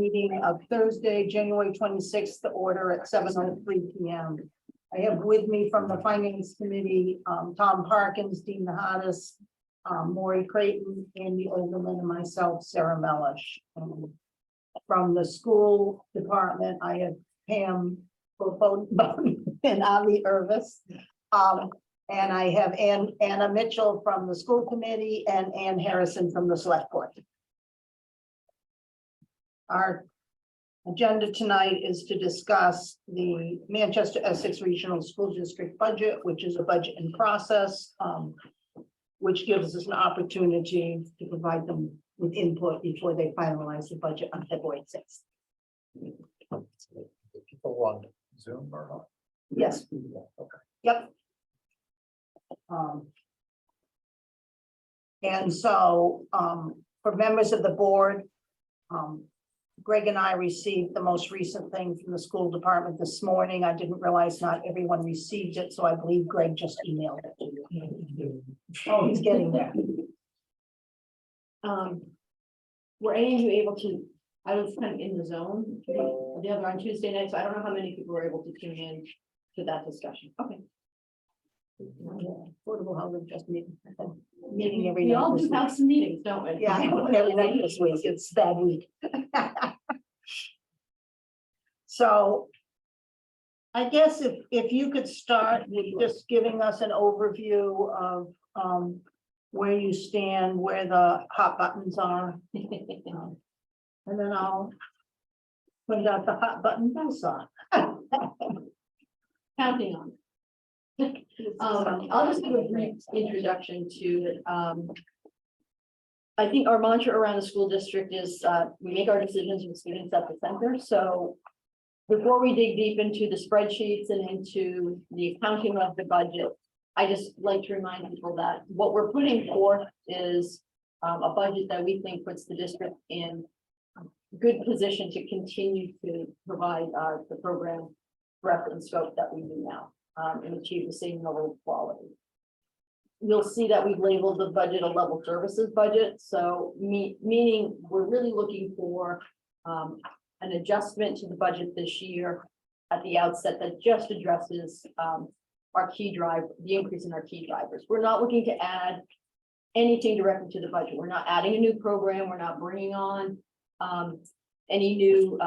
meeting of Thursday, January 26th, to order at 7:03 p.m. I have with me from the Finance Committee, Tom Parkins, Dean Nahadas, Maury Creighton, Andy Overman, and myself, Sarah Melish. From the school department, I have Pam and Ali Irvis. And I have Anna Mitchell from the school committee and Ann Harrison from the select board. Our agenda tonight is to discuss the Manchester Essex Regional School District budget, which is a budget in process, which gives us an opportunity to provide them with input before they finalize the budget on February 6th. People on Zoom or not? Yes. Okay. Yep. And so for members of the board, Greg and I received the most recent thing from the school department this morning. I didn't realize not everyone received it, so I believe Greg just emailed it to you. Oh, he's getting there. Were any of you able to, I was kind of in the zone the other on Tuesday night, so I don't know how many people were able to tune in to that discussion. Okay. Affordable housing just meeting every We night. all this do week. have some meetings, don't we? Yeah, every night this week. It's that week. So I guess if you could start with just giving us an overview of where you stand, where the hot buttons are. And then I'll put out the hot buttons I saw. Counting on. I'll just give a brief introduction to it. I think our mantra around the school district is we make our decisions with students at the center. So before we dig deep into the spreadsheets and into the accounting of the budget, I just like to remind people that what we're putting forth is a budget that we think puts the district in good position to continue to provide the program breadth and scope that we do now. And achieve the same level of quality. You'll see that we've labeled the budget a level services budget. So meaning we're really looking for an adjustment to the budget this year at the outset that just addresses our key driver, the increase in our key drivers. We're not looking to add anything directly to the budget. We're not adding a new program. We're not bringing on any new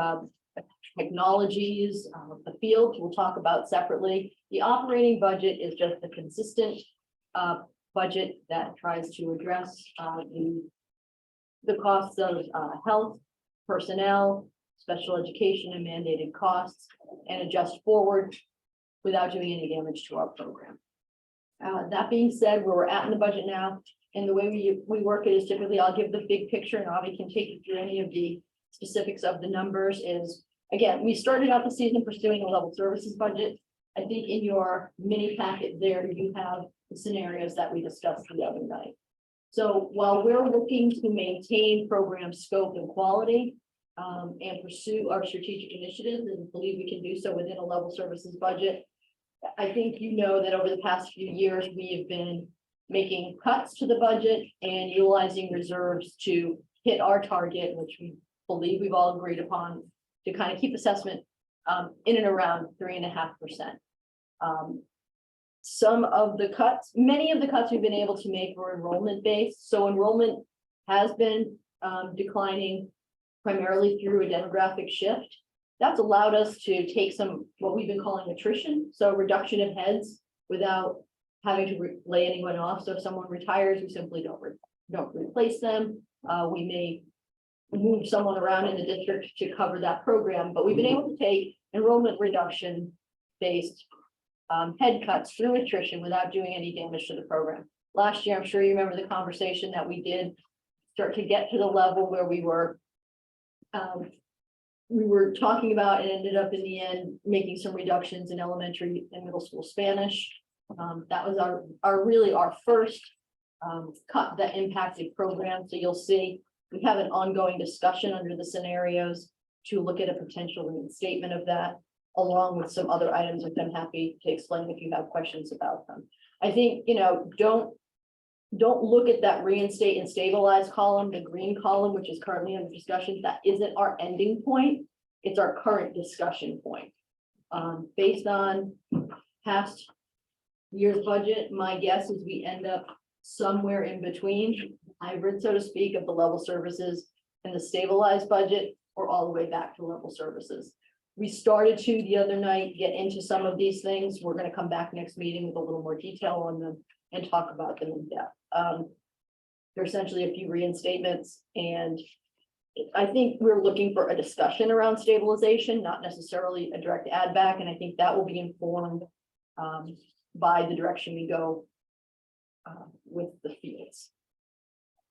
technologies, the fields we'll talk about separately. The operating budget is just a consistent budget that tries to address the costs of health, personnel, special education and mandated costs, and adjust forward without doing any damage to our program. That being said, where we're at in the budget now, and the way we work it is typically I'll give the big picture and Avi can take you through any of the specifics of the numbers. Is again, we started out the season pursuing a level services budget. I think in your mini packet there, you have the scenarios that we discussed the other night. So while we're looking to maintain program scope and quality and pursue our strategic initiatives and believe we can do so within a level services budget, I think you know that over the past few years, we have been making cuts to the budget and utilizing reserves to hit our target, which we believe we've all agreed upon, to kind of keep assessment in and around 3.5%. Some of the cuts, many of the cuts we've been able to make were enrollment based. So enrollment has been declining primarily through a demographic shift. That's allowed us to take some, what we've been calling attrition. So reduction of heads without having to lay anyone off. So if someone retires, we simply don't replace them. We may move someone around in the district to cover that program, but we've been able to take enrollment reduction based head cuts through attrition without doing any damage to the program. Last year, I'm sure you remember the conversation that we did start to get to the level where we were talking about and ended up in the end making some reductions in elementary and middle school Spanish. That was our first cut that impacted programs. So you'll see we have an ongoing discussion under the scenarios to look at a potential reinstatement of that, along with some other items, which I'm happy to explain if you have questions about them. I think, don't don't look at that reinstate and stabilize column, the green column, which is currently under discussion. That isn't our ending point. It's our current discussion point. Based on past year's budget, my guess is we end up somewhere in between, hybrid, so to speak, of the level services and the stabilized budget, or all the way back to level services. We started to the other night get into some of these things. We're going to come back next meeting with a little more detail on them and talk about them in depth. There are essentially a few reinstatements, and I think we're looking for a discussion around stabilization, not necessarily a direct add back, and I think that will be informed by the direction we go with the fields.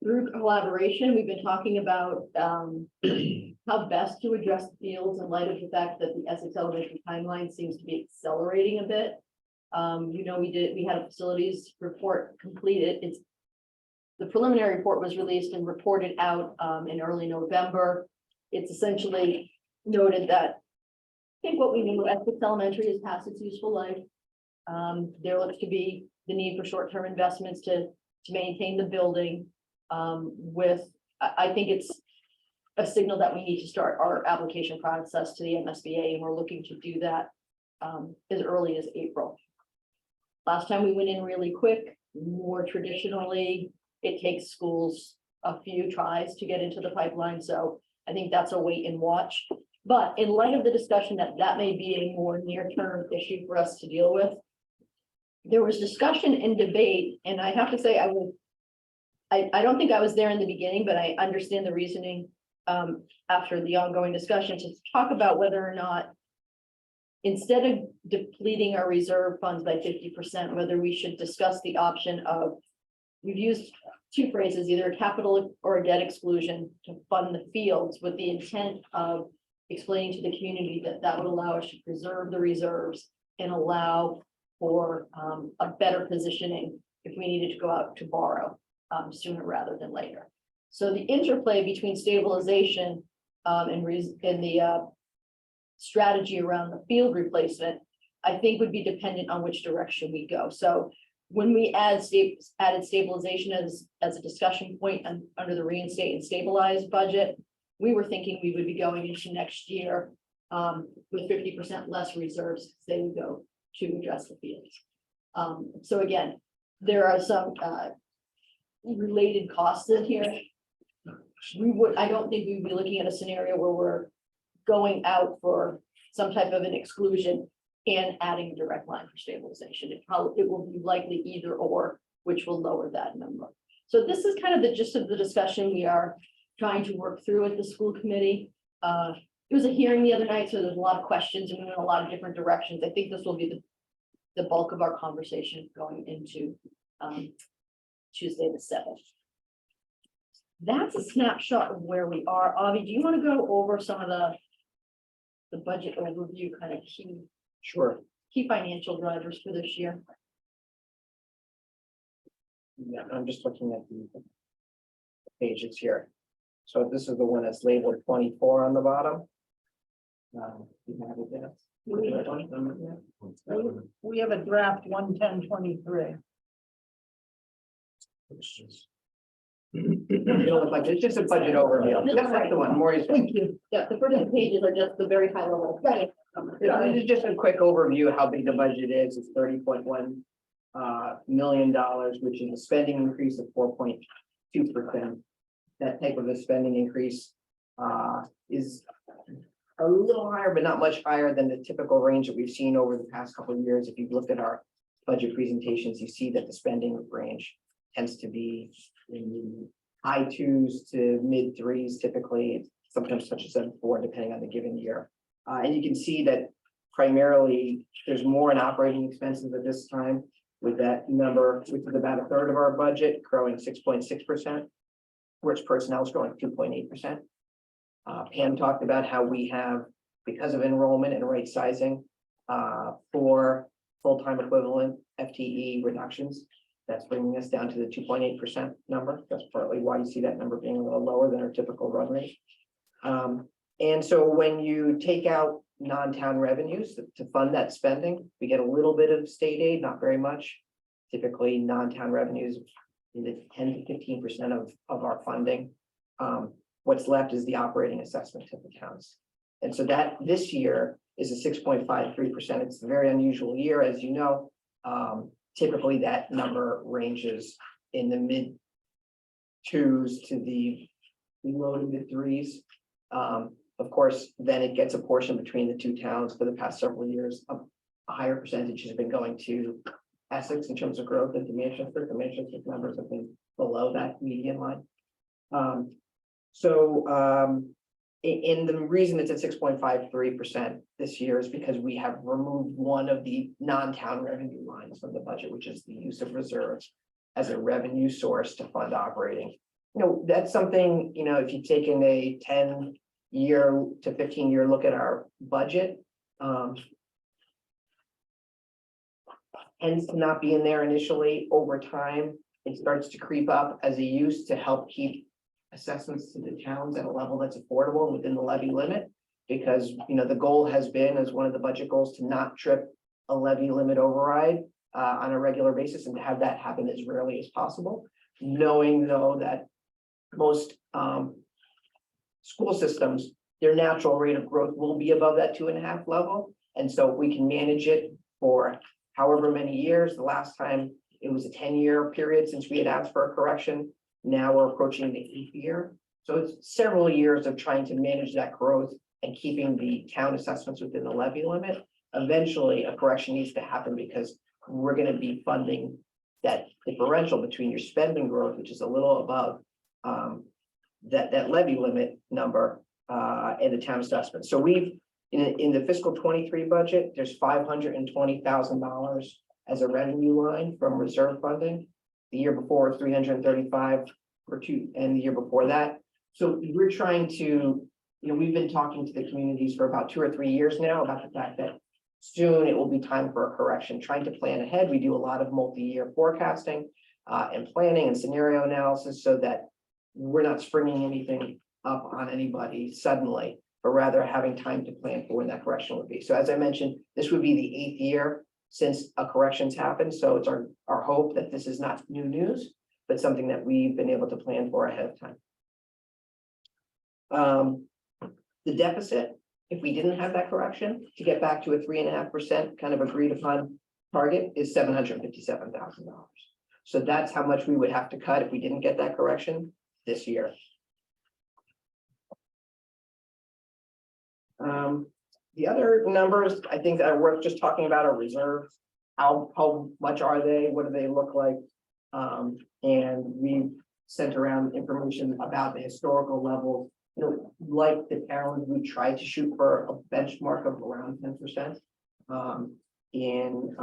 Through collaboration, we've been talking about how best to address the fields in light of the fact that the Essex Elementary timeline seems to be accelerating a bit. You know, we had a facilities report completed. The preliminary report was released and reported out in early November. It's essentially noted that I think what we knew, Essex Elementary is past its useful life. There looks to be the need for short-term investments to maintain the building. I think it's a signal that we need to start our application process to the MSBA, and we're looking to do that as early as April. Last time we went in really quick. More traditionally, it takes schools a few tries to get into the pipeline, so I think that's a wait and watch. But in light of the discussion that may be a more near-term issue for us to deal with, there was discussion and debate, and I have to say I don't think I was there in the beginning, but I understand the reasoning after the ongoing discussion to talk about whether or not, instead of depleting our reserve funds by 50%, whether we should discuss the option of, we've used two phrases, either a capital or a debt exclusion to fund the fields, with the intent of explaining to the community that that would allow us to preserve the reserves and allow for a better positioning if we needed to go out to borrow sooner rather than later. So the interplay between stabilization and the strategy around the field replacement, I think would be dependent on which direction we go. So when we added stabilization as a discussion point under the reinstate and stabilized budget, we were thinking we would be going into next year with 50% less reserves. They would go to address the fields. So again, there are some related costs in here. I don't think we'd be looking at a scenario where we're going out for some type of an exclusion and adding a direct line for stabilization. It will be likely either or, which will lower that number. So this is kind of the gist of the discussion we are trying to work through at the school committee. It was a hearing the other night, so there's a lot of questions and we went a lot of different directions. I think this will be the bulk of our conversation going into Tuesday the 7th. That's a snapshot of where we are. Avi, do you want to go over some of the budget overview, kind of key financial drivers for this year? Yeah, I'm just looking at the pages here. So this is the one that's labeled 24 on the bottom. You have it there? We have a draft 11023. It's just a budget overview. That's like the one, Maureen's. Thank you. Yeah, the first two pages are just the very high level. Right. This is just a quick overview of how big the budget is. It's $30.1 million, which is a spending increase of 4.2%. That type of a spending increase is a little higher, but not much higher than the typical range that we've seen over the past couple of years. If you've looked at our budget presentations, you see that the spending range tends to be in the high 2s to mid 3s, typically, sometimes touches 7.4, depending on the given year. And you can see that primarily there's more in operating expenses at this time, with that number, which is about a third of our budget, growing 6.6%, whereas personnel is growing 2.8%. Pam talked about how we have, because of enrollment and right sizing, for full-time equivalent FTE reductions. That's bringing us down to the 2.8% number. That's partly why you see that number being a little lower than our typical run rate. And so when you take out non-town revenues to fund that spending, we get a little bit of state aid, not very much. Typically, non-town revenues, in the 10 to 15% of our funding. What's left is the operating assessment to the towns. And so that this year is a 6.53%. It's a very unusual year, as you know. Typically that number ranges in the mid twos to the low to mid threes. Of course, then it gets a portion between the two towns. For the past several years. A higher percentage has been going to Essex in terms of growth than to Manchester. The Manchester numbers have been below that median line. And the reason it's at 6.53% this year is because we have removed one of the non-town revenue lines from the budget, which is the use of reserves as a revenue source to fund operating. That's something, if you've taken a 10-year to 15-year look at our budget, tends to not be in there initially. Over time, it starts to creep up as a use to help keep assessments to the towns at a level that's affordable within the levy limit. Because, the goal has been, as one of the budget goals, to not trip a levy limit override on a regular basis and to have that happen as rarely as possible. Knowing though that most school systems, their natural rate of growth will be above that 2.5 level. And so if we can manage it for however many years, the last time it was a 10-year period since we had asked for a correction. Now we're approaching the 8th year. So it's several years of trying to manage that growth and keeping the town assessments within the levy limit. Eventually, a correction needs to happen because we're going to be funding that differential between your spending growth, which is a little above that levy limit number, and the town assessment. So we've in the fiscal 23 budget, there's $520,000 as a revenue line from reserve funding. The year before, 335 or two, and the year before that. So we're trying to, we've been talking to the communities for about 2 or 3 years now about the fact that soon it will be time for a correction, trying to plan ahead. We do a lot of multi-year forecasting and planning and scenario analysis so that we're not springing anything up on anybody suddenly, but rather having time to plan for when that correction would be. So as I mentioned, this would be the 8th year since a correction's happened. So it's our hope that this is not new news, but something that we've been able to plan for ahead of time. The deficit, if we didn't have that correction, to get back to a 3.5% kind of agreed upon target, is $757,000. So that's how much we would have to cut if we didn't get that correction this year. The other numbers I think that are worth just talking about are reserves. How much are they? What do they look like? And we sent around information about the historical level. Like the towns, we tried to shoot for a benchmark of around 10%. In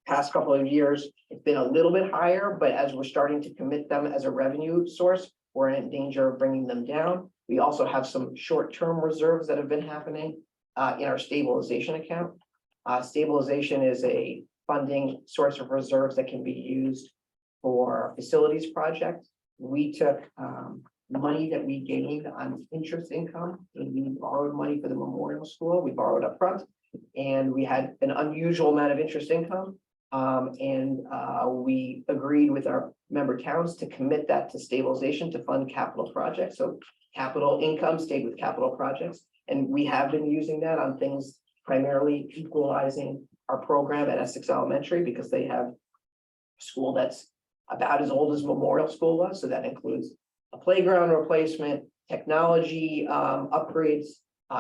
past couple of years, it's been a little bit higher, but as we're starting to commit them as a revenue source, we're in danger of bringing them down. We also have some short-term reserves that have been happening in our stabilization account. Stabilization is a funding source of reserves that can be used for facilities projects. We took money that we gained on interest income, and we borrowed money for the memorial school. We borrowed up front, and we had an unusual amount of interest income. We agreed with our member towns to commit that to stabilization to fund capital projects. So capital income stayed with capital projects. And we have been using that on things primarily equalizing our program at Essex Elementary, because they have a school that's about as old as Memorial School was. So that includes a playground replacement, technology upgrades,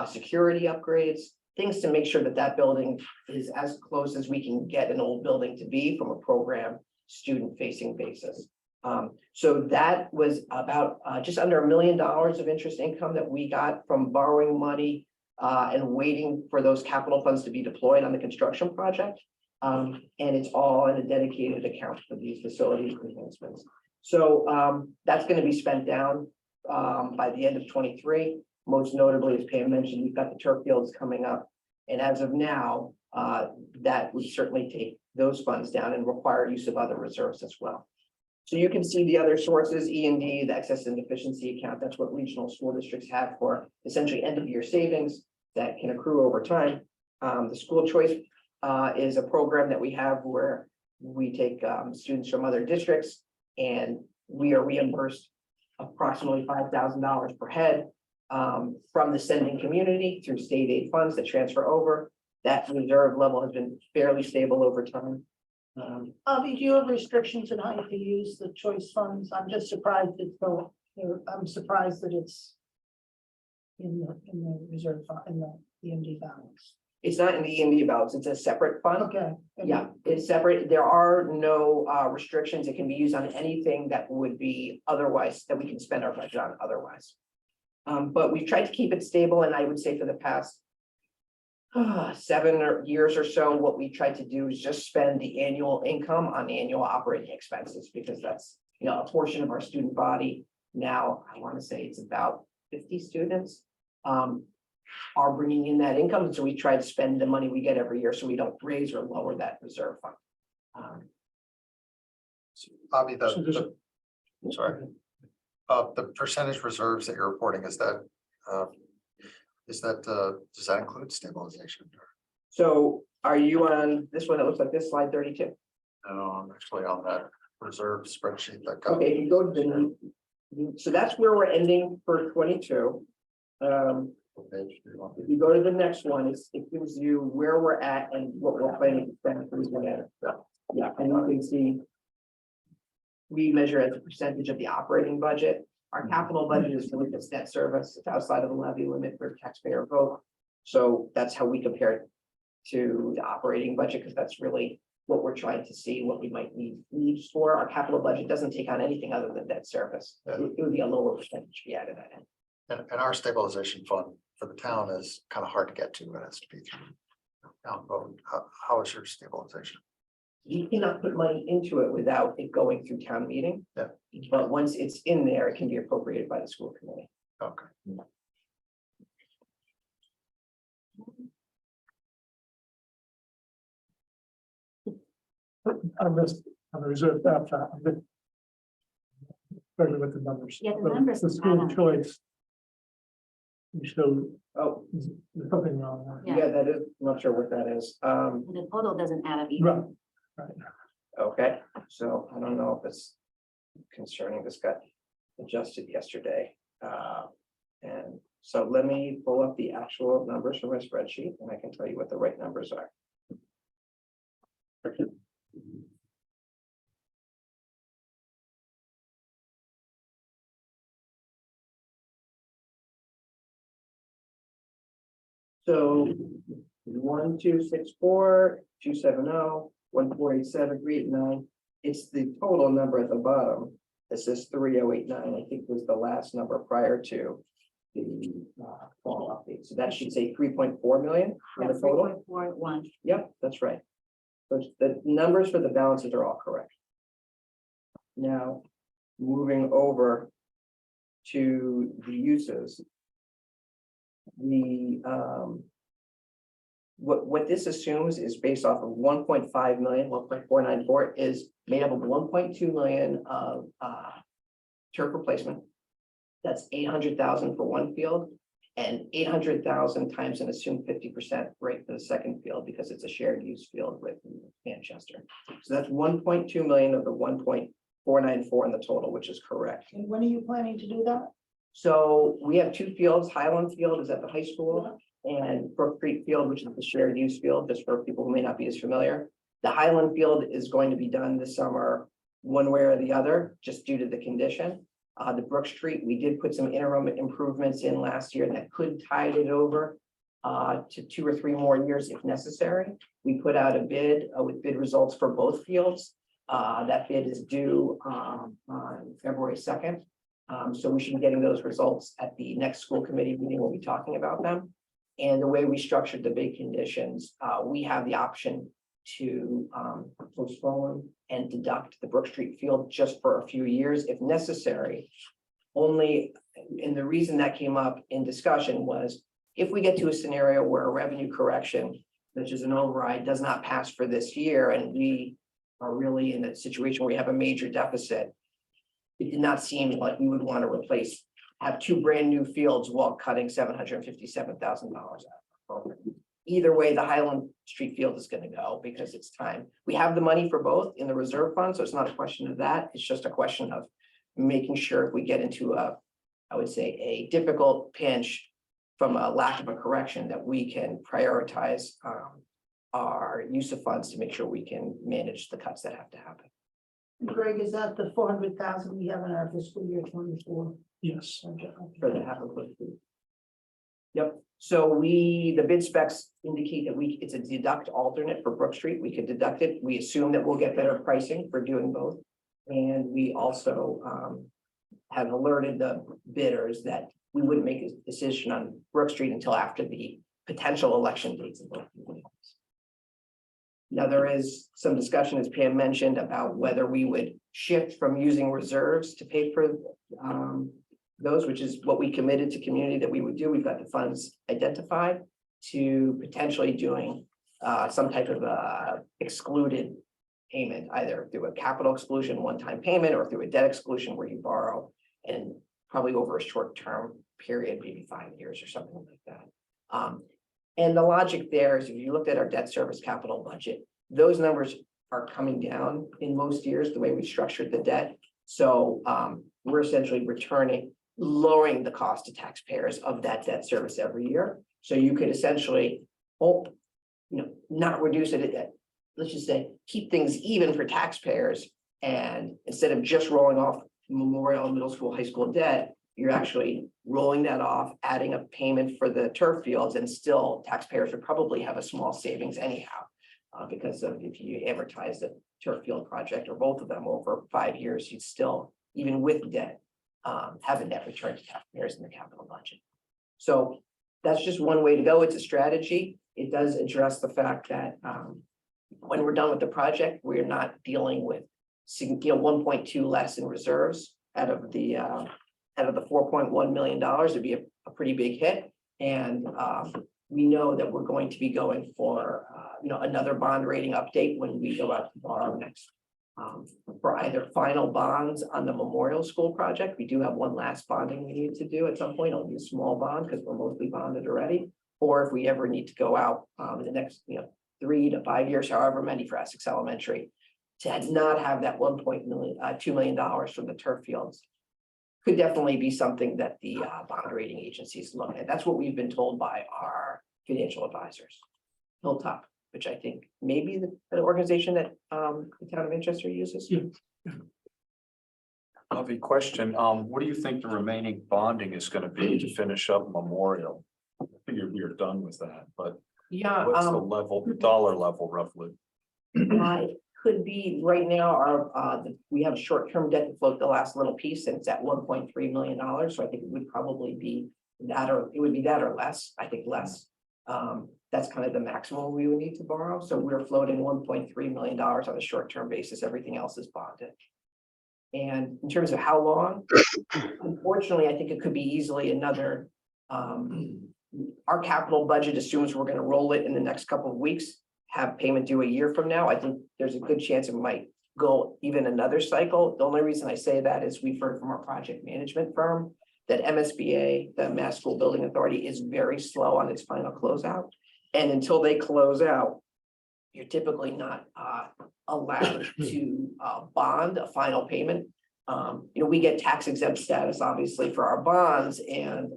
security upgrades, things to make sure that that building is as close as we can get an old building to be from a program student facing basis. So that was about just under $1 million of interest income that we got from borrowing money and waiting for those capital funds to be deployed on the construction project. And it's all in a dedicated account for these facilities enhancements. So that's going to be spent down by the end of 23. Most notably, as Pam mentioned, we've got the turf fields coming up. And as of now, that would certainly take those funds down and require use of other reserves as well. So you can see the other sources, E&D, the excess and deficiency account. That's what regional school districts have for essentially end of year savings that can accrue over time. The school choice is a program that we have where we take students from other districts And we are reimbursed approximately $5,000 per head from the sending community through state aid funds that transfer over. That reserve level has been fairly stable over time. Do you have restrictions on how you can use the choice funds? I'm just surprised it's so, I'm surprised that it's in the reserve fund, in the EMD balance. It's not in the EMD balance, it's a separate fund. Okay. Yeah, it's separate. There are no restrictions. It can be used on anything that would be otherwise, that we can spend our budget on otherwise. But we've tried to keep it stable, and I would say for the past 7 years or so, what we tried to do is just spend the annual income on annual operating expenses, because that's, you know, a portion of our student body. Now, I want to say it's about 50 students are bringing in that income, so we try to spend the money we get every year, so we don't raise or lower that reserve fund. Bobby, So there's sorry, the percentage reserves that you're reporting, is that, does that include stabilization? So are you on this one that looks like this, slide 32? No, I'm actually on that reserve spreadsheet that got. Okay, if you go to so that's where we're ending for 22. What page do you want? If you go to the next one, it gives you where we're at and what we're planning to spend for this one. Yeah, and you can see we measure as a percentage of the operating budget. Our capital budget is really just debt service. It's outside of the levy limit for taxpayer vote. So that's how we compare it to the operating budget, because that's really what we're trying to see, what we might need needs for. Our capital budget doesn't take on anything other than debt service. Yeah. It would be a lower percentage if we added that in. And our stabilization fund for the town is kind of hard to get to. It has to be through town vote. How is your stabilization? You cannot put money into it without it going through town meeting. Yeah. But once it's in there, it can be appropriated by the school committee. Okay. on this, on the reserve snapshot, I'm good. Starting with the numbers. Yeah, the numbers The school add up. choice. We show, Oh, there's something wrong there. yeah, that is, I'm not sure what that is. And the total doesn't add up either. Right, Okay, so I don't know if it's concerning. This got adjusted yesterday. And so let me pull up the actual numbers from my spreadsheet and I can tell you what the right numbers are. So 1264, 270, 1487, 389. It's the total number at the bottom. It says 3089, I think was the last number prior to the fall update. So that should say 3.4 million in the total. 3.41. Yep, that's right. So the numbers for the balances are all correct. Now, moving over to the uses. The what this assumes is based off of 1.5 million, 1.494 is made up of 1.2 million of turf replacement. That's 800,000 for one field and 800,000 times an assumed 50% rate for the second field, because it's a shared use field with Manchester. So that's 1.2 million of the 1.494 in the total, which is correct. And when are you planning to do that? So we have two fields. Highland Field is at the high school and Brook Creek Field, which is the shared use field, just for people who may not be as familiar. The Highland Field is going to be done this summer, one way or the other, just due to the condition. The Brook Street, we did put some interim improvements in last year that could tide it over to 2 or 3 more years if necessary. We put out a bid with bid results for both fields. That bid is due on February 2nd. So we should be getting those results at the next school committee meeting. We'll be talking about them. And the way we structured the bid conditions, we have the option to postpone and deduct the Brook Street field just for a few years if necessary. Only, and the reason that came up in discussion was if we get to a scenario where a revenue correction, which is an override, does not pass for this year, and we are really in a situation where we have a major deficit, it did not seem like we would want to have 2 brand new fields while cutting $757,000 out. either way, the Highland Street Field is gonna go because it's time. We have the money for both in the reserve fund, so it's not a question of that. It's just a question of making sure if we get into a, I would say, a difficult pinch from a lack of a correction, that we can prioritize our use of funds to make sure we can manage the cuts that have to happen. Greg, is that the 400,000 we have in our fiscal year 24? Yes. For the half of it. Yep, so the bid specs indicate that it's a deduct alternate for Brook Street. We could deduct it. We assume that we'll get better pricing for doing both. And we also have alerted the bidders that we wouldn't make a decision on Brook Street until after the potential election dates of both. Now, there is some discussion, as Pam mentioned, about whether we would shift from using reserves to pay for those, which is what we committed to community that we would do. We've got the funds identified to potentially doing some type of excluded payment, either through a capital exclusion, one-time payment, or through a debt exclusion where you borrow and probably over a short-term period, maybe 5 years or something like that. And the logic there is if you looked at our debt service capital budget, those numbers are coming down in most years, the way we structured the debt. So we're essentially lowering the cost to taxpayers of that debt service every year. So you could essentially not reduce it. Let's just say, keep things even for taxpayers. And instead of just rolling off Memorial Middle School, high school debt, you're actually rolling that off, adding a payment for the turf fields, and still taxpayers would probably have a small savings anyhow. Because if you amortize the turf field project or both of them over 5 years, you'd still, even with debt, have a net return to taxpayers in the capital budget. So that's just one way to go. It's a strategy. It does address the fact that when we're done with the project, we're not dealing with 1.2 less in reserves out of the $4.1 million. It'd be a pretty big hit. And we know that we're going to be going for another bond rating update when we go out to borrow next for either final bonds on the Memorial School project. We do have one last bonding we need to do at some point. It'll be a small bond because we're mostly bonded already. Or if we ever need to go out in the next 3 to 5 years, however many for Essex Elementary, to not have that $2 million from the turf fields could definitely be something that the bond rating agencies look at. That's what we've been told by our financial advisors. Hilltop, which I think maybe the organization that the town of Manchester uses. Yeah. Avi, question, what do you think the remaining bonding is gonna be to finish up Memorial? I figured we were done with that, but Yeah, what's the dollar level roughly? it could be right now, we have short-term debt to float the last little piece, and it's at $1.3 million. So I think it would probably be that, or it would be that or less. I think less. That's kind of the maximum we would need to borrow. So we're floating $1.3 million on a short-term basis. Everything else is bonded. And in terms of how long, unfortunately, I think it could be easily another. Our capital budget assumes we're going to roll it in the next couple of weeks, have payment due a year from now. I think there's a good chance it might go even another cycle. The only reason I say that is we've heard from our project management firm that MSBA, the Mass School Building Authority, is very slow on its final closeout. And until they close out, you're typically not allowed to bond a final payment. We get tax exempt status, obviously, for our bonds, and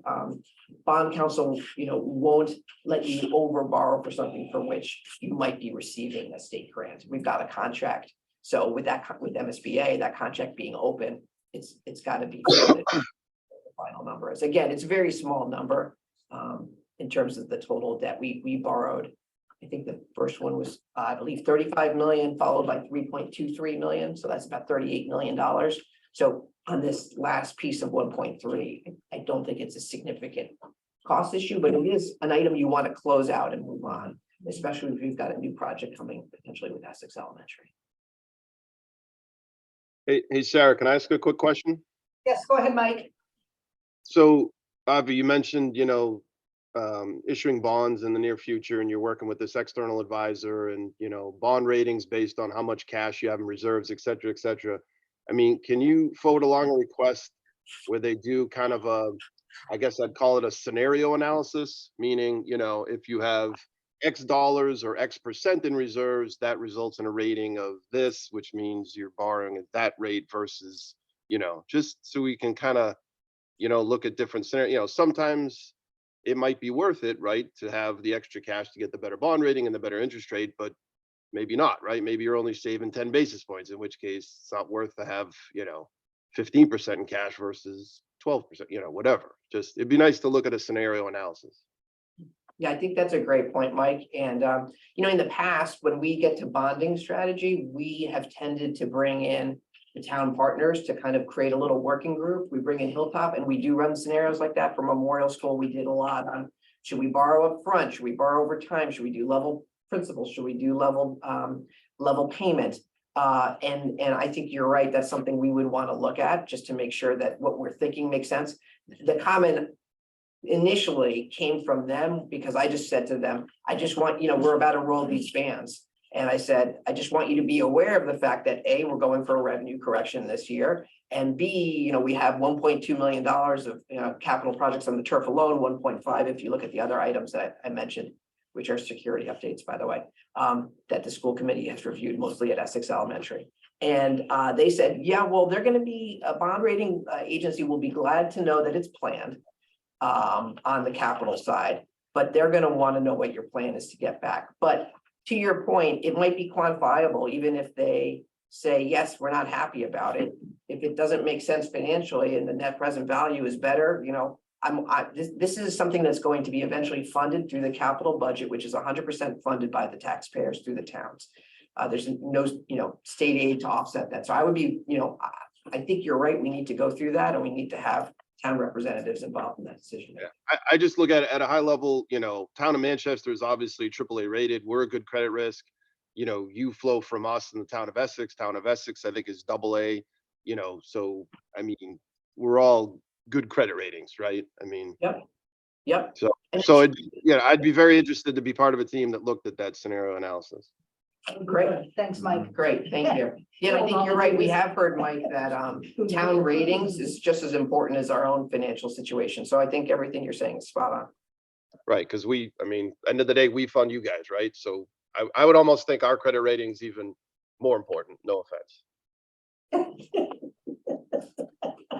bond counsel, won't let you over borrow for something for which you might be receiving a state grant. We've got a contract. So with MSBA, that contract being open, it's got to be the final number is. Again, it's a very small number in terms of the total debt we borrowed. I think the first one was, I believe, 35 million, followed by 3.23 million. So that's about $38 million. So on this last piece of 1.3, I don't think it's a significant cost issue, but it is an item you want to close out and move on, especially if you've got a new project coming potentially with Essex Elementary. Hey, Sarah, can I ask a quick question? Yes, go ahead, Mike. So, Avi, you mentioned, issuing bonds in the near future, and you're working with this external advisor, and, bond ratings based on how much cash you have in reserves, et cetera, et cetera. I mean, can you forward along a request where they do kind of I guess I'd call it a scenario analysis, meaning, if you have X dollars or X percent in reserves, that results in a rating of this, which means you're borrowing at that rate versus, just so we can kind of, look at different scenarios. Sometimes it might be worth it, right, to have the extra cash to get the better bond rating and the better interest rate, but maybe not, right? Maybe you're only saving 10 basis points, in which case it's not worth to have, 15% in cash versus 12%, whatever. Just, it'd be nice to look at a scenario analysis. Yeah, I think that's a great point, Mike. And, in the past, when we get to bonding strategy, we have tended to bring in the town partners to kind of create a little working group. We bring in Hilltop and we do run scenarios like that. For Memorial School, we did a lot on, should we borrow up front? Should we borrow over time? Should we do level principal? Should we do level payment? And I think you're right. That's something we would want to look at just to make sure that what we're thinking makes sense. The comment initially came from them because I just said to them, I just want, we're about to roll these bans. And I said, I just want you to be aware of the fact that A, we're going for a revenue correction this year. And B, we have $1.2 million of capital projects on the turf alone, 1.5 if you look at the other items that I mentioned, which are security updates, by the way, that the school committee has reviewed mostly at Essex Elementary. And they said, yeah, well, they're going to be a bond rating agency will be glad to know that it's planned on the capital side, but they're going to want to know what your plan is to get back. But to your point, it might be quantifiable, even if they say, yes, we're not happy about it. If it doesn't make sense financially and the net present value is better, this is something that's going to be eventually funded through the capital budget, which is 100% funded by the taxpayers through the towns. There's no, state aid to offset that. So I would be, I think you're right. We need to go through that and we need to have town representatives involved in that decision. Yeah. I just look at it at a high level, town of Manchester is obviously AAA rated. We're a good credit risk. You flow from us in the town of Essex. Town of Essex, I think, is AA. So I mean, we're all good credit ratings, right? I mean, Yep. So I'd be very interested to be part of a team that looked at that scenario analysis. Great. Thanks, Mike. Great, thank you. Yeah, I think you're right. We have heard, Mike, that town ratings is just as important as our own financial situation. So I think everything you're saying is spot on. Right, because end of the day, we fund you guys, right? So I would almost think our credit rating's even more important, no offense.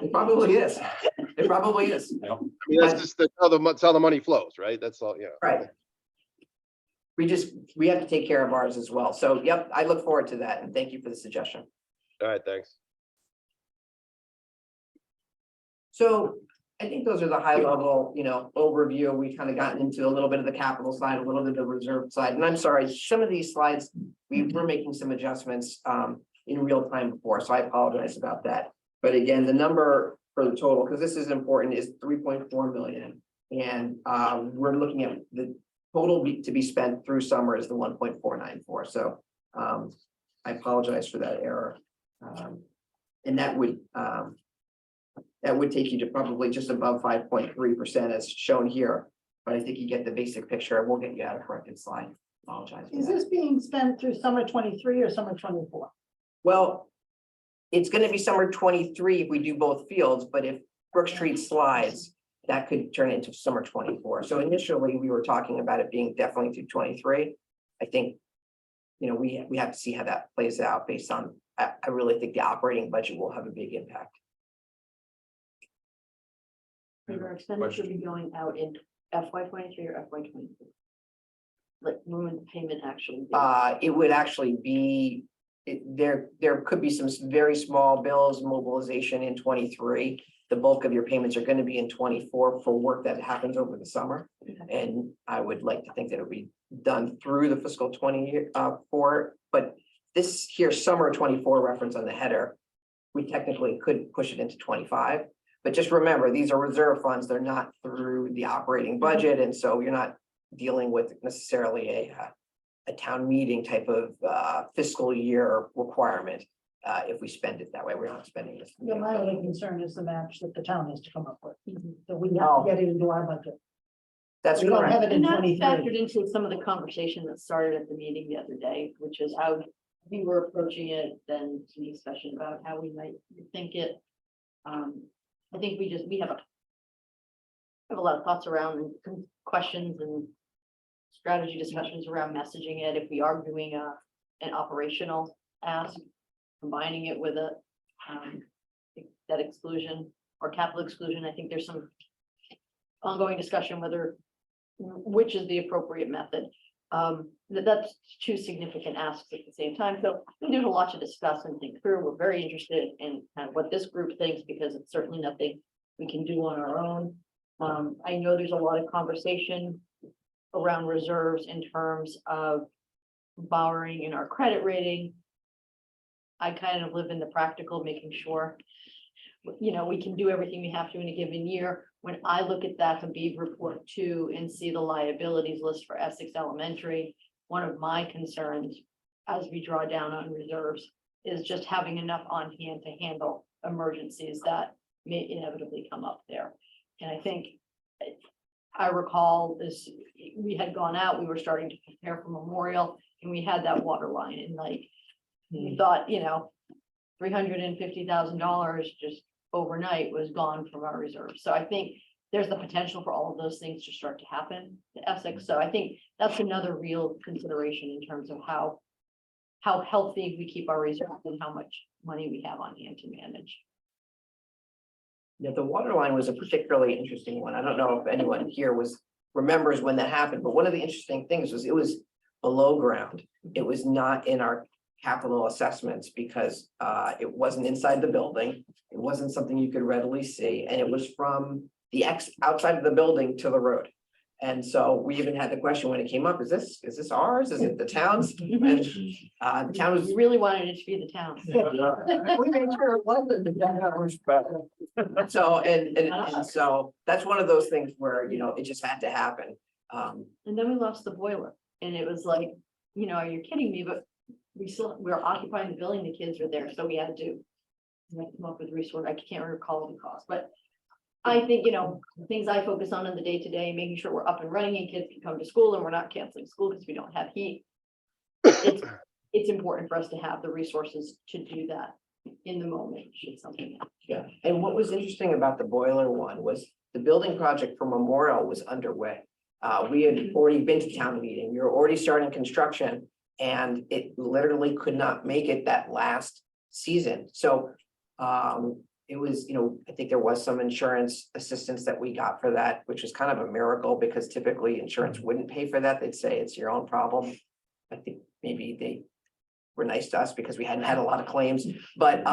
It probably is. It probably is. I mean, that's just how the money flows, right? That's all, Right. We have to take care of ours as well. So, yep, I look forward to that. And thank you for the suggestion. All right, thanks. So I think those are the high level, overview. We kind of gotten into a little bit of the capital side, a little bit of the reserve side. And I'm sorry, some of these slides, we were making some adjustments in real time before. So I apologize about that. But again, the number for the total, because this is important, is 3.4 million. And we're looking at the total to be spent through summer is the 1.494. So I apologize for that error. And that would take you to probably just above 5.3% as shown here. But I think you get the basic picture. We'll get you out a corrected slide. Apologize. Is this being spent through summer 23 or summer 24? Well, it's going to be summer 23 if we do both fields, but if Brook Street slides, that could turn into summer 24. So initially we were talking about it being definitely through 23. I think, we have to see how that plays out based on, I really think the operating budget will have a big impact. Will our expenditure be going out in FY23 or FY24? Like, when would the payment actually be? It would actually be, there could be some very small bills, mobilization in 23. The bulk of your payments are going to be in 24 for work that happens over the summer. And I would like to think that it'll be done through the fiscal 24, but this here summer 24 reference on the header, we technically could push it into 25. But just remember, these are reserve funds. They're not through the operating budget. And so you're not dealing with necessarily a town meeting type of fiscal year requirement. If we spend it that way, we're not spending this. Yeah, my only concern is the match that the town has to come up with. So we have to get it into our budget. That's We don't have correct. it in And that 23. factored into some of the conversation that started at the meeting the other day, which is how we were approaching it, then some discussion about how we might think it. I think we have a lot of thoughts around and questions and strategy discussions around messaging it, if we are doing an operational ask, combining it with a, debt exclusion or capital exclusion. I think there's some ongoing discussion whether, which is the appropriate method. That's two significant asks at the same time. So I think there's a lot to discuss and think through. We're very interested in kind of what this group thinks, because it's certainly nothing we can do on our own. I know there's a lot of conversation around reserves in terms of borrowing in our credit rating. I kind of live in the practical, making sure, you know, we can do everything we have to in a given year. When I look at that Habib report too and see the liabilities list for Essex Elementary, one of my concerns as we draw down on reserves is just having enough on hand to handle emergencies that may inevitably come up there. And I think, I recall this, we had gone out, we were starting to prepare for Memorial, and we had that water line, and like, we thought, you know, $350,000 just overnight was gone from our reserves. So I think there's the potential for all of those things to start to happen to Essex. So I think that's another real consideration in terms of how healthy we keep our reserves and how much money we have on hand to manage. Yeah, the water line was a particularly interesting one. I don't know if anyone here remembers when that happened, but one of the interesting things was it was below ground. It was not in our capital assessments because it wasn't inside the building. It wasn't something you could readily see, and it was from the outside of the building to the road. And so we even had the question when it came up, is this ours? Is it the town's? And the town was We really wanted it to be the town. we made sure it wasn't. So, and so that's one of those things where, you know, it just had to happen. And then we lost the boiler, and it was like, you know, are you kidding me? But we were occupying the building, the kids were there, so we had to come up with resource. I can't recall the cost, but I think, you know, things I focus on in the day-to-day, making sure we're up and running and kids can come to school and we're not canceling school because we don't have heat. It's important for us to have the resources to do that in the moment, should something happen. Yeah, and what was interesting about the boiler one was the building project for Memorial was underway. We had already been to town meeting, we were already starting construction, and it literally could not make it that last season. So it was, you know, I think there was some insurance assistance that we got for that, which was kind of a miracle because typically insurance wouldn't pay for that. They'd say it's your own problem. I think maybe they were nice to us because we hadn't had a lot of claims, but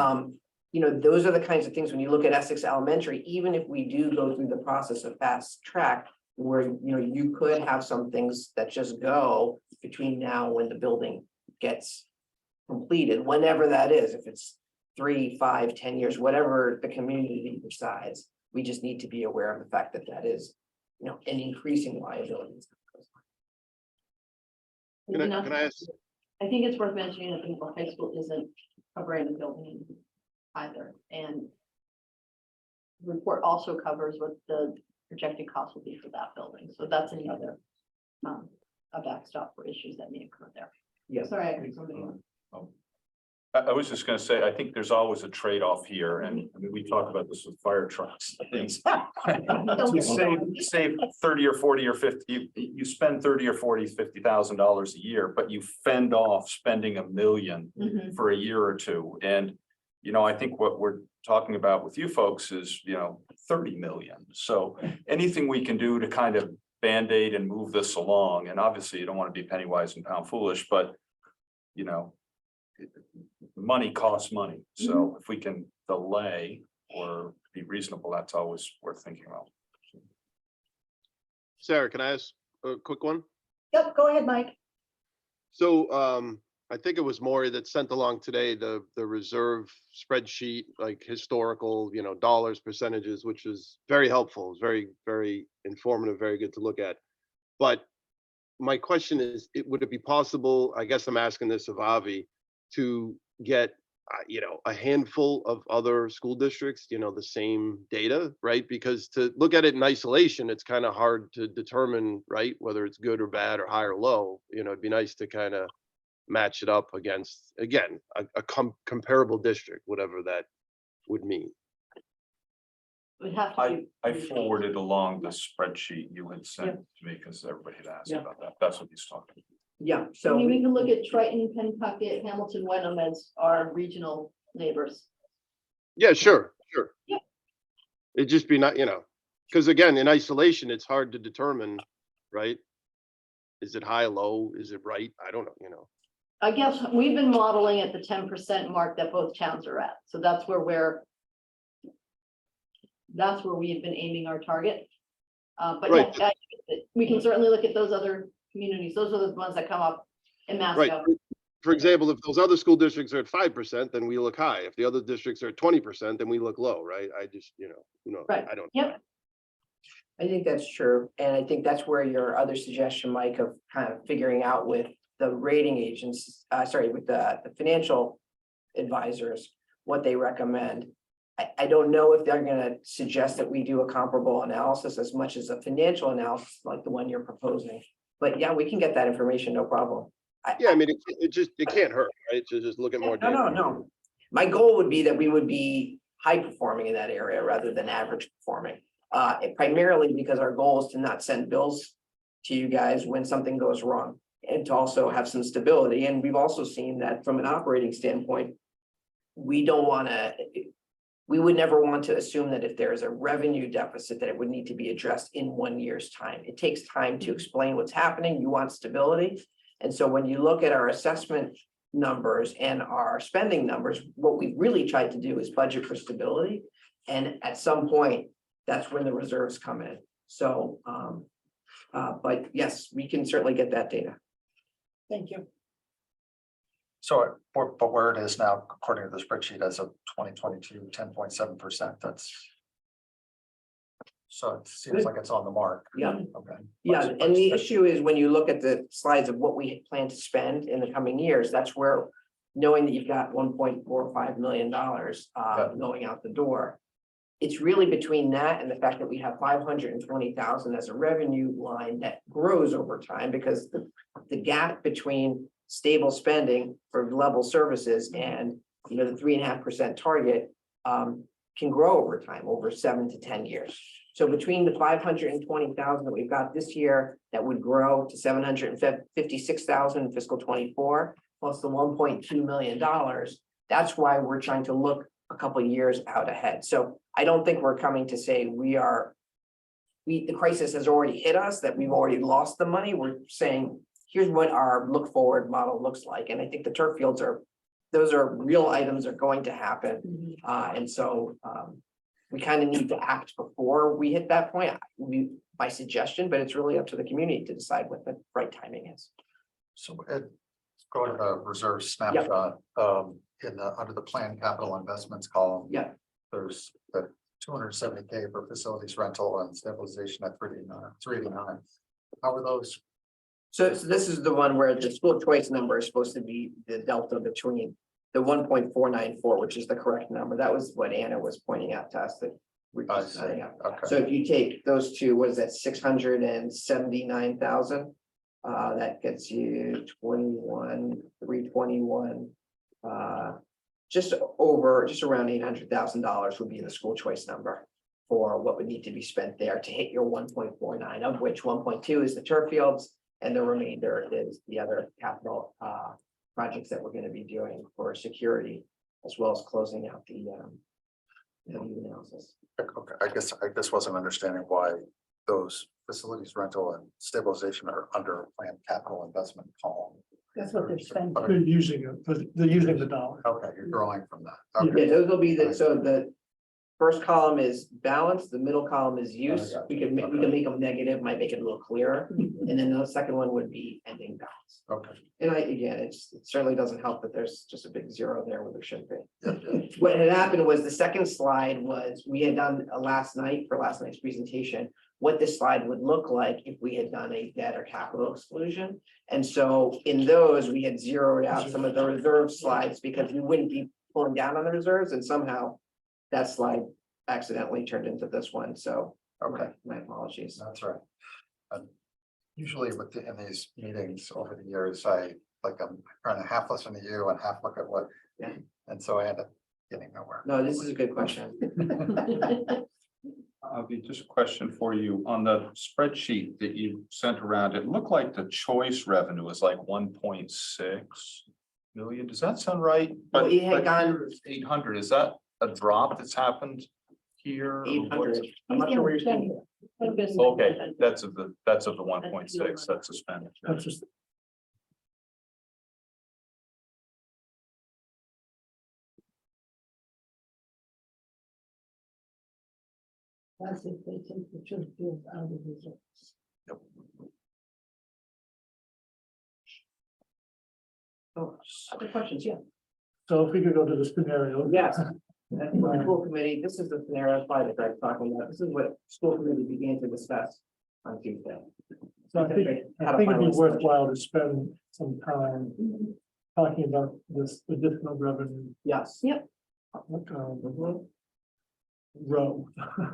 you know, those are the kinds of things when you look at Essex Elementary, even if we do go through the process of fast track, where, you know, you could have some things that just go between now and when the building gets completed, whenever that is, if it's 3, 5, 10 years, whatever the community decides, we just need to be aware of the fact that that is, you know, an increasing liability. Can I ask? I think it's worth mentioning that the high school isn't a brand new building either, and the report also covers what the projected cost will be for that building, so that's another a backstop for issues that may occur there. Yes. Sorry, I think somebody. I was just gonna say, I think there's always a trade-off here, and I mean, we talk about this with fire trucks, things. You save 30 or 40 or 50, you spend 30 or 40, $50,000 a year, but you fend off spending $1 million for a year or two. And, you know, I think what we're talking about with you folks is, you know, 30 million. So anything we can do to kind of Band-Aid and move this along, and obviously you don't want to be penny wise and pound foolish, but, you know, money costs money. So if we can delay or be reasonable, that's always worth thinking about. Sarah, can I ask a quick one? Yep, go ahead, Mike. So I think it was Maury that sent along today the reserve spreadsheet, like historical, you know, dollars, percentages, which is very helpful. It's very, very informative, very good to look at. But my question is, would it be possible, I guess I'm asking this of Avi, to get you know, a handful of other school districts, you know, the same data, right? Because to look at it in isolation, it's kind of hard to determine, right, whether it's good or bad or high or low. You know, it'd be nice to kind of match it up against, again, a comparable district, whatever that would mean. would have to I, be. I forwarded along the spreadsheet you had sent to me because everybody had asked Yeah. about that. That's what he's talking about. Yeah, I so. mean, we can look at Triton, Pentucket, Hamilton, Wenham as our regional neighbors. Yeah, sure. Yeah. It'd just be not, because again, in isolation, it's hard to determine, right? Is it high, low? Is it right? I don't know. I guess we've been modeling at the 10% mark that both towns are at, so that's where we have been aiming our target. But Right. yeah, we can certainly look at those other communities. Those are the ones that come up in Right. Masco. For example, if those other school districts are at 5%, then we look high. If the other districts are at 20%, then we look low, right? I just, who knows? Right. I don't. Yep. I think that's true, and I think that's where your other suggestion, Mike, of kind of figuring out with the rating agents, with the financial advisors, what they recommend. I don't know if they're gonna suggest that we do a comparable analysis as much as a financial analysis like the one you're proposing. But yeah, we can get that information, no problem. Yeah, I mean, it can't hurt, right? To just look at more data. No. My goal would be that we would be high performing in that area rather than average performing. And primarily because our goal is to not send bills to you guys when something goes wrong and to also have some stability. And we've also seen that from an operating standpoint, we would never want to assume that if there is a revenue deficit, that it would need to be addressed in 1 year's time. It takes time to explain what's happening. You want stability. And so when you look at our assessment numbers and our spending numbers, what we really tried to do is budget for stability. And at some point, that's when the reserves come in. So, but yes, we can certainly get that data. Thank you. So, but where it is now, according to the spreadsheet, as of 2022, 10.7%, that's. So it seems like it's on the mark. Yeah. Okay. Yeah, and the issue is when you look at the slides of what we plan to spend in the coming years, that's where, knowing that you've got $1.45 million going out the door. It's really between that and the fact that we have 520,000 as a revenue line that grows over time, because the gap between stable spending for level services and the 3.5% target can grow over time, over 7 to 10 years. So between the 520,000 that we've got this year, that would grow to 756,000 in fiscal 24, plus the $1.2 million. That's why we're trying to look a couple of years out ahead. So I don't think we're coming to say the crisis has already hit us, that we've already lost the money. We're saying, here's what our look forward model looks like. And I think the turf fields those are real items that are going to happen. And so we kind of need to act before we hit that point. By suggestion, but it's really up to the community to decide what the right timing is. So go to the reserve snapshot, under the planned capital investments column. Yeah. There's the 270K for facilities rental and stabilization at 389. How are those? So this is the one where the school choice number is supposed to be the delta between the 1.494, which is the correct number. That was what Anna was pointing out to us, that we're I just see. setting up. Okay. So if you take those two, what is that, 679,000? That gets you 321. Just around $800,000 would be the school choice number for what would need to be spent there to hit your 1.49, of which 1.2 is the turf fields, and the remainder is the other capital projects that we're going to be doing for security, as well as closing out the analysis. Okay, I guess wasn't understanding why those facilities rental and stabilization are under a planned capital investment column. That's what they're spending. They're using it, they're using the dollar. Okay, you're drawing from that. Yeah. Okay. Yeah, those will be so the first column is balance, the middle column is use. got We you. can make them negative, might make it a little clearer. And then the second one would be ending balance. Okay. And it certainly doesn't help that there's just a big zero there where there should be. Yeah, yeah. What had happened was the second slide was, we had done last night's presentation, what this slide would look like if we had done a debt or capital exclusion. And so in those, we had zeroed out some of the reserve slides because we wouldn't be pulling down on the reserves, and somehow that slide accidentally turned into this one. So, Okay. my apologies. That's right. Usually in these meetings over the years, I'm trying to half listen to you and half look at what. Yeah. And so I end up getting nowhere. No, this is a good question. Just a question for you. On the spreadsheet that you sent around, it looked like the choice revenue was like 1.6 million. Does that sound right? Well, it had gone- here it's 800. Is that a drop that's happened here? or 800. I'm not sure where you're seeing. Okay, that's of the 1.6, that's suspended. That's just, That's if they take the church bills out of the reserves. Oh, other questions, yeah. so if we could go to the scenario. Yes. That's the school committee, this is the scenario slide that Greg's talking about. This is what school committee began to discuss on Tuesday. So I think it'd be worthwhile to spend some time talking about this additional revenue. Yes. um, Row.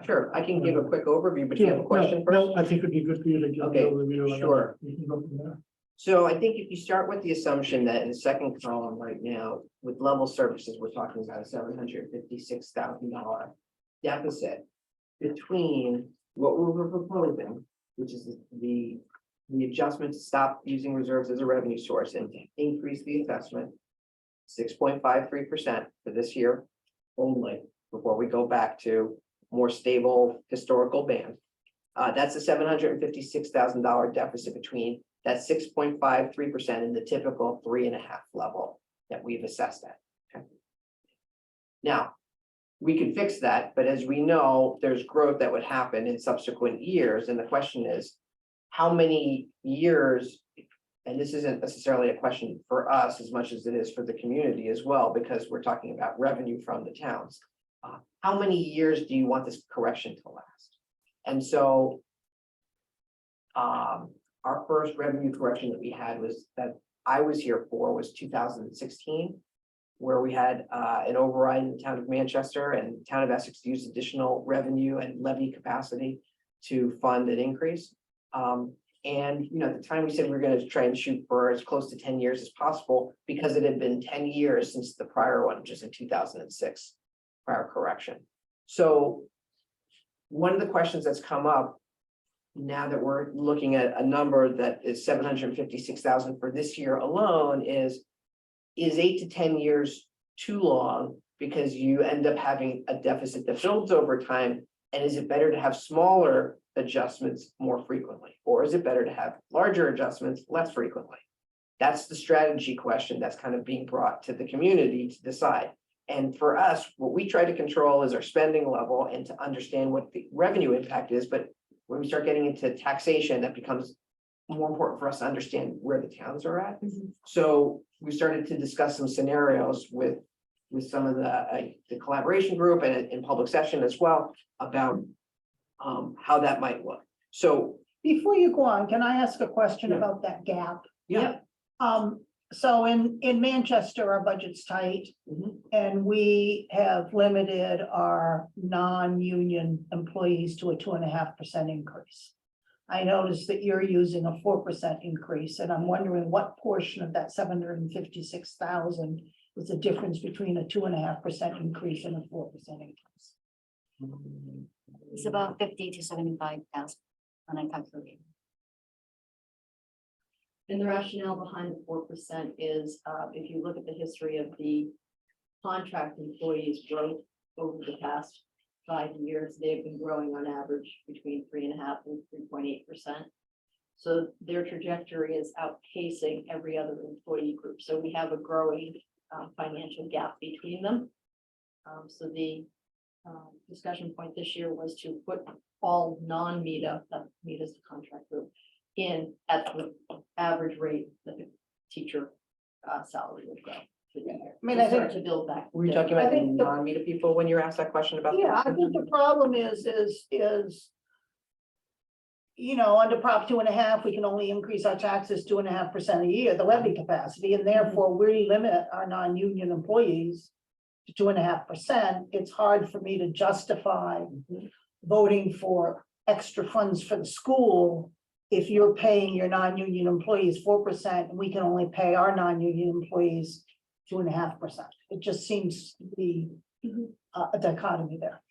Sure, I can give a quick overview, but you have a question first? No, I think it'd be good for you to give an Okay, overview. and then sure. We can go from there. So I think if you start with the assumption that in the second column right now, with level services, we're talking about a $756,000 deficit between what we were proposing, which is the adjustment to stop using reserves as a revenue source and to increase the assessment 6.53% for this year only, before we go back to more stable historical band. That's a $756,000 deficit between that 6.53% and the typical 3.5 level that we've assessed at. Okay. Now, we could fix that, but as we know, there's growth that would happen in subsequent years. And the question is, how many years? And this isn't necessarily a question for us as much as it is for the community as well, because we're talking about revenue from the towns. How many years do you want this correction to last? And so our first revenue correction that we had was that I was here for was 2016, where we had an override in the town of Manchester and the town of Essex used additional revenue and levy capacity to fund an increase. And at the time we said we were going to try and shoot for as close to 10 years as possible because it had been 10 years since the prior one, which is in 2006, prior correction. So one of the questions that's come up now that we're looking at a number that is 756,000 for this year alone is 8 to 10 years too long because you end up having a deficit that builds over time? And is it better to have smaller adjustments more frequently? Or is it better to have larger adjustments less frequently? That's the strategy question that's kind of being brought to the community to decide. And for us, what we try to control is our spending level and to understand what the revenue impact is. But when we start getting into taxation, that becomes more important for us to understand where the towns are at. So we started to discuss some scenarios with some of the collaboration group and in public session as well about how that might look. So Before you go on, can I ask a question Yeah. about that gap? yeah, So in Manchester, our budget's tight. Mhm. And we have limited our non-union employees to a 2.5% increase. I noticed that you're using a 4% increase, and I'm wondering what portion of that 756,000 is the difference between a 2.5% increase and a 4% increase? It's about 50 to 75,000 when I calculate. And the rationale behind the 4% is, if you look at the history of the contract employees' growth over the past 5 years, they've been growing on average between 3.5% and 3.8%. So their trajectory is outpacing every other employee group. So we have a growing financial gap between them. So the discussion point this year was to put all non-META, META's the contract group, in at the average rate that the teacher salary would grow. I mean, I think, To build back. were you talking about I the think the- non-META people when you asked that question about? yeah, I think the problem is, under Prop 2.5, we can only increase our taxes 2.5% a year, the levy capacity, and therefore we limit our non-union employees to 2.5%. It's hard for me to justify voting for extra funds for the school if you're paying your non-union employees 4% and we can only pay our non-union employees 2.5%. It just seems to be a dichotomy there.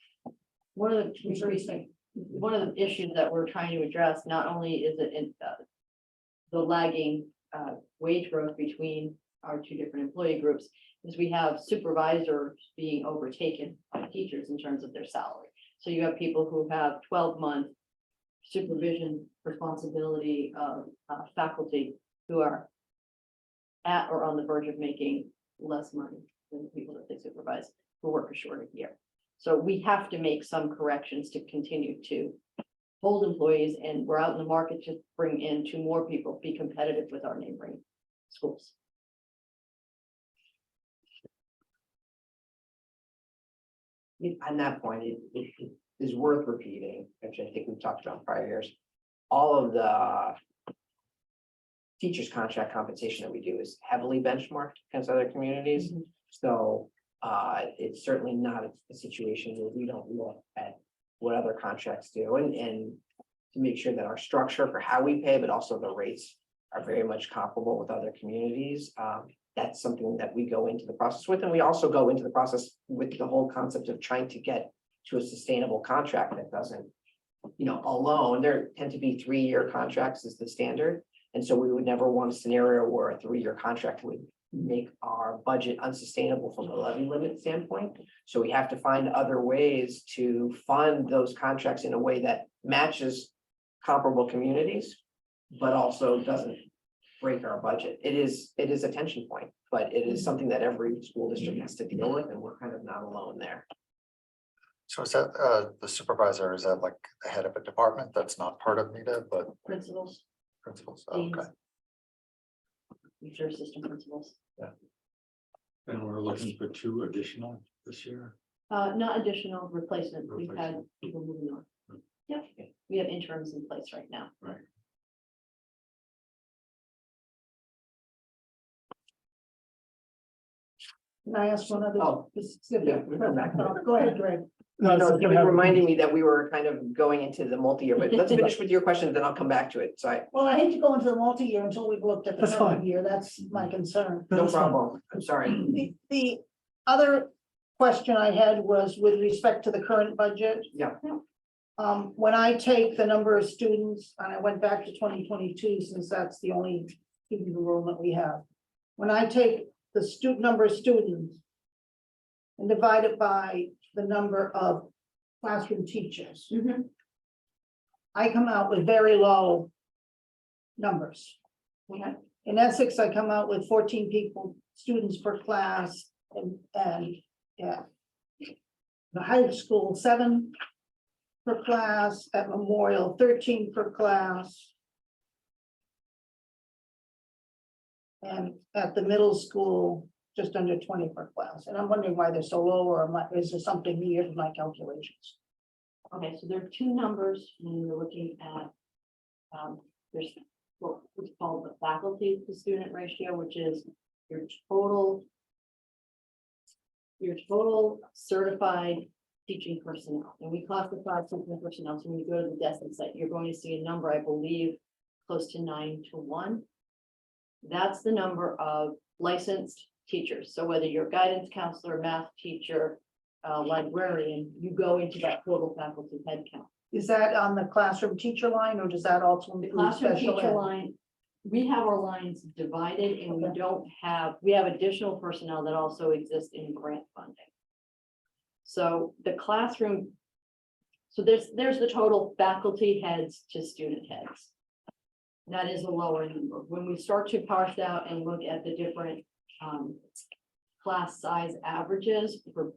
One of the issues that we're trying to address, not only is it in the lagging wage growth between our two different employee groups, is we have supervisors being overtaken by teachers in terms of their salary. So you have people who have 12-month supervision responsibility of faculty who are at or on the verge of making less money than the people that they supervise who work a shorter year. So we have to make some corrections to continue to hold employees, and we're out in the market to bring in two more people, be competitive with our neighboring schools. On that point, it is worth repeating, which I think we've talked about in prior years. All of the teachers' contract compensation that we do is heavily benchmarked against other communities. Mhm. So it's certainly not a situation where we don't look at what other contracts do and to make sure that our structure for how we pay, but also the rates are very much comparable with other communities. That's something that we go into the process with, and we also go into the process with the whole concept of trying to get to a sustainable contract that doesn't, alone, there tend to be 3-year contracts is the standard. And so we would never want a scenario where a 3-year contract would make our budget unsustainable from a levy limit standpoint. So we have to find other ways to fund those contracts in a way that matches comparable communities, but also doesn't break our budget. It is a tension point, but it is something that every school district has to deal with, and we're kind of not alone there. So is that the supervisor, is that like the head of a department that's not part of NETA, but Principals, principals? deans, Okay. teacher assistant principals. And we're looking for 2 additional this year. Not additional replacement. We've had people moving on. Yep, we have interims in place right now. Can I ask one other? Oh, specific- yeah, we'll come back to it. Go ahead, Greg. No, No, it's you gonna were have- reminding me that we were kind of going into the multi-year, but let's finish with your question, then I'll come back to it. So Well, I hate to go into the multi-year until we've looked at the That's current fine. year. That's my concern. no That's fine. problem. I'm sorry. The other question I had was with respect to the current budget. Yeah. When I take the number of students, and I went back to 2022, since that's the only student enrollment we have. When I take the number of students and divide it by the number of classroom teachers, I come out with very low numbers. Okay. In Essex, I come out with 14 students per class, and yeah. The high school, 7 per class, at Memorial, 13 per class. And at the middle school, just under 20 per class, and I'm wondering why they're so low, or is there something weird in my calculations? Okay, so there are 2 numbers when you're looking at, there's what's called the faculty to student ratio, which is your total certified teaching personnel. And we classify teaching personnel. So when you go to the Destin site, you're going to see a number, I believe, close to 9-to-1. That's the number of licensed teachers. So whether you're a guidance counselor, math teacher, librarian, you go into that total faculty head count. Is that on the classroom teacher line, or does that also The include classroom special teacher ed? line, we have our lines divided, and we have additional personnel that also exist in grant funding. So the classroom, so there's the total faculty heads to student heads. That is a lower number. When we start to parse out and look at the different class size averages for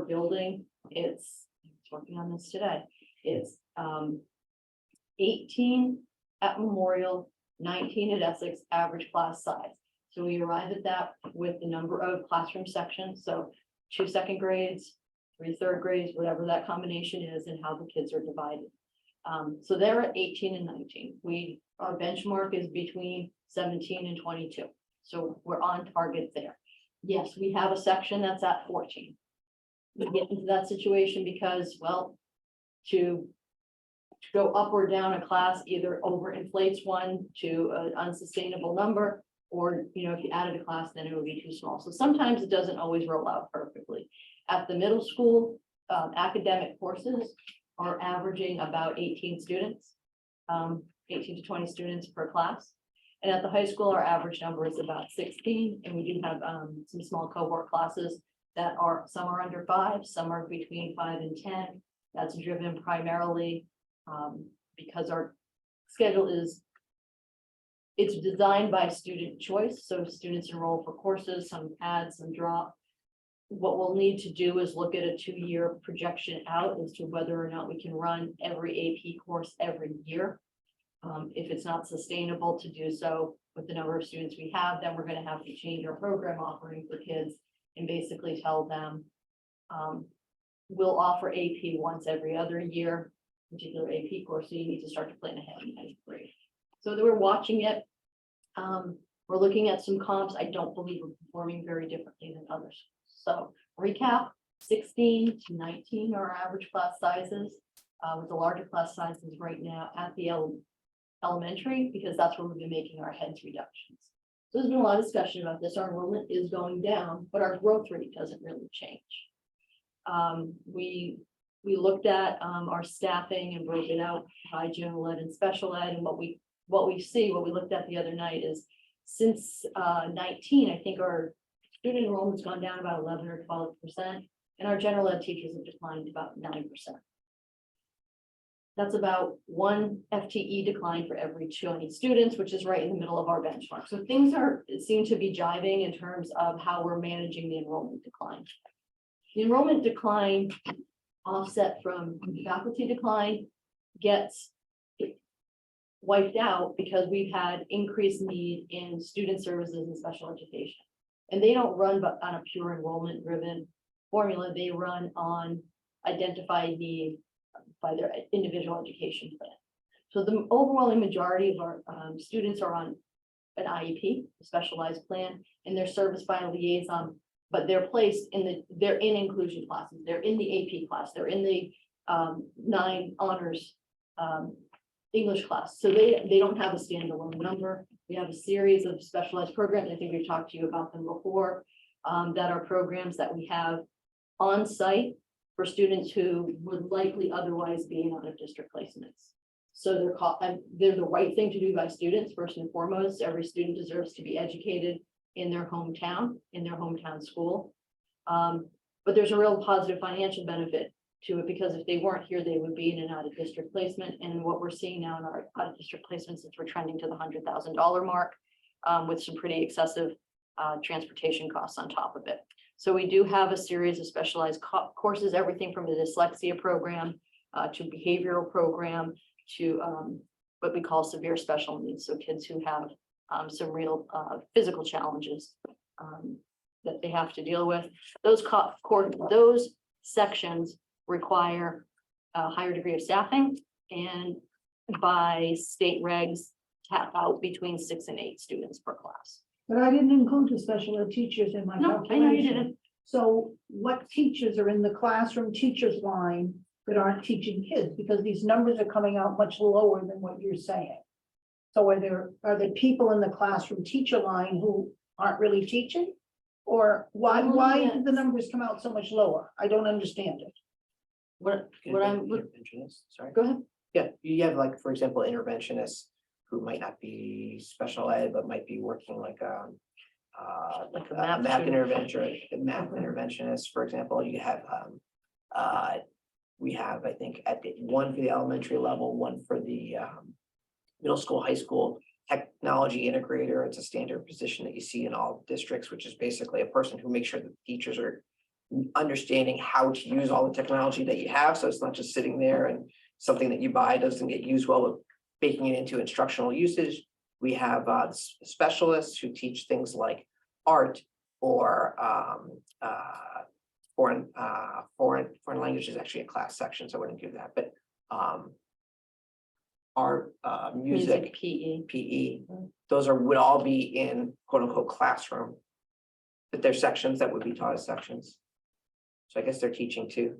building, it's working on this today. It's 18 at Memorial, 19 at Essex, average class size. So we arrive at that with the number of classroom sections. So 2 second grades, 3 third grades, whatever that combination is, and how the kids are divided. So they're at 18 and 19. Our benchmark is between 17 and 22. So we're on target there. Yes, we have a section that's at 14. We get into that situation because, well, to go up or down a class either overinflates one to an unsustainable number, or, if you added a class, then it would be too small. So sometimes it doesn't always roll out perfectly. At the middle school, academic courses are averaging about 18 students, 18 to 20 students per class. And at the high school, our average number is about 16, and we do have some small cohort classes that are, some are under 5, some are between 5 and 10. That's driven primarily because our schedule is, it's designed by student choice, so students enroll for courses, some add, some drop. What we'll need to do is look at a 2-year projection out as to whether or not we can run every AP course every year. If it's not sustainable to do so with the number of students we have, then we're gonna have to change our program offering for kids and basically tell them, we'll offer AP once every other year, particular AP course, so you need to start to plan ahead in 9th grade. So that we're watching it. We're looking at some comps. I don't believe we're performing very differently than others. So recap, 16 to 19 are our average class sizes, with the larger class sizes right now at the elementary, because that's where we've been making our heads reductions. So there's been a lot of discussion about this. Our enrollment is going down, but our growth rate doesn't really change. We looked at our staffing and broke it out by general ed and special ed, and what we looked at the other night is since 19, I think our student enrollment's gone down about 11 or 12%, and our general ed teachers have declined about 9%. That's about 1 FTE decline for every 20 students, which is right in the middle of our benchmark. So things seem to be jiving in terms of how we're managing the enrollment decline. The enrollment decline offset from faculty decline gets wiped out because we've had increased need in student services and special education. And they don't run but on a pure enrollment driven formula. They run on identified need by their individual education plan. So the overwhelming majority of our students are on an IEP, a specialized plan, and they're serviced by a liaison, but they're placed in they're in inclusion classes, they're in the AP class, they're in the 9 honors English class. So they don't have a standalone number. We have a series of specialized programs. I think we've talked to you about them before, that are programs that we have on site for students who would likely otherwise be in out-of-district placements. So they're the right thing to do by students. First and foremost, every student deserves to be educated in their hometown, in their hometown school. But there's a real positive financial benefit to it, because if they weren't here, they would be in an out-of-district placement. And what we're seeing now in our out-of-district placements is we're trending to the $100,000 mark, with some pretty excessive transportation costs on top of it. So we do have a series of specialized courses, everything from the dyslexia program to behavioral program to what we call severe special needs. So kids who have some real physical challenges that they have to deal with. Those sections require a higher degree of staffing, and by state regs tap out between 6 and 8 students per class. But I didn't include the special ed teachers in my No, I know you calculation. didn't. So what teachers are in the classroom teachers line that aren't teaching kids? Because these numbers are coming out much lower than what you're saying. So are there people in the classroom teacher line who aren't really teaching? Or why did the numbers come out so much lower? I don't understand it. What I'm, Interventionists, sorry. go ahead. Yeah, you have like, for example, interventionists who might not be special ed, but might be working like a math interventionist, for example. You have we have, I think, at the one for the elementary level, one for the middle school, high school technology integrator. It's a standard position that you see in all districts, which is basically a person who makes sure that teachers are understanding how to use all the technology that you have. So it's not just sitting there and something that you buy doesn't get used well, with baking it into instructional usage. We have specialists who teach things like art or foreign language is actually a class section, so I wouldn't do that, but art, music, PE, those would all be in quote unquote classroom. But there's sections that would be taught as sections. So I guess they're teaching too.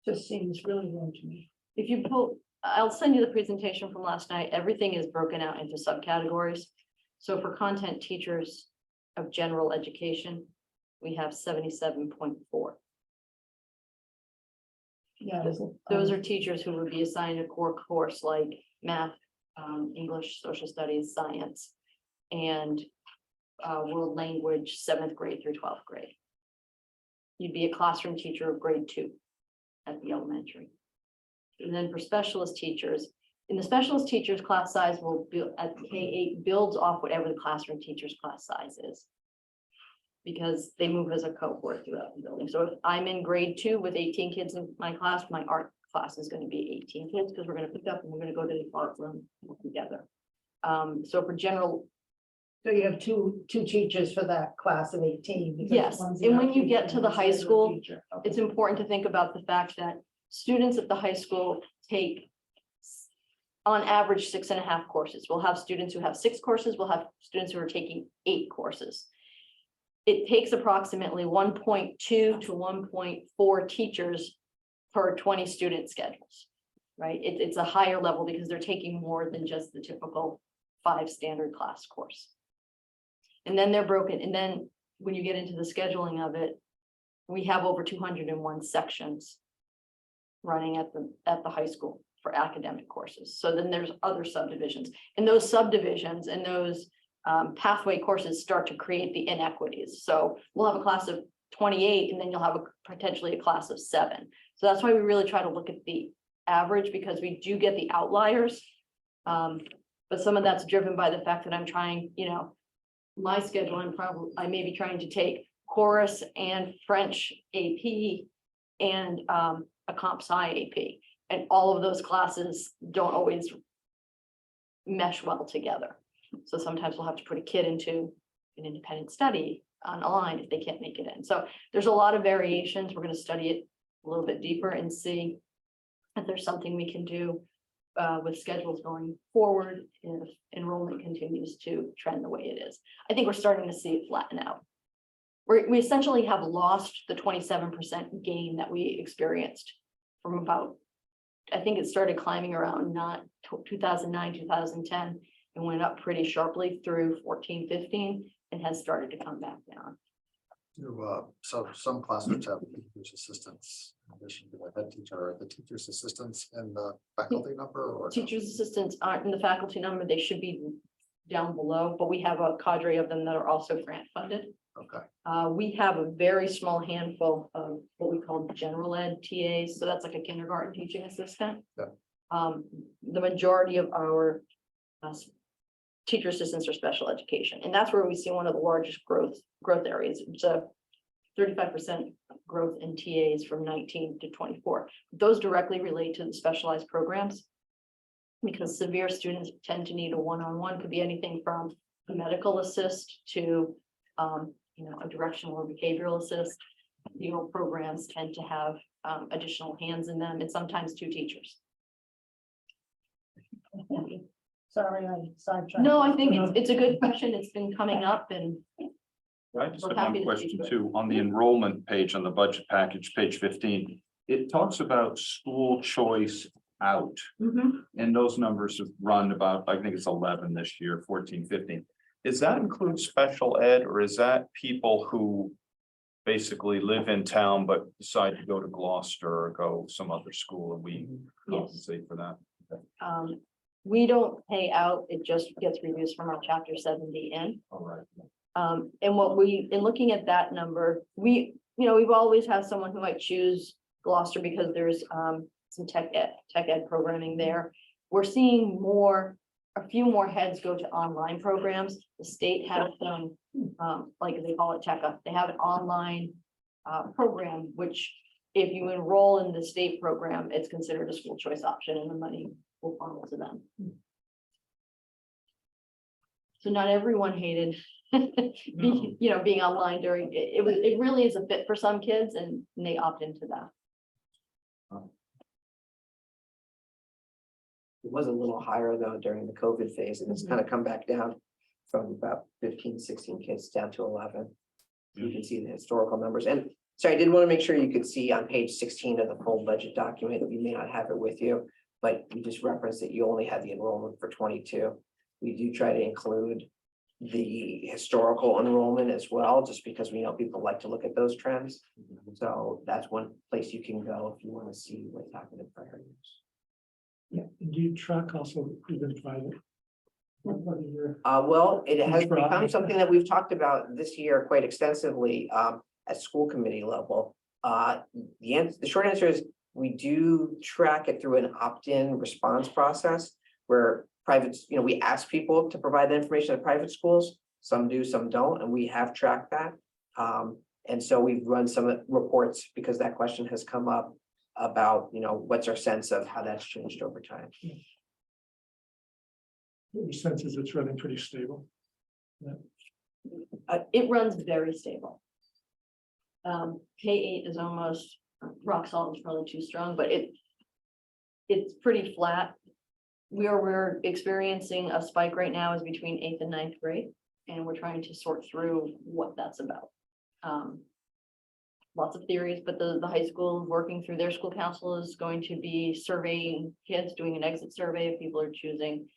Just seems really low to me. If you pull, I'll send you the presentation from last night. Everything is broken out into subcategories. So for content teachers of general education, we have 77.4. Yeah. Those are teachers who would be assigned a core course like math, English, social studies, science, and world language, 7th grade through 12th grade. You'd be a classroom teacher of grade 2 at the elementary. And then for specialist teachers, in the specialist teachers, class size will build at K-8 builds off whatever the classroom teacher's class size is. Because they move as a cohort throughout the building. So if I'm in grade 2 with 18 kids in my class, my art class is going to be 18 kids because we're going to pick up and we're going to go to the art room together. So for general, So you have two teachers for that class of 18. because Yes, one's and an when art you teacher get to and the one's high a regular school, teacher. Okay. it's important to think about the fact that students at the high school take on average 6.5 courses. We'll have students who have 6 courses. We'll have students who are taking 8 courses. It takes approximately 1.2 to 1.4 teachers per 20 student schedules, right? It's a higher level because they're taking more than just the typical 5 standard class course. And then they're broken. And then when you get into the scheduling of it, we have over 201 sections running at the high school for academic courses. So then there's other subdivisions, and those subdivisions and those pathway courses start to create the inequities. So we'll have a class of 28, and then you'll have potentially a class of 7. So that's why we really try to look at the average, because we do get the outliers. But some of that's driven by the fact that I'm trying, my schedule, I may be trying to take chorus and French AP and a comp sci AP. And all of those classes don't always mesh well together. So sometimes we'll have to put a kid into an independent study online if they can't make it in. So there's a lot of variations. We're going to study it a little bit deeper and see if there's something we can do with schedules going forward if enrollment continues to trend the way it is. I think we're starting to see it flatten out. We essentially have lost the 27% gain that we experienced from about, I think it started climbing around 2009, 2010, and went up pretty sharply through 14, 15, and has started to come back down. So some classrooms have teachers assistants in addition to the head teacher, or the teacher's assistants and the faculty number, or? Teachers' assistants aren't in the faculty number. They should be down below, but we have a cadre of them that are also grant funded. Okay, We have a very small handful of what we call general ed TAs, so that's like a kindergarten teaching assistant. Yeah. The majority of our teacher assistants are special education, and that's where we see one of the largest growth areas. It's a 35% growth in TAs from 19 to 24. Those directly relate to the specialized programs, because severe students tend to need a one-on-one. Could be anything from a medical assist to a directional or behavioral assist. Programs tend to have additional hands in them, and sometimes 2 teachers. Sorry, I sidetracked. No, I think it's a good question. It's been coming up, and I just We're have happy one to question speak to it. too. On the enrollment page on the budget package, page 15, it talks about school choice out. And those numbers have run about, I think it's 11 this year, 14, 15. Does that include special ed, or is that people who basically live in town but decide to go to Gloucester or go some other school, and we compensate for that? we don't pay out. It just gets reduced from our chapter 70 in. All right. And in looking at that number, we've always had someone who might choose Gloucester because there's some tech ed programming there. We're seeing a few more heads go to online programs. The state has some, like they call it TECA. They have an online program, which if you enroll in the state program, it's considered a school choice option, and the money will funnel to them. So not everyone hated being online during it really is a fit for some kids, and they opt into that. It was a little higher though during the COVID phase, and it's kind of come back down from about 15, 16 kids down to 11. You can see the historical numbers. And so I did want to make sure you could see on page 16 of the full budget document. You may not have it with you, but you just referenced that you only had the enrollment for 22. We do try to include the historical enrollment as well, just because we know people like to look at those trends. So that's one place you can go if you want to see what's happened in prior years. Yeah, and do you track also even private? What are your- Well, it has Right. become something that we've talked about this year quite extensively, at school committee level. The short answer is we do track it through an opt-in response process where we ask people to provide the information at private schools. Some do, some don't, and we have tracked that. And so we've run some reports because that question has come up about, what's our sense of how that's changed over time. Your sense is it's running pretty stable. It runs very stable. K-8 is almost rock solid, is probably too strong, but it's pretty flat. We're experiencing a spike right now is between 8th and 9th grade, and we're trying to sort through what that's about. Lots of theories, but the high school working through their school council is going to be surveying kids, doing an exit survey if people are choosing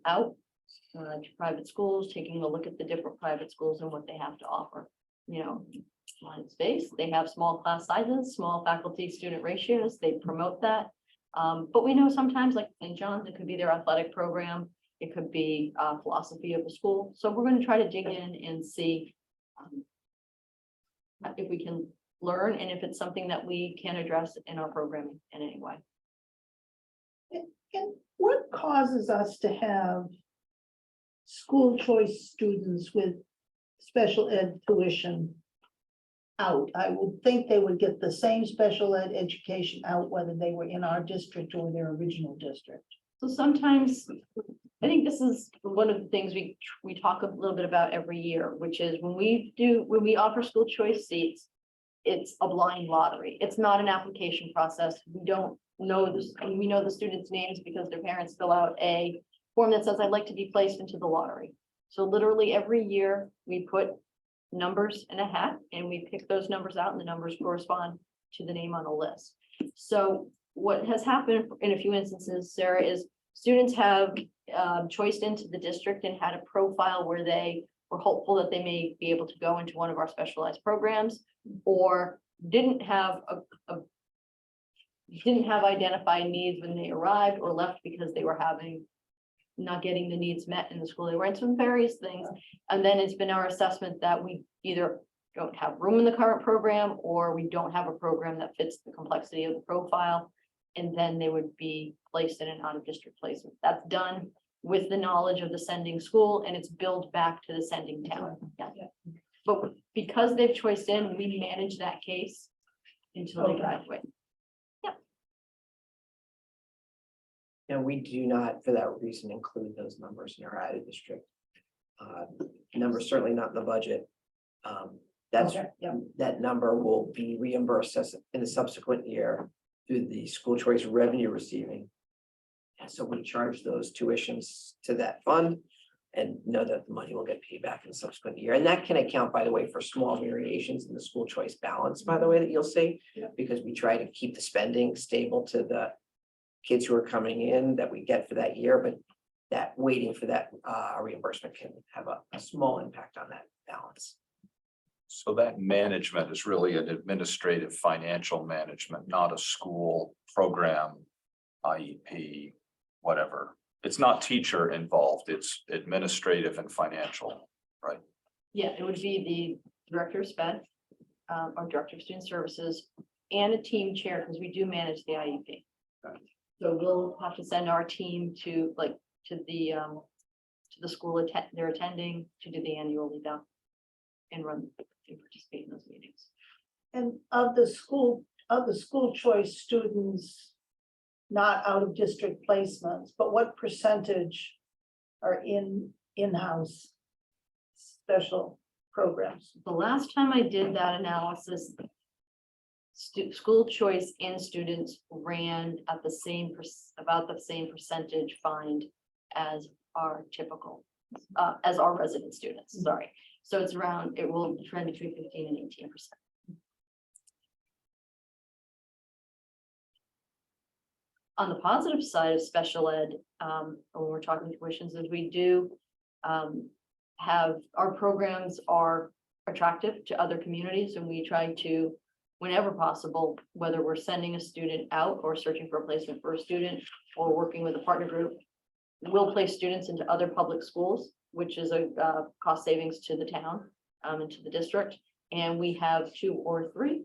out to private schools, taking a look at the different private schools and what they have to offer. Line space, they have small class sizes, small faculty student ratios, they promote that. But we know sometimes like St. John's, it could be their athletic program, it could be philosophy of the school. So we're going to try to dig in and see if we can learn and if it's something that we can address in our programming in any way. And what causes us to have school choice students with special ed tuition out? I would think they would get the same special ed education out whether they were in our district or their original district. So sometimes, I think this is one of the things we talk a little bit about every year, which is when we offer school choice seats, it's a blind lottery. It's not an application process. We don't know this, and we know the students' names because their parents fill out a form that says, I'd like to be placed into the lottery. So literally every year we put numbers in a hat and we pick those numbers out and the numbers correspond to the name on the list. So what has happened in a few instances, Sarah, is students have choiced into the district and had a profile where they were hopeful that they may be able to go into one of our specialized programs, or didn't have identified needs when they arrived, or left because they were not getting the needs met in the school they were in, some various things. And then it's been our assessment that we either don't have room in the current program, or we don't have a program that fits the complexity of the profile. And then they would be placed in an out-of-district placement. That's done with the knowledge of the sending school, and it's billed back to the sending town. Yeah. But because they've choiced in, we manage that case until they graduate. And we do not, for that reason, include those numbers in our added district. Numbers certainly not in the budget. That's, Okay, yeah. that number will be reimbursed us in the subsequent year through the school choice revenue receiving. And so we charge those tuitions to that fund and know that the money will get paid back in the subsequent year. And that can account, by the way, for small variations in the school choice balance, by the way, that you'll see. Yeah. Because we try to keep the spending stable to the kids who are coming in that we get for that year, but that waiting for that reimbursement can have a small impact on that balance. So that management is really an administrative financial management, not a school program, IEP, whatever. It's not teacher involved, it's administrative and financial, right? Yeah, it would be the director of SPED, or director of student services, and a team chair, because we do manage the IEP. So we'll have to send our team to the school they're attending to do the annual eval and participate in those meetings. And of the school choice students, not out of district placements, but what percentage are in-house special programs? The last time I did that analysis, school choice and students ran at the same about the same percentage find as our typical as our resident students, sorry. So it's around, it will trend between 15 and 18%. On the positive side of special ed, when we're talking tuitions, is we do our programs are attractive to other communities, and we try to, whenever possible, whether we're sending a student out or searching for a placement for a student or working with a partner group, we'll place students into other public schools, which is a cost savings to the town and to the district. And we have 2 or 3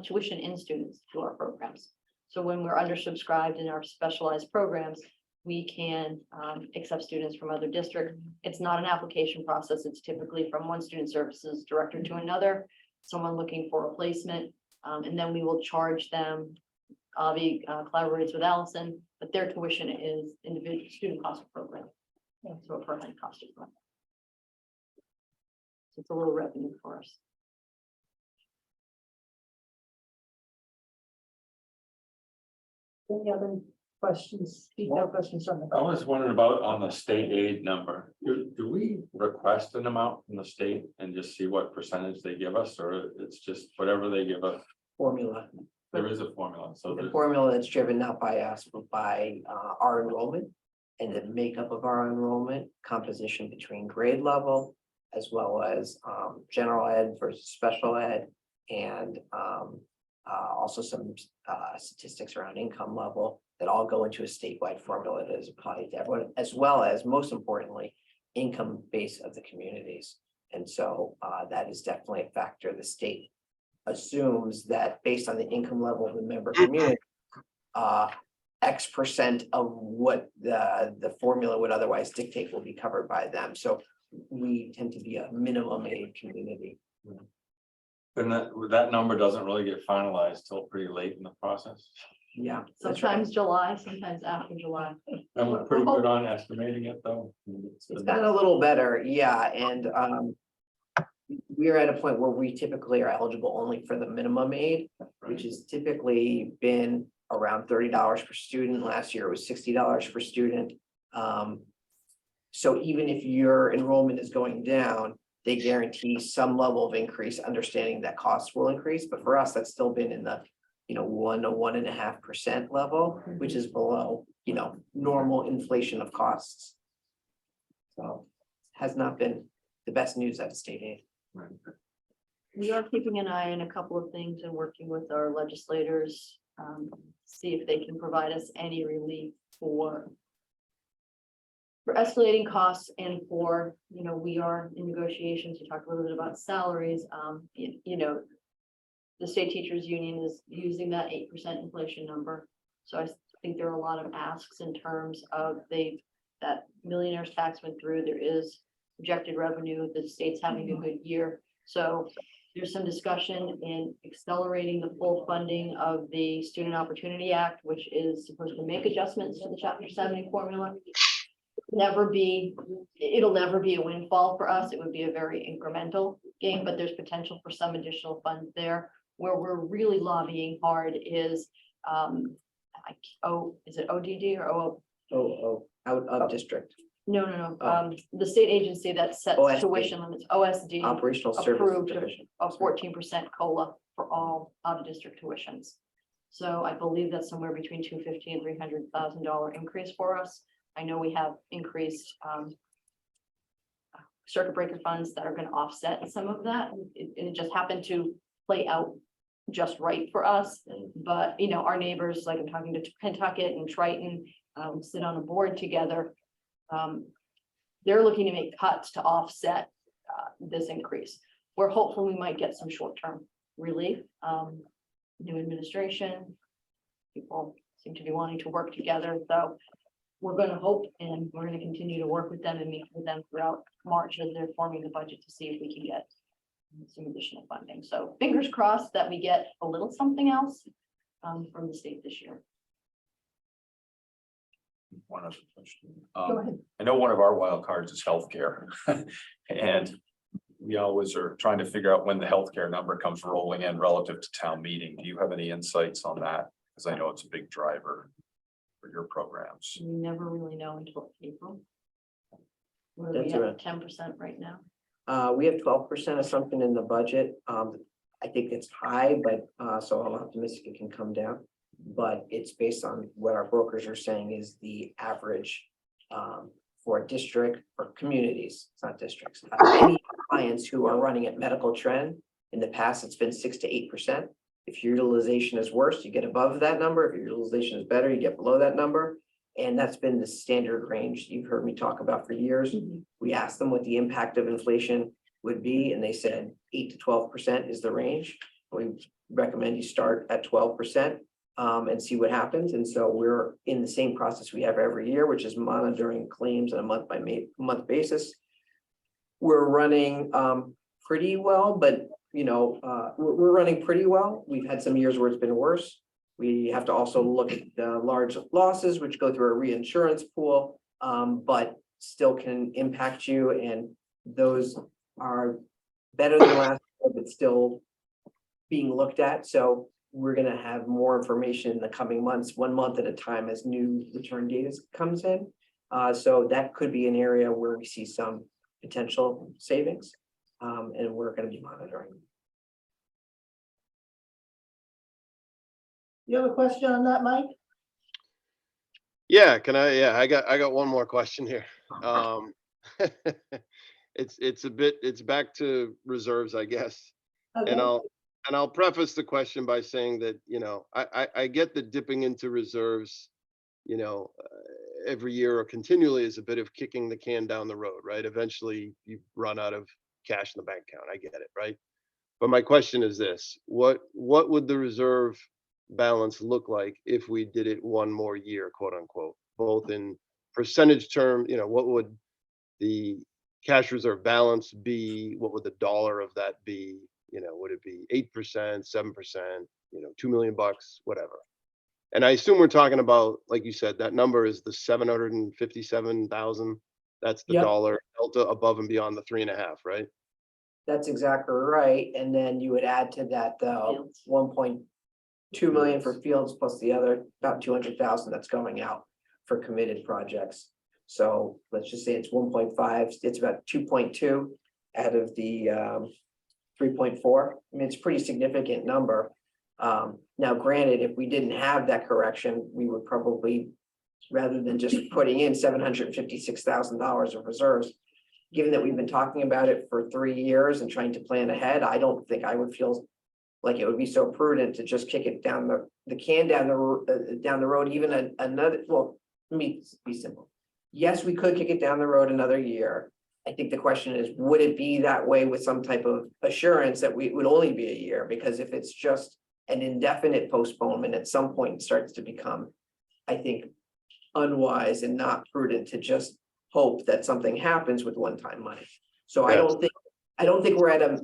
tuition in students to our programs. So when we're undersubscribed in our specialized programs, we can accept students from other districts. It's not an application process. It's typically from one student services director to another, someone looking for a placement. And then we will charge them. Avi collaborates with Allison, but their tuition is individual student cost of program. So a per head cost of program. So it's a little revenue for us. Any other questions? No questions from the. I was wondering about on the state aid number. Do we request an amount from the state and just see what percentage they give us, or it's just whatever they give us? Formula. There is a formula, so The there's, formula that's driven not by us, but by our enrollment and the makeup of our enrollment, composition between grade level as well as general ed versus special ed, and also some statistics around income level that all go into a statewide formula that is applied to everyone, as well as, most importantly, income base of the communities. And so that is definitely a factor. The state assumes that based on the income level of the member community, X% of what the formula would otherwise dictate will be covered by them. So we tend to be a minimum aid community. and that number doesn't really get finalized till pretty late in the process. Yeah. that's right. Sometimes July, sometimes after July. And we're pretty good on estimating it though. It's gotten a little better, yeah, and we're at a point where we typically are eligible only for the minimum aid, which has typically been around $30 per student. Last year it was $60 per student. So even if your enrollment is going down, they guarantee some level of increase, understanding that costs will increase. But for us, that's still been in the 1 to 1.5% level, which is below normal inflation of costs. So has not been the best news out of state aid. We are keeping an eye on a couple of things and working with our legislators, see if they can provide us any relief for escalating costs and for, we are in negotiations. We talked a little bit about salaries. The state teachers union is using that 8% inflation number. So I think there are a lot of asks in terms of that millionaire's tax went through. There is projected revenue. The state's having a good year. So there's some discussion in accelerating the full funding of the Student Opportunity Act, which is supposed to make adjustments to the Chapter 70 formula. It'll never be a windfall for us. It would be a very incremental gain, but there's potential for some additional funds there. Where we're really lobbying hard is, is it ODD or Out of district, No. The state agency that sets OSD. tuition limits, OSD, operational services approved division. a 14% COLA for all out-of-district tuitions. So I believe that's somewhere between $250,000 and $300,000 increase for us. I know we have increased circuit breaker funds that are going to offset some of that. It just happened to play out just right for us. But, our neighbors, like I'm talking to Pentucket and Triton, sit on a board together. They're looking to make cuts to offset this increase. We're hopeful we might get some short-term relief. New administration, people seem to be wanting to work together. So we're going to hope, and we're going to continue to work with them and meet with them throughout March as they're forming the budget to see if we can get some additional funding. So fingers crossed that we get a little something else from the state this year. One other question. Go ahead. I know one of our wild cards is healthcare. And we always are trying to figure out when the healthcare number comes rolling in relative to town meeting. Do you have any insights on that? Because I know it's a big driver for your programs. We never really know until April. We're That's at right. 10% right now. We have 12% of something in the budget. I think it's high, but so I'm optimistic it can come down. But it's based on what our brokers are saying is the average for district, for communities, it's not districts. Any clients who are running at medical trend, in the past, it's been 6 to 8%. If your utilization is worse, you get above that number. If your utilization is better, you get below that number. And that's been the standard range you've heard me talk about for years. We asked them what the impact of inflation would be, and they said 8 to 12% is the range. We recommend you start at 12%. And see what happens. And so we're in the same process we have every year, which is monitoring claims on a month by month basis. We're running pretty well, but we're running pretty well. We've had some years where it's been worse. We have to also look at the large losses, which go through a reinsurance pool, but still can impact you. And those are better than last year, but still being looked at. So we're going to have more information in the coming months, 1 month at a time, as new return data comes in. So that could be an area where we see some potential savings, and we're going to be monitoring. You have a question on that, Mike? Yeah, I got one more question here. It's back to reserves, I guess. Okay. And I'll preface the question by saying that, I get that dipping into reserves, every year or continually is a bit of kicking the can down the road, right? Eventually you run out of cash in the bank account. I get it, right? But my question is this: what would the reserve balance look like if we did it one more year, quote unquote, both in percentage term, what would the cash reserve balance be? What would the dollar of that be? Would it be 8%, 7%, $2 million, whatever? And I assume we're talking about, like you said, that number is the 757,000. That's the Yep. dollar delta above and beyond the 3.5, right? That's exactly right. And then you would add to that the Fields. 1.2 million for fields plus the other about 200,000 that's going out for committed projects. So let's just say it's 1.5, it's about 2.2 out of the 3.4. I mean, it's a pretty significant number. Now, granted, if we didn't have that correction, we would probably, rather than just putting in $756,000 of reserves, given that we've been talking about it for 3 years and trying to plan ahead, I don't think I would feel like it would be so prudent to just kick it down the can down the road, even another, well, let me be simple. Yes, we could kick it down the road another year. I think the question is, would it be that way with some type of assurance that we would only be a year? Because if it's just an indefinite postponement, at some point it starts to become, I think, unwise and not prudent to just hope that something happens with one-time money. So I Yes. don't think we're at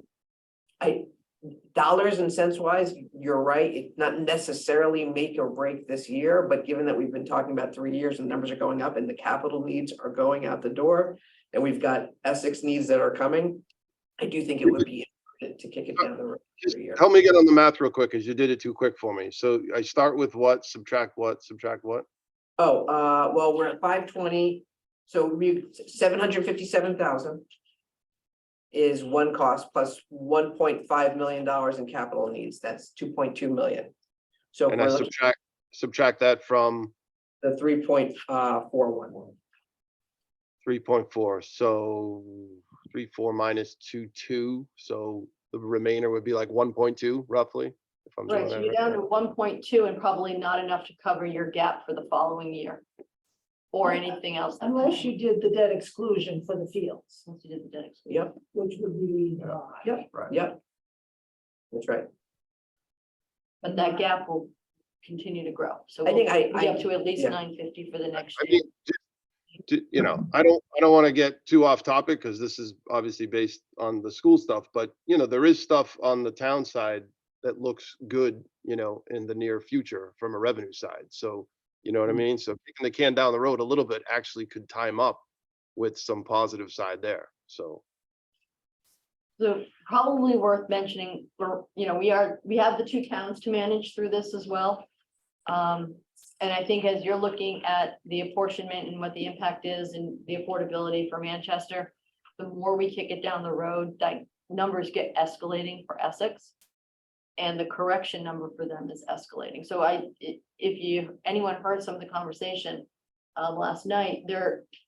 dollars and cents wise, you're right. It's not necessarily make or break this year, but given that we've been talking about 3 years and numbers are going up and the capital needs are going out the door, and we've got Essex needs that are coming, I do think it would be important to kick it down the road Just for a year. help me get on the math real quick, because you did it too quick for me. So I start with what, subtract what, subtract what? Oh, well, we're at 520, so we 757,000 is one cost plus $1.5 million in capital needs. That's 2.2 million. So if And I we're looking subtract that from at the 3.41. 3.4. So 3.4 minus 2.2. So the remainder would be like 1.2 roughly. If I'm doing Right, so that you're right. down to 1.2 and probably not enough to cover your gap for the following year. Or anything else. that Unless comes you did the debt exclusion for the fields, Once you did the debt exclusion. Yep, which would be. yep, Right. yep. That's right. But that gap will continue to grow. So I think we'll be up to at least yeah. 950 for the next I year. mean, I don't want to get too off topic because this is obviously based on the school stuff, but there is stuff on the town side that looks good, in the near future from a revenue side. So, you know what I mean? So kicking the can down the road a little bit actually could time up with some positive side there. So, So probably worth mentioning, we have the 2 towns to manage through this as well. And I think as you're looking at the apportionment and what the impact is and the affordability for Manchester, the more we kick it down the road, that numbers get escalating for Essex. And the correction number for them is escalating. So anyone heard some of the conversation, last night,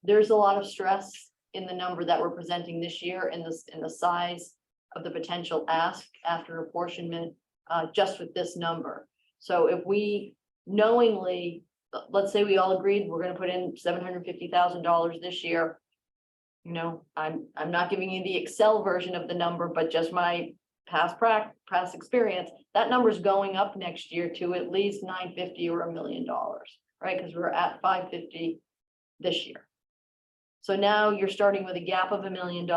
there's a lot of stress in the number that we're presenting this year in the size of the potential ask after apportionment, just with this number. So if we knowingly, let's say we all agreed, we're gonna put in $750,000 this year. You know, I'm not giving you the Excel version of the number, but just my past experience, that number's going up next year to at least 950 or $1 million, right? Because we're at 550 this year. So now you're starting with a gap of $1 million,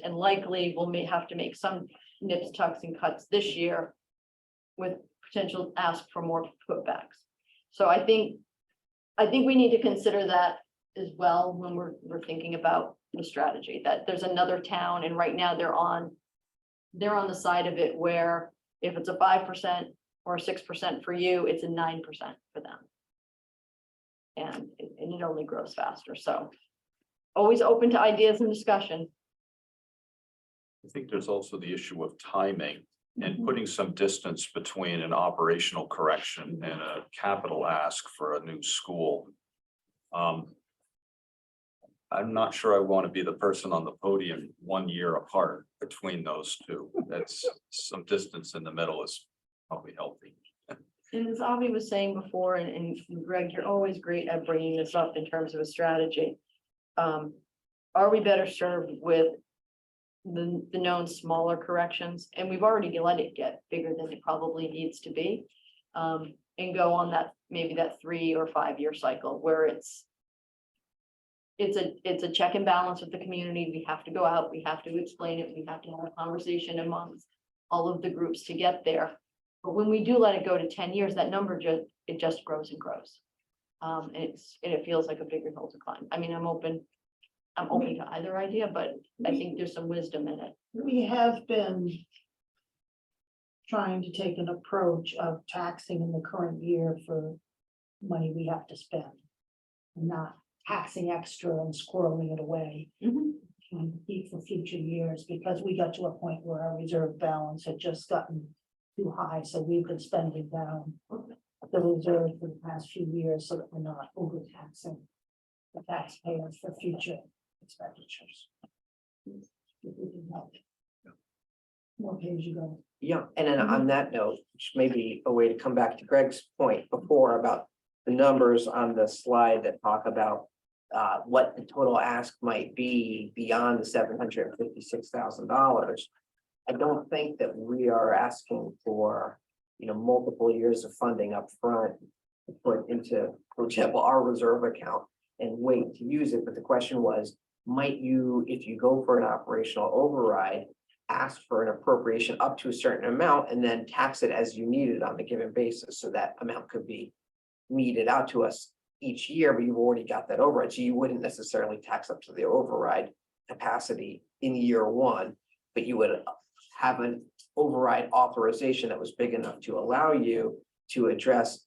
and likely we'll may have to make some nips, tucks, and cuts this year with potential ask for more putbacks. So I think we need to consider that as well when we're thinking about the strategy, that there's another town, and right now they're on the side of it where if it's a 5% or a 6% for you, it's a 9% for them. And it only grows faster. So always open to ideas and discussion. I think there's also the issue of timing and putting some distance between an operational correction and a capital ask for a new school. I'm not sure I want to be the person on the podium 1 year apart between those two. That's some distance in the middle is probably healthy. And as Avi was saying before, and Greg, you're always great at bringing this up in terms of a strategy. Are we better served with the known smaller corrections? And we've already let it get bigger than it probably needs to be. And go on that, maybe that 3 or 5 year cycle where it's a check and balance with the community. We have to go out, we have to explain it, we have to have a conversation amongst all of the groups to get there. But when we do let it go to 10 years, that number just grows and grows. And it feels like a bigger hill to climb. I mean, I'm open to either idea, but I think there's some wisdom in it. We have been trying to take an approach of taxing in the current year for money we have to spend. Not taxing extra and squirreling it away. And keep for future years, because we got to a point where our reserve balance had just gotten too high, so we've been spending down the reserve for the past few years so that we're not overtaxing the taxpayers for future expenditures. If we can help. More page you go. Yeah, and then on that note, which may be a way to come back to Greg's point before about the numbers on the slide that talk about what the total ask might be beyond the $756,000. I don't think that we are asking for, multiple years of funding up front to put into, for example, our reserve account and wait to use it. But the question was, might you, if you go for an operational override, ask for an appropriation up to a certain amount and then tax it as you need it on a given basis, so that amount could be meted out to us each year, but you've already got that override, so you wouldn't necessarily tax up to the override capacity in year one, but you would have an override authorization that was big enough to allow you to address,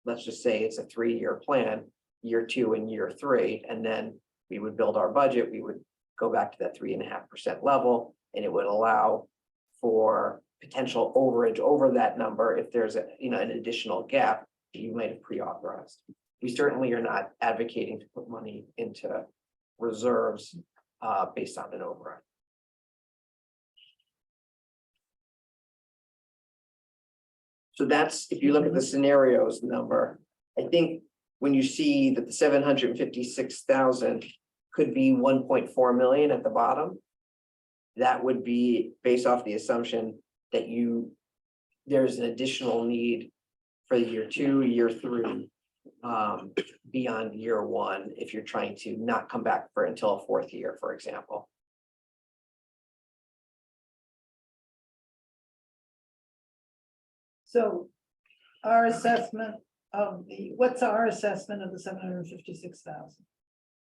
let's just say it's a 3-year plan, year 2 and year 3, and then we would build our budget, we would go back to that 3.5% level, and it would allow for potential overage over that number if there's an additional gap that you might have pre-authorized. We certainly are not advocating to put money into reserves based on an override. So that's, if you look at the scenarios number, I think when you see that the 756,000 could be 1.4 million at the bottom, that would be based off the assumption that there's an additional need for year 2, year 3, beyond year 1, if you're trying to not come back until a 4th year, for example. So our assessment what's our assessment of the 756,000?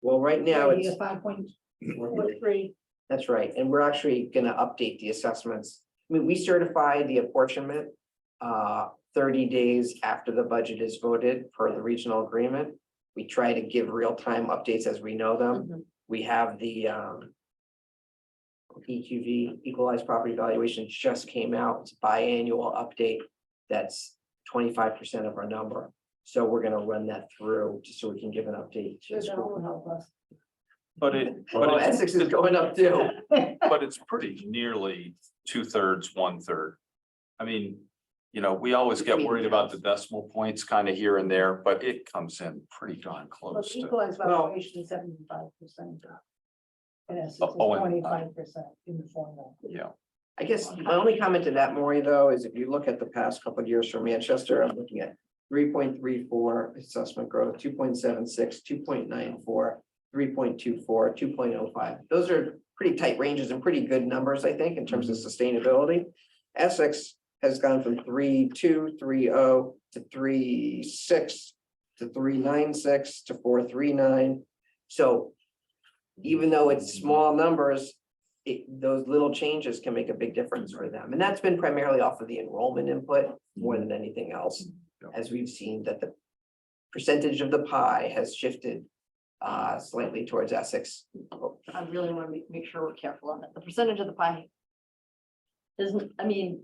Well, right now it's 5.43. That's right, and we're actually gonna update the assessments. I mean, we certify the apportionment 30 days after the budget is voted per the regional agreement. We try to give real-time updates as we know them. We have the EQV, Equalized Property Valuation, just came out. It's a biannual update. That's 25% of our number. So we're gonna run that through, just so we can give an update. to Sure, the that school. will help us. But Well, Essex is going up too. but it's pretty nearly 2/3, 1/3. I mean, you know, we always get worried about the decimal points kind of here and there, but it comes in pretty darn Well, close to. equalized Well- valuation is 75%. And it's Oh, and- 25% in the formula. Yeah, I guess my only comment to that, Maury, though, is if you look at the past couple of years for Manchester, I'm looking at 3.34 assessment growth, 2.76, 2.94, 3.24, 2.05. Those are pretty tight ranges and pretty good numbers, I think, in terms of sustainability. Essex has gone from 3.2, 3.0 to 3.6 to 3.96 to 4.39. So even though it's small numbers, those little changes can make a big difference for them. And that's been primarily off of the enrollment input more than anything else. Yeah. As we've seen that the percentage of the pie has shifted slightly towards Essex. I really want to make sure we're careful on that. The percentage of the pie isn't, I mean,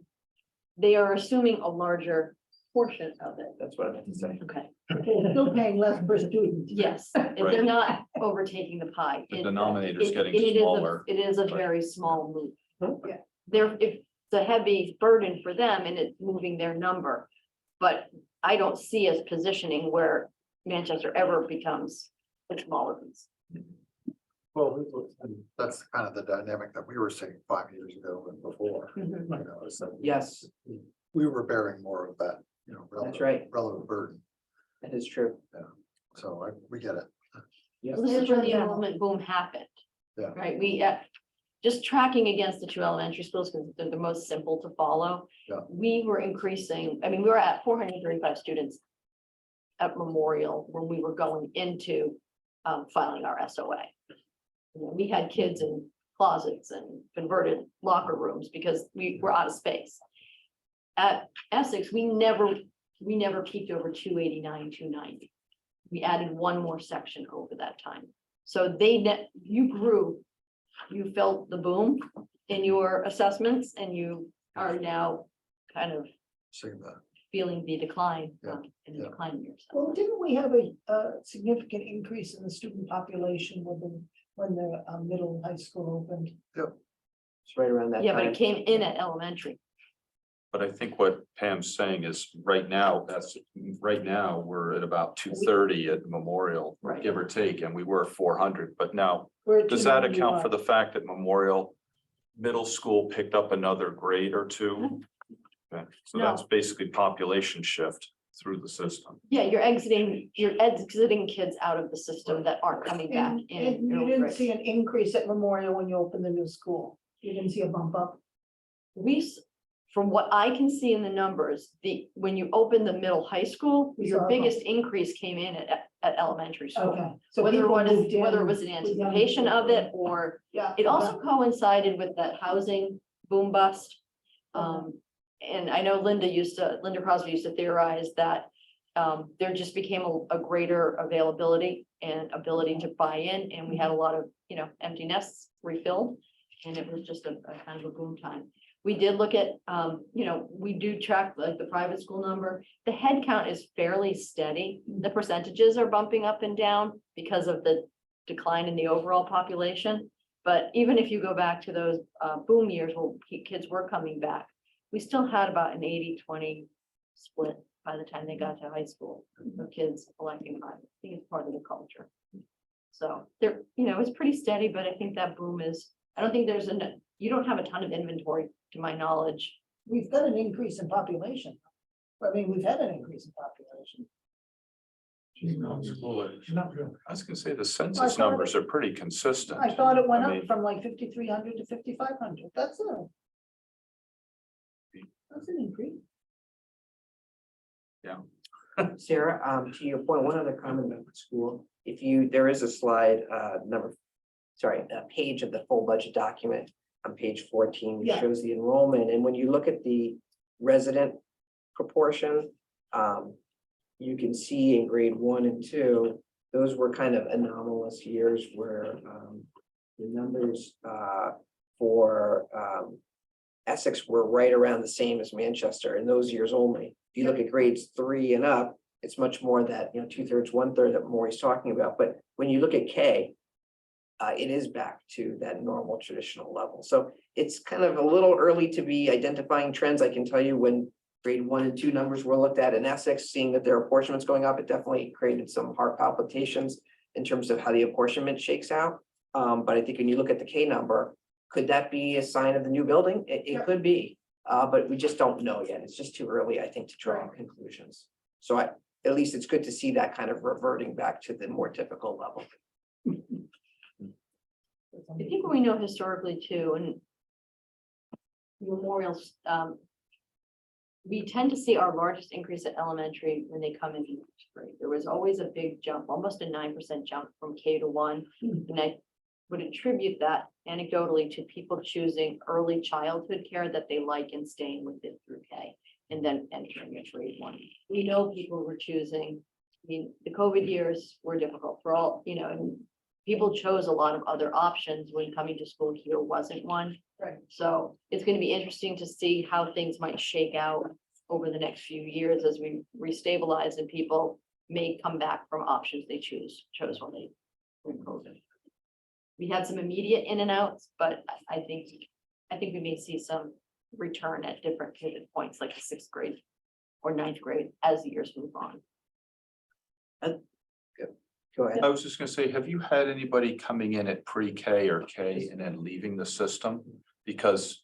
they are assuming a larger portion of it. That's what I meant to say. Okay, They're still paying less per student. yes, if they're Right. not overtaking the pie. the it- denominator's it- getting it is a- smaller. It is a very small move. Hmm. Yeah. There, it's a heavy burden for them and it's moving their number. But I don't see us positioning where Manchester ever becomes a smaller piece. Well, and that's kind of the dynamic that we were seeing 5 years ago and before. Mhm. You know, is that Yes, we were bearing more of that, you know, that's relative, right. relative burden. That is true. So we get it. Yes. This is where the enrollment boom happened. Yeah. Right, we, just tracking against the two elementary schools, because they're the most simple to follow. Yeah. We were increasing, I mean, we were at 435 students at Memorial when we were going into filing our SOA. You know, we had kids in closets and converted locker rooms because we were out of space. At Essex, we never peaked over 289, 290. We added one more section over that time. So you grew, you felt the boom in your assessments and you are now kind of Seeing that. feeling the decline Yeah, in the yeah. decline in your Well, assessment. didn't we have a significant increase in the student population when the middle and high school opened? It's right around that Yeah, but time. it came in at elementary. But I think what Pam's saying is right now, we're at about 230 at Memorial, Right. give or take, and we were 400, but now. We're at Does that account for 291. the fact that Memorial Middle School picked up another grade or two? Okay, so No. that's basically population shift through the system. Yeah, you're exiting kids out of the system that aren't coming back And in. you didn't see an increase at Memorial when you opened the new school? You didn't see a bump up? From what I can see in the numbers, when you open the middle high school, We your saw a biggest increase came in at elementary school. Okay. So Whether people moved in it was an with young anticipation of children. it or Yeah. it also coincided with that housing boom bust. And I know Linda Crosby used to theorize that there just became a greater availability and ability to buy in, and we had a lot of, empty nests refilled. And it was just a kind of a boom time. We did look at, we do track like the private school number. The head count is fairly steady. The percentages are bumping up and down because of the decline in the overall population. But even if you go back to those boom years where kids were coming back, we still had about an 80-20 split by the time they got to high school of kids electing private. I think it's part of the culture. So there, it's pretty steady, but I think that boom is, I don't think you don't have a ton of inventory to my knowledge. We've got an increase in population. I mean, we've had an increase in population. Not really. I was gonna say the census numbers are pretty consistent. I thought it went I up mean- from like 5,300 to 5,500. That's an increase. Sarah, to your point, one other comment about the school, there is a slide, a page of the full budget document on page 14, which Yeah. shows the enrollment, and when you look at the resident proportion, you can see in grade 1 and 2, those were kind of anomalous years where the numbers for Essex were right around the same as Manchester in those years only. If you look at grades 3 and up, it's much more that, 2/3, 1/3 that Maury's talking about, but when you look at K. It is back to that normal traditional level, so it's kind of a little early to be identifying trends. I can tell you when grade 1 and 2 numbers were looked at in Essex, seeing that their apportionment's going up, it definitely created some heart palpitations in terms of how the apportionment shakes out. But I think when you look at the K number, could that be a sign of the new building? It could be, but we just don't know yet. It's just too early, I think, to draw conclusions. So at least it's good to see that kind of reverting back to the more typical level. I think we know historically too, and memorials, we tend to see our largest increase at elementary when they come in first grade. There was always a big jump, almost a 9% jump from K to 1. And I would attribute that anecdotally to people choosing early childhood care that they like and staying with it through K and then entering a grade 1. We know people were choosing, I mean, the COVID years were difficult for all, and people chose a lot of other options when coming to school here wasn't one. Right. So it's going to be interesting to see how things might shake out over the next few years as we restabilize and people may come back from options they chose when they were in COVID. We had some immediate in and outs, but I think we may see some return at different pivot points, like the 6th grade or 9th grade as the years move on. Go ahead. I was just gonna say, have you had anybody coming in at pre-K or K and then leaving the system? Because,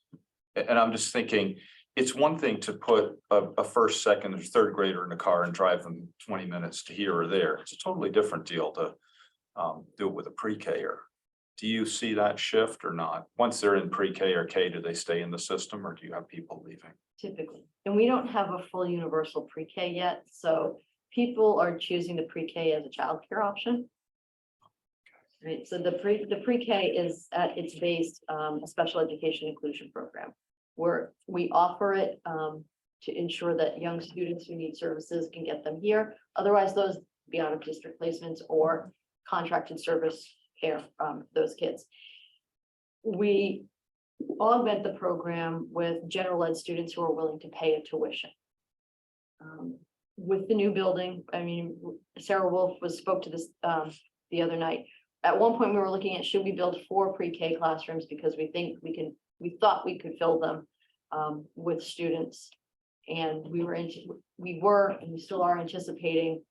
and I'm just thinking, it's one thing to put a first, second, or third grader in a car and drive them 20 minutes to here or there. It's a totally different deal to do it with a pre-K-er. Do you see that shift or not? Once they're in pre-K or K, do they stay in the system or do you have people leaving? Typically, and we don't have a full universal pre-K yet, so people are choosing the pre-K as a childcare option. Right, so the pre-K is at its base, a special education inclusion program, where we offer it to ensure that young students who need services can get them here. Otherwise, those be out of district placements or contracted service care from those kids. We augment the program with general ed students who are willing to pay a tuition. With the new building, I mean, Sarah Wolf spoke to this the other night. At one point, we were looking at, should we build 4 pre-K classrooms because we thought we could fill them with students. And we were, and we still are anticipating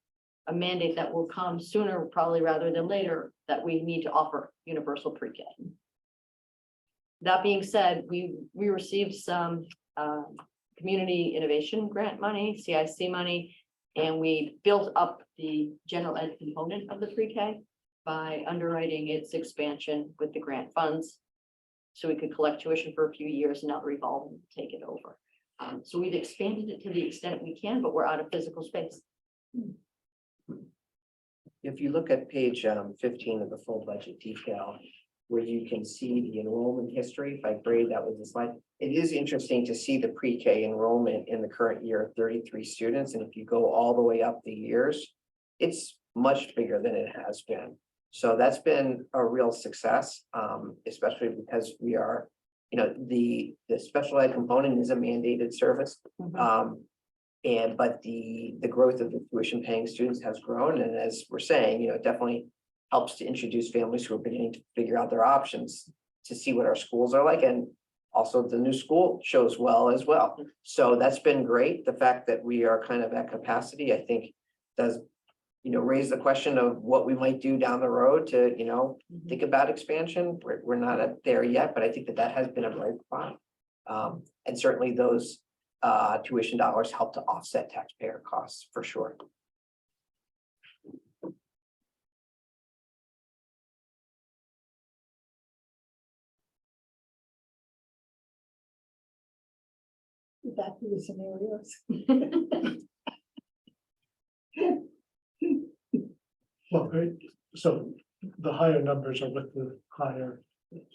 a mandate that will come sooner, probably rather than later, that we need to offer universal pre-K. That being said, we received some community innovation grant money, CIC money, and we built up the general ed component of the pre-K by underwriting its expansion with the grant funds. So we could collect tuition for a few years and not revolve and take it over. So we've expanded it to the extent we can, but we're out of physical space. If you look at page 15 of the full budget detail, where you can see the enrollment history by grade, that was the slide. It is interesting to see the pre-K enrollment in the current year of 33 students. And if you go all the way up the years, it's much bigger than it has been. So that's been a real success, especially because we are, the special ed component is a mandated service. But the growth of the tuition paying students has grown. And as we're saying, it definitely helps to introduce families who are beginning to figure out their options to see what our schools are like. And also the new school shows well as well. So that's been great. The fact that we are kind of at capacity, I think does, raise the question of what we might do down the road to, think about expansion. We're not there yet, but I think that has been a bright spot. And certainly those tuition dollars help to offset taxpayer costs for sure. Back to the scenarios. Well, great. So the higher numbers are with the higher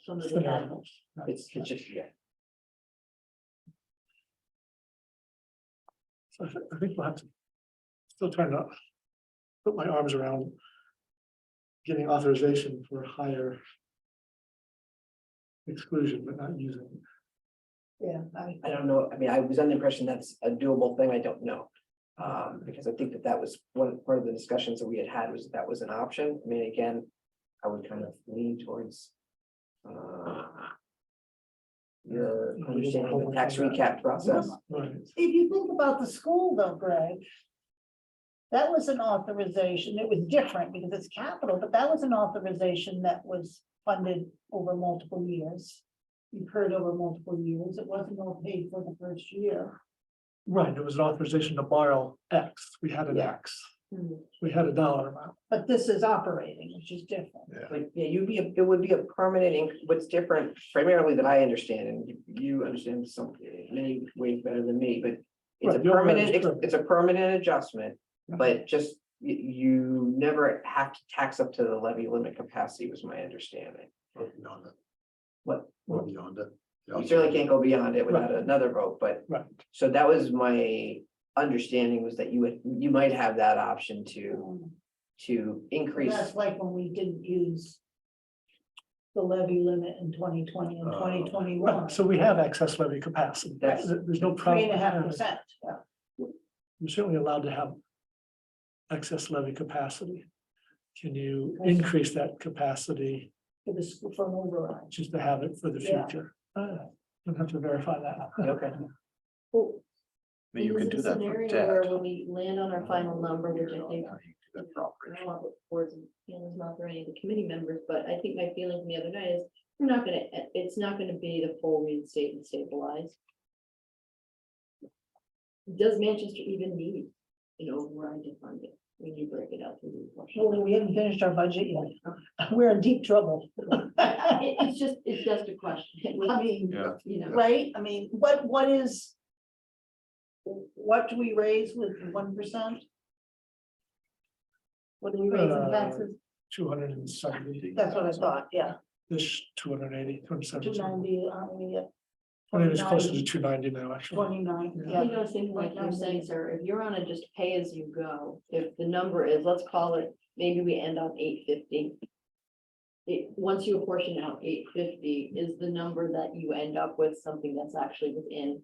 Some of the scenarios. It's just, yeah. So I think we'll have to, still trying to put my arms around getting authorization for higher exclusion, but not using it. Yeah, I don't know. I mean, I was under the impression that's a doable thing. I don't know. Because I think that was one part of the discussions that we had was that was an option. I mean, again, I would kind of lean towards. Your understanding of the tax recap process. Right. If you think about the school though, Greg. That was an authorization. It was different because it's capital, but that was an authorization that was funded over multiple years. You've heard over multiple years. It wasn't all paid for the first year. Right, it was an authorization to borrow X, we had an Yeah. X, we had a dollar amount. But this is operating, which is different. Like, yeah, it would be a permanent, what's different primarily that I understand, and you understand some, many ways better than me, but. It's a Right, you're right, permanent, it's it's a permanent adjustment, but just, you never have to tax up to the levy limit capacity was my understanding. Or beyond it. What? Or beyond it. You certainly can't go beyond it without another vote, but. Right. So that was my understanding was that you might have that option to increase. That's like when we didn't use. The levy limit in 2020 and 2021. Right, so we have excess levy capacity, That's- there's no problem. 3.5%. You're certainly allowed to have excess levy capacity. Can you increase that capacity For the school for an override. just to have it for the Yeah. future? I'll have to verify that. Okay. Well, But you can do that for Scenario debt. where when we land on our final number, which I think. How do you do that I for operation? don't want to put words in feelings not for any of the committee members, but I think my feeling from the other night is we're not gonna, it's not gonna be the full reinstate and stabilize. Does Manchester even need an override to fund it when you break it out to the portion? Well, we haven't finished our budget yet. We're in deep trouble. It's just a question. I mean, Yeah. You know, right? I mean, what is? What do we raise with 1%? What do we raise in taxes? 270. That's what I thought, yeah, This 280, 270. 290, aren't we at I mean, it's closer to 290 now, actually. 29, you yeah. know, same like you're saying, sir, if you're on a just pay as you go, if the number is, let's call it, maybe we end on 850. Once you apportion out 850 is the number that you end up with something that's actually within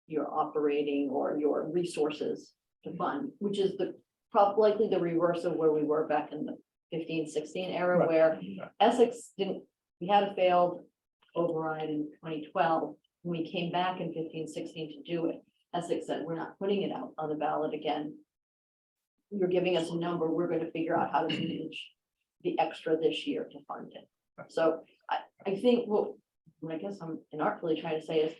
your operating or your resources to fund, which is likely the reverse of where we were back in the 15-16 era, Right. where Essex we had a failed override in 2012. When we came back in 15-16 to do it, Essex said, we're not putting it out on the ballot again. You're giving us a number, we're going to figure out how to manage the extra this year to fund it. So I think what I guess I'm inartfully trying to say is,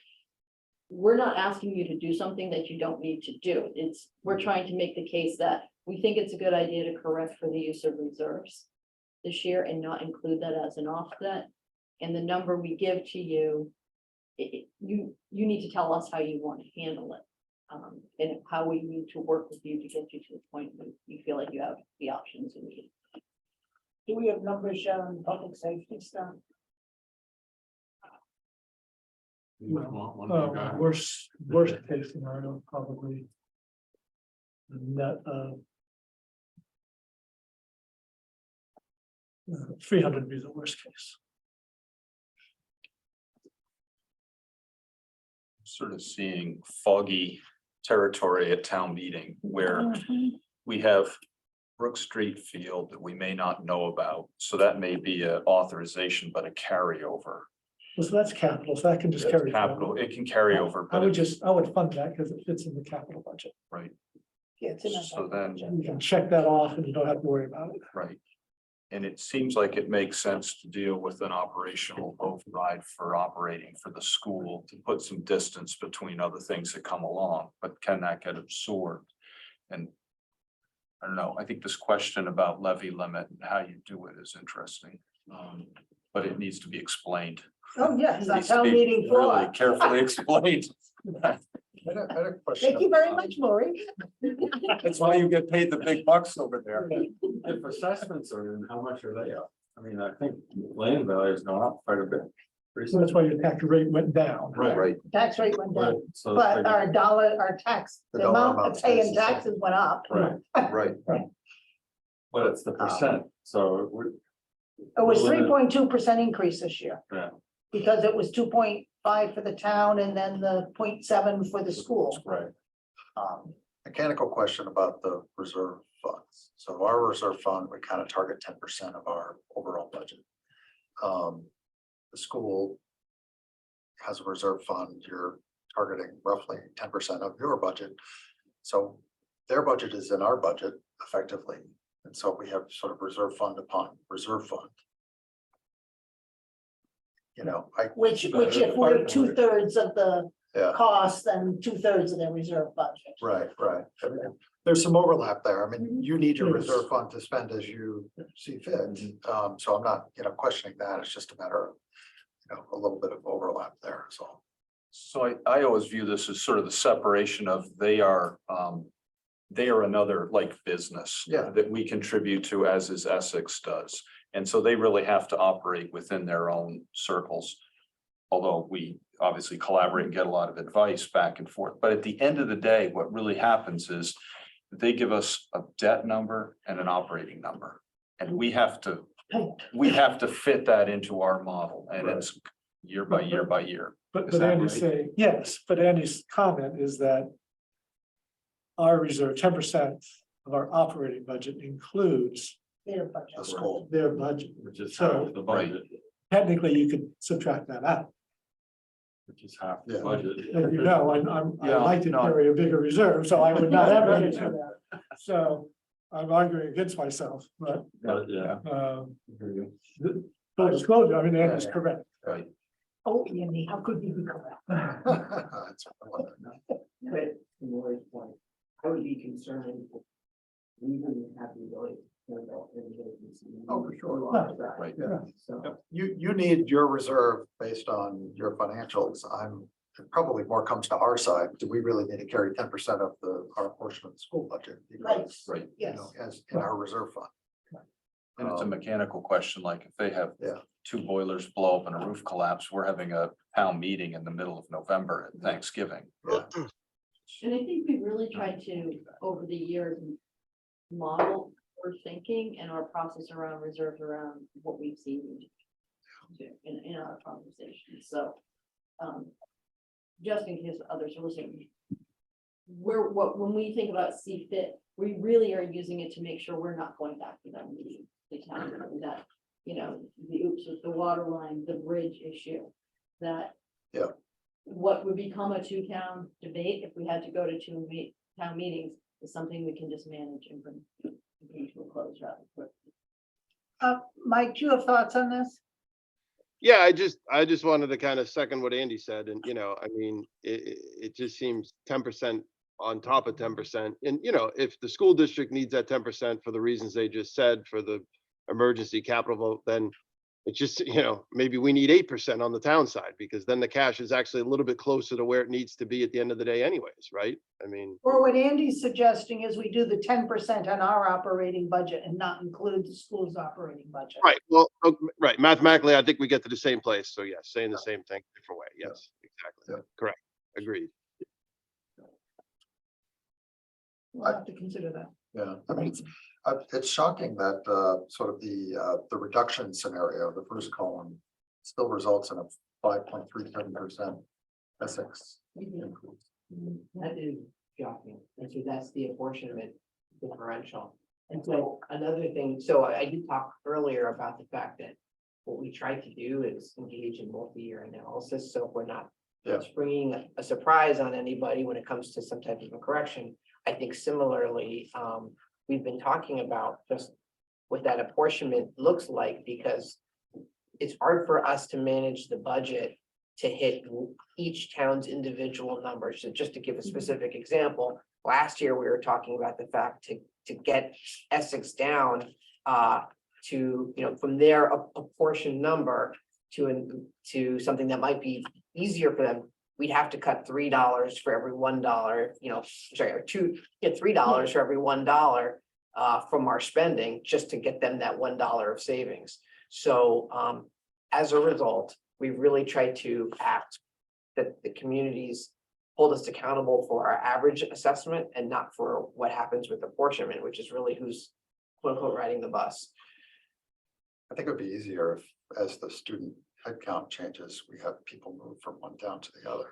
we're not asking you to do something that you don't need to do. We're trying to make the case that we think it's a good idea to correct for the use of reserves this year and not include that as an offset. And the number we give to you, you need to tell us how you want to handle it. And how we need to work with you to get you to the point where you feel like you have the options you need. Do we have numbers shown public safety stuff? Worst case scenario, probably. The net of 300 would be the worst case. Sort of seeing foggy territory at town meeting where we have Brook Street Field that we may not know about. So that may be an authorization, but a carryover. So that's capital, so that can just That's carry. capital, forward. it can carry over, I but would I would fund that because it fits in the capital budget. right, Yeah, it's in our So then- budget. You can check that off and you don't have to worry about it. right. And it seems like it makes sense to deal with an operational override for operating for the school to put some distance between other things that come along, but can that get absorbed? And I don't know, I think this question about levy limit and how you do it is interesting. But it needs to be explained. Oh, yes, It that's needs to how be meeting really floor. carefully explained. I had a question. Thank you very much, Maureen. That's why you get paid the big bucks over there. If assessments are in, how much are they up? I mean, I think land value has gone up quite a bit. So that's why your tax rate went down. Right, Tax rate went down, So but our tax, The the dollar amount amount of paying stays the same. taxes went up. Right, right. but it's the percent, so we're, It was 3.2% increase this year. Yeah. Because it was 2.5 for the town and then the 0.7 for the school. right. mechanical question about the reserve funds. So our reserve fund, we kind of target 10% of our overall budget. The school has a reserve fund, you're targeting roughly 10% of your budget. So their budget is in our budget effectively. And so we have sort of reserve fund upon reserve fund. You know, Which if we're 2/3 of the yeah, cost, then 2/3 of the reserve budget. right. There's some overlap there. I mean, you need your Yes. reserve fund to spend as you see fit. So I'm not, questioning that. It's just a matter of, a little bit of overlap there, so. So I always view this as sort of the separation of they are another like business. Yeah. That we contribute to as is Essex does. And so they really have to operate within their own circles. Although we obviously collaborate and get a lot of advice back and forth. But at the end of the day, what really happens is they give us a debt number and an operating number. And we have to fit that into our model, and it's year by year by year. Is But that Andy's right? saying, yes, but Andy's comment is that our reserve, 10% of our operating budget includes Their budget. The school. their budget. Which is So- half the budget, Technically, you could subtract that out. which is half Yeah. the budget. As you know, I Yeah, like to no. carry a bigger reserve, so I would not have any to that. So I'm arguing against myself, but But, yeah. full disclosure, I mean, Andy's correct. Right. Oh, Andy, how could you be correct? It's- But to Lori's point, I would be concerned if we wouldn't have the ability to handle any vacancy. Oh, for sure. Right. Yeah. So, You need your reserve based on your financials. It probably more comes to our side. Do we really need to carry 10% of our portion of the school budget? Because, Right. Yes. As in our reserve fund. And it's a mechanical question, like if they have Yeah. 2 boilers blow up and a roof collapse, we're having a town meeting in the middle of November at Thanksgiving. Yeah. And I think we really tried to, over the years, model our thinking and our process around reserves around what we've seen in our conversations, so. Just in case others are listening. When we think about see fit, we really are using it to make sure we're not going back to that meeting, the town, that, the oops with the water line, the bridge issue, that. Yeah. What would become a 2-town debate if we had to go to 2 town meetings is something we can just manage and bring to a close rather quickly. Mike, do you have thoughts on this? Yeah, I just wanted to kind of second what Andy said, and I mean, it just seems 10% on top of 10%. And if the school district needs that 10% for the reasons they just said for the emergency capital vote, then it's just, maybe we need 8% on the town side, because then the cash is actually a little bit closer to where it needs to be at the end of the day anyways, right? I mean, Or what Andy's suggesting is we do the 10% on our operating budget and not include the school's operating budget. right, well, right, mathematically, I think we get to the same place, so yes, saying the same thing, different way, yes, exactly, Yeah. correct, agreed. We'll have to consider that. Yeah, I mean, it's shocking that sort of the reduction scenario, the first column, still results in a 5.37% Essex increase. that is shocking, and so that's the apportionment differential. And so another thing, so I did talk earlier about the fact that what we try to do is engage in multi-year analysis, so if we're not Yeah. springing a surprise on anybody when it comes to some type of a correction. I think similarly, we've been talking about just what that apportionment looks like, because it's hard for us to manage the budget to hit each town's individual numbers. So just to give a specific example, last year we were talking about the fact to get Essex down to, from their apportioned number to something that might be easier for them. We'd have to cut $3 for every $1, or get $3 for every $1 from our spending, just to get them that $1 of savings. So as a result, we really try to act that the communities hold us accountable for our average assessment and not for what happens with apportionment, which is really who's quote unquote riding the bus. I think it would be easier if, as the student headcount changes, we have people move from one town to the other.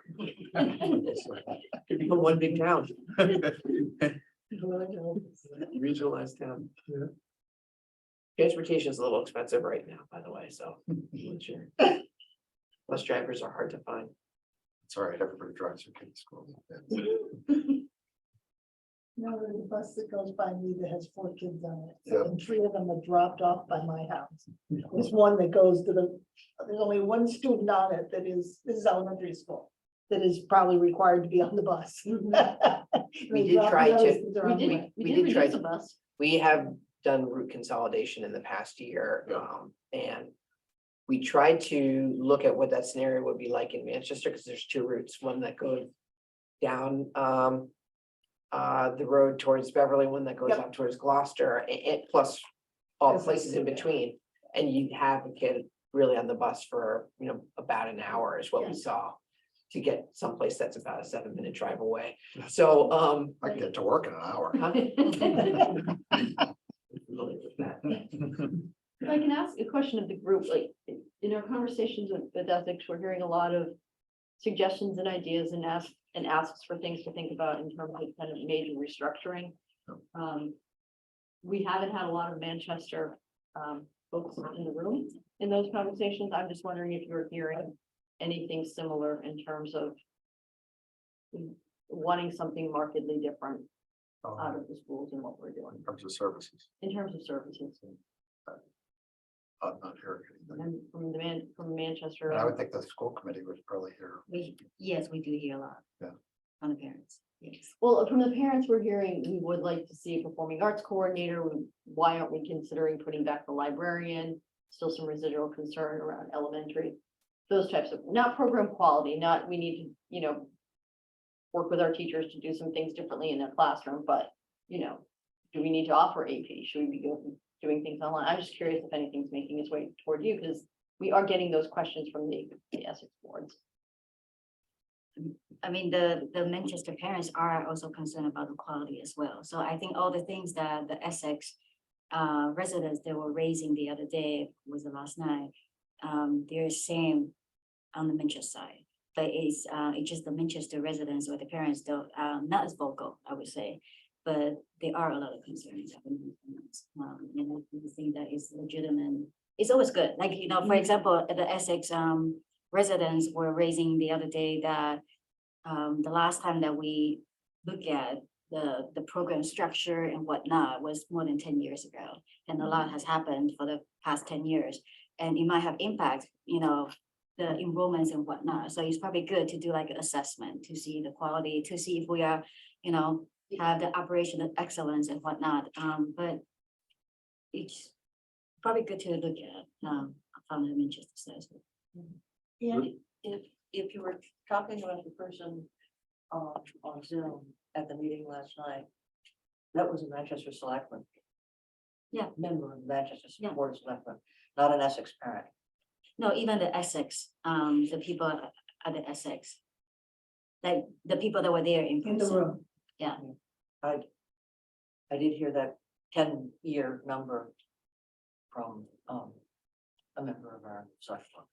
Could become one big town. Regionalized town. Yeah. Transportation is a little expensive right now, by the way, so. I'm sure. Bus drivers are hard to find. It's all right, everybody drives their kids to school. No, there's a bus that goes by me that has 4 kids on it, Yeah. and 3 of them are dropped off by my house. There's one that goes to there's only one student on it this is elementary school, that is probably required to be on the bus. We did try to- We we did did try reduce to- the bus. We have done route consolidation in the past year, and we tried to look at what that scenario would be like in Manchester, because there's 2 routes, one that goes down the road towards Beverly, one that goes Yep. out towards Gloucester, and plus all Yes, places in between. And you have a kid really on the bus for, about an hour is what we Yeah. saw to get someplace that's about a 7-minute drive away. So, I can get to work in an hour. If I can ask a question of the group, like, in our conversations with ethics, we're hearing a lot of suggestions and ideas and asks for things to think about in terms of kind of major restructuring. We haven't had a lot of Manchester folks in the room in those conversations. I'm just wondering if you're hearing anything similar in terms of wanting something markedly different out of the schools and what we're doing In terms of services, in terms of services. I'm not hearing anything. And from Manchester. And I would think the school committee would probably hear. Yes, we do hear a lot. Yeah. From the parents, yes. Well, from the parents, we're hearing, we would like to see a performing arts coordinator. Why aren't we considering putting back the librarian? Still some residual concern around elementary. Those types of, not program quality, not, we need to, work with our teachers to do some things differently in their classroom, but, do we need to offer AP? Should we be doing things online? I'm just curious if anything's making its way toward you, because we are getting those questions from the Essex boards. I mean, the Manchester parents are also concerned about the quality as well. So I think all the things that the Essex residents they were raising the other day was the last night. They're same on the Manchester side, but it's just the Manchester residents or the parents don't not as vocal, I would say, but there are a lot of concerns. And I think that is legitimate. It's always good, like for example, the Essex residents were raising the other day that the last time that we look at the program structure and whatnot was more than 10 years ago. And a lot has happened for the past 10 years. And it might have impact, the enrollments and whatnot. So it's probably good to do like an assessment to see the quality, to see if we are, have the operational excellence and whatnot. But it's probably good to look at from the Manchester side. And if you were talking about the person on Zoom at the meeting last night, that was a Manchester selectman. Yeah. Member of the Manchester Yeah. Board of Selectmen, not an Essex parent. No, even the Essex, the people at the Essex. Like the people that were there in In the person. room. Yeah, I did hear that 10-year number from a member of our select board.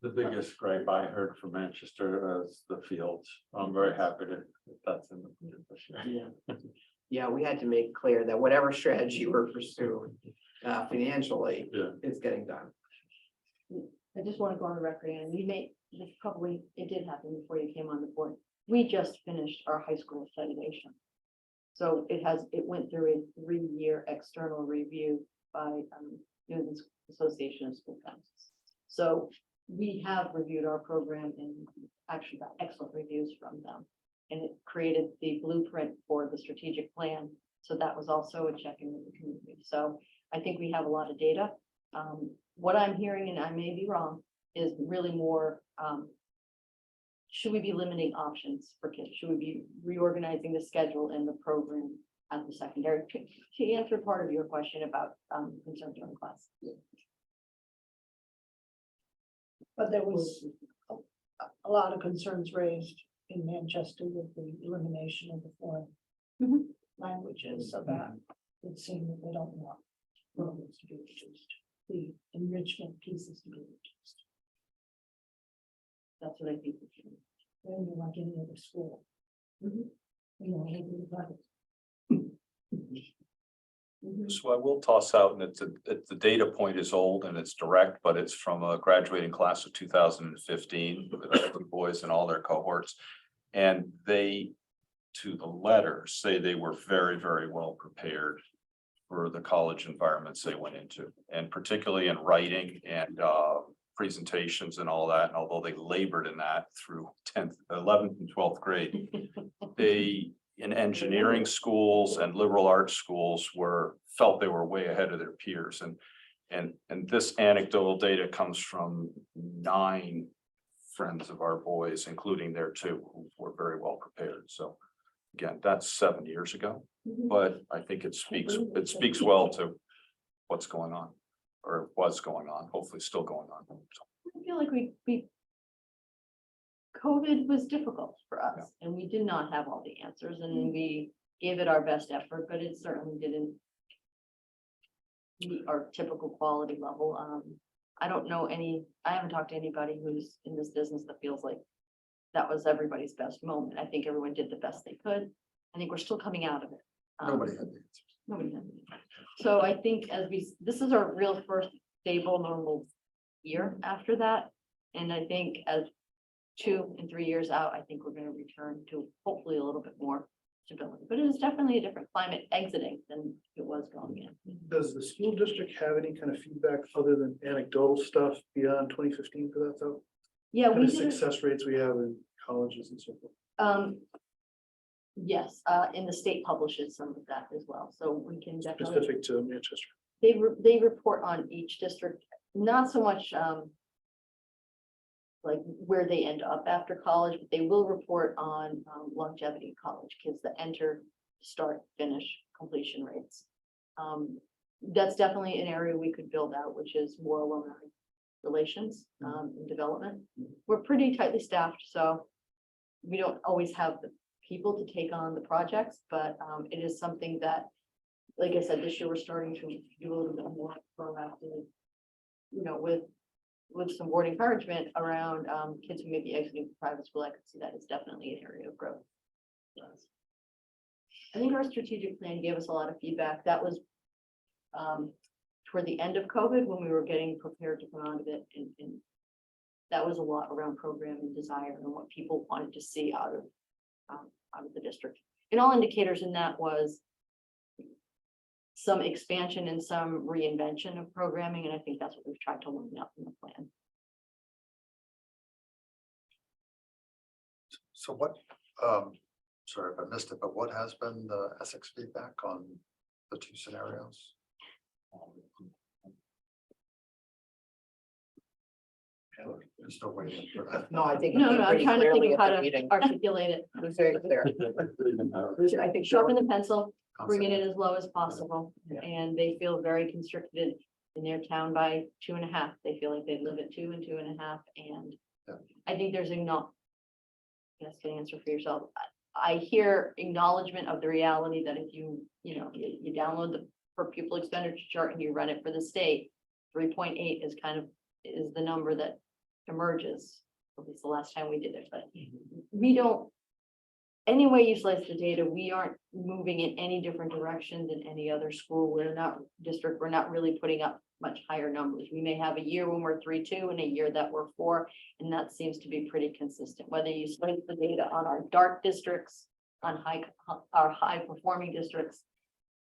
The biggest gripe I heard from Manchester is the fields. I'm very happy that that's in the budget this year. Yeah, we had to make clear that whatever strategy we're pursuing financially Yeah. is getting done. I just want to go on the record, and it did happen before you came on the board. We just finished our high school accreditation. So it went through a 3-year external review by, the Association of School Councils. So we have reviewed our program and actually got excellent reviews from them. And it created the blueprint for the strategic plan. So that was also a check-in with the community. So I think we have a lot of data. What I'm hearing, and I may be wrong, is really more, should we be limiting options for kids? Should we be reorganizing the schedule and the program at the secondary? To answer part of your question about concerns during class. But there was a lot of concerns raised in Manchester with the elimination of the foreign languages, so that it seemed that they don't want programs to be reduced. the enrichment pieces to be reduced. That's what I think. we should do. Then you're like any other school. Mhm. You know, they do that. So I will toss out, and the data point is old and it's direct, but it's from a graduating class of 2015, with the boys and all their cohorts. And they, to the letter, say they were very, very well prepared for the college environments they went into, and particularly in writing and presentations and all that. And although they labored in that through 10th, 11th and 12th grade, they, in engineering schools and liberal arts schools, felt they were way ahead of their peers. And this anecdotal data comes from 9 friends of our boys, including their 2, who were very well prepared. So again, that's 7 years ago, but I think it speaks well to what's going on, or was going on, hopefully still going on. So, I feel like we COVID was difficult for us and we did not have all the answers and we gave it our best effort, but it certainly didn't meet our typical quality level. I don't know I haven't talked to anybody who's in this business that feels like that was everybody's best moment. I think everyone did the best they could. I think we're still coming out of it. Nobody had the answers. Nobody has any. So I think this is our real first stable, normal year after that. And I think as 2 and 3 years out, I think we're gonna return to hopefully a little bit more stability. But it is definitely a different climate exiting than it was going in. Does the school district have any kind of feedback other than anecdotal stuff beyond 2015 for that though? Yeah, Kind we of did. success rates we have in colleges and so forth. Yes, and the state publishes some of that as well, so we can definitely. Specific to Manchester. They report on each district, not so much like where they end up after college, but they will report on longevity of college, kids that enter, start, finish, completion rates. That's definitely an area we could build out, which is more alumni relations and development. We're pretty tightly staffed, so we don't always have the people to take on the projects, but it is something that, like I said, this year we're starting to do a little bit more proactive, you know, with some word encouragement around kids who may be exiting private school. I could see that as definitely an area of growth. Yes. I think our strategic plan gave us a lot of feedback. That was toward the end of COVID when we were getting prepared to come out of it, and that was a lot around program and desire and what people wanted to see out of the district. And all indicators in that was some expansion and some reinvention of programming, and I think that's what we've tried to line up in the plan. So what, sorry if I missed it, but what has been the Essex feedback on the 2 scenarios? We're still waiting for that. No, I think. No, I'm pretty trying to clearly think of at how the to meeting. articulate it. It was very clear. I think Sharpen the pencil, bring it Concept. in as low as possible, Yeah. and they feel very constricted in their town by 2.5. They feel like they live at 2 and 2.5, and Yeah. I think there's yes, can answer for yourself. I hear acknowledgement of the reality that if you download the per pupil expenditure chart and you run it for the state, 3.8 is the number that emerges. At least the last time we did it, but we don't. Any way you slice the data, we aren't moving in any different direction than any other school. We're not really putting up much higher numbers. We may have a year when we're 3.2 and a year that we're 4, and that seems to be pretty consistent. Whether you slice the data on our dark districts, on our high performing districts,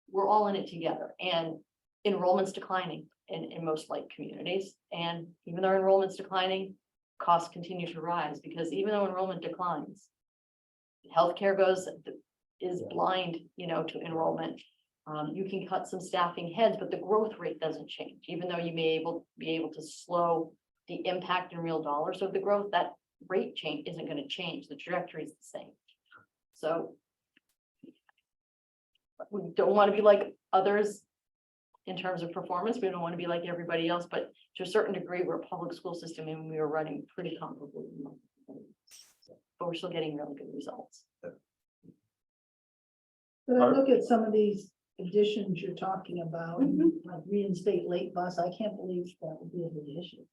we're all in it together. And enrollment's declining in most like communities. And even though enrollment's declining, costs continue to rise, because even though enrollment declines, healthcare is blind, to enrollment. You can cut some staffing heads, but the growth rate doesn't change, even though you may be able to slow the impact in real dollars of the growth. That rate change isn't going to change. The trajectory is the same. So we don't want to be like others in terms of performance. We don't want to be like everybody else, but to a certain degree, we're a public school system and we are running pretty comparably. But we're still getting really good results. But I look at some of these additions you're talking about, like reinstate late bus, I can't believe that would be a big issue.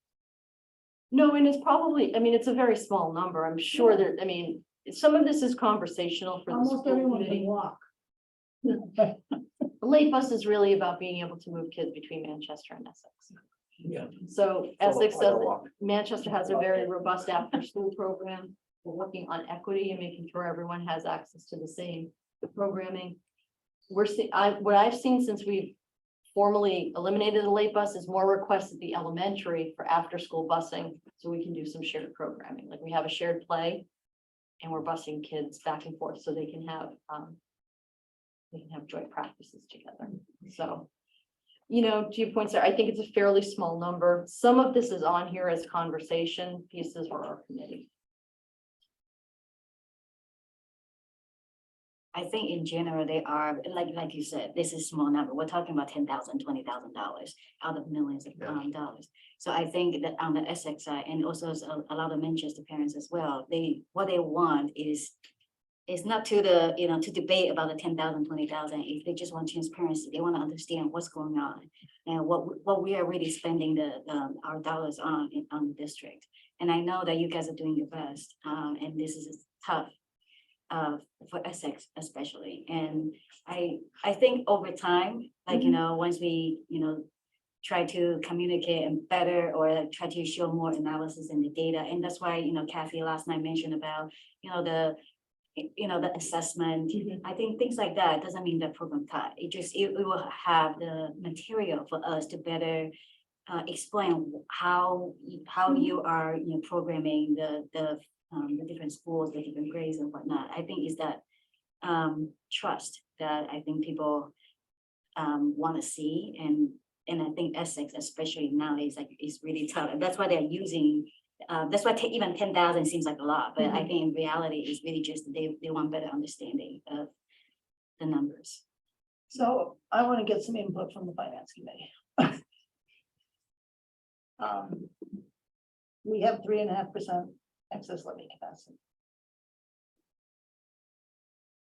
No, and it's probably, I mean, it's a very small number. I'm sure that, I mean, some of this is conversational for the Almost school everyone can committee. walk. The late bus is really about being able to move kids between Manchester and Essex. Yeah. So Essex does, Manchester has a very robust after-school program. We're working on equity and making sure everyone has access to the same programming. We're seeing, what I've seen since we've formally eliminated the late bus is more requests at the elementary for after-school busing, so we can do some shared programming. Like we have a shared play, and we're busing kids back and forth so they can have joint practices together. So, you know, to your point, Sarah, I think it's a fairly small number. Some of this is on here as conversation pieces for our committee. I think in general, they are, like you said, this is small number. We're talking about $10,000, $20,000 out of millions of dollars. So I think that on the Essex side, and also a lot of Manchester parents as well, what they want is not to to debate about the 10,000, 20,000. If they just want transparency, they want to understand what's going on and what we are really spending our dollars on the district. And I know that you guys are doing your best, and this is tough for Essex especially. And I think over time, like, once we, try to communicate and better, or try to show more analysis in the data. And that's why, Kathy last night mentioned about, the assessment. I think things like that doesn't mean the program cut. It will have the material for us to better explain how you are, programming the different schools, the different grades and whatnot. I think is that trust that I think people want to see, and I think Essex, especially nowadays, like is really tough, and that's why they're using. That's why even 10,000 seems like a lot, but I think in reality, it's really just they want better understanding of the numbers. So I want to get some input from the finance committee. We have 3.5% excess levy capacity.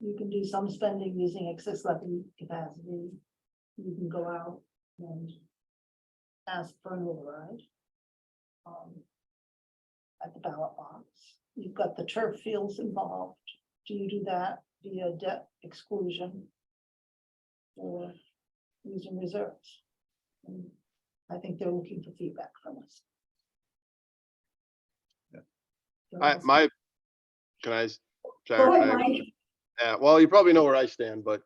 You can do some spending using excess levy capacity. You can go out and ask for an override at the ballot box. You've got the turf fields involved. Do you do that via debt exclusion or using reserves? And I think they're looking for feedback from us. Can I? Go ahead, Mike. Yeah, well, you probably know where I stand, but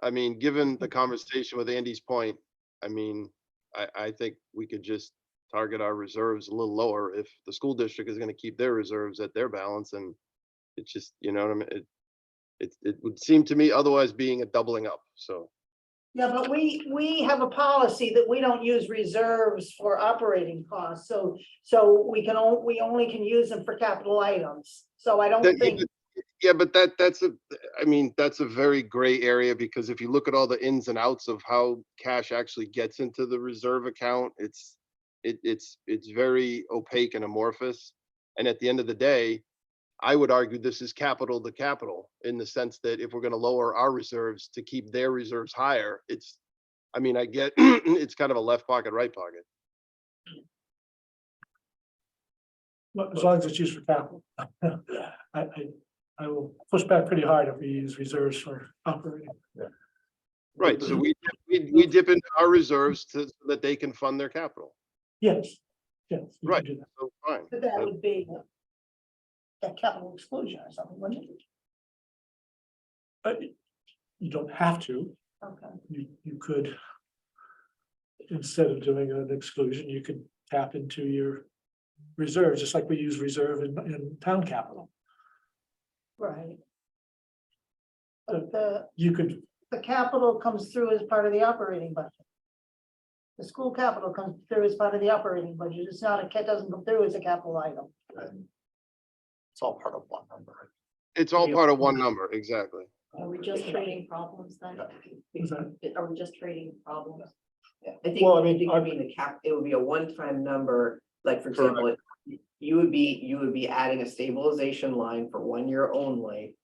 I mean, given the conversation with Andy's point, I mean, I think we could just target our reserves a little lower if the school district is going to keep their reserves at their balance, and it's just, you know what I mean? It would seem to me otherwise being a doubling up, so. Yeah, but we have a policy that we don't use reserves for operating costs, so we only can use them for capital items. So I don't think. Yeah, but that's a very gray area, because if you look at all the ins and outs of how cash actually gets into the reserve account, it's very opaque and amorphous. And at the end of the day, I would argue this is capital to capital, in the sense that if we're going to lower our reserves to keep their reserves higher, I get it's kind of a left pocket, right pocket. Well, as long as it's used for capital. I will push back pretty hard if we use reserves for operating. Right, so we dip into our reserves so that they can fund their capital. Yes, yes. you can Right, do that. so fine. But that would be a capital exclusion or something, wouldn't it? You don't have to. Okay. You could, instead of doing an exclusion, you could tap into your reserves, just like we use reserve in town capital. Right. But You could, the capital comes through as part of the operating budget. The school capital comes through as part of the operating budget. It's not it doesn't come through as a capital item. It's all part of one number. It's all part of one number, exactly. Are we just trading problems then? is that, Are we just trading problems? I think, Well, I I mean, think it would be the cap, it would be a one-time number, like, for example, you would be adding a stabilization line for 1 year only.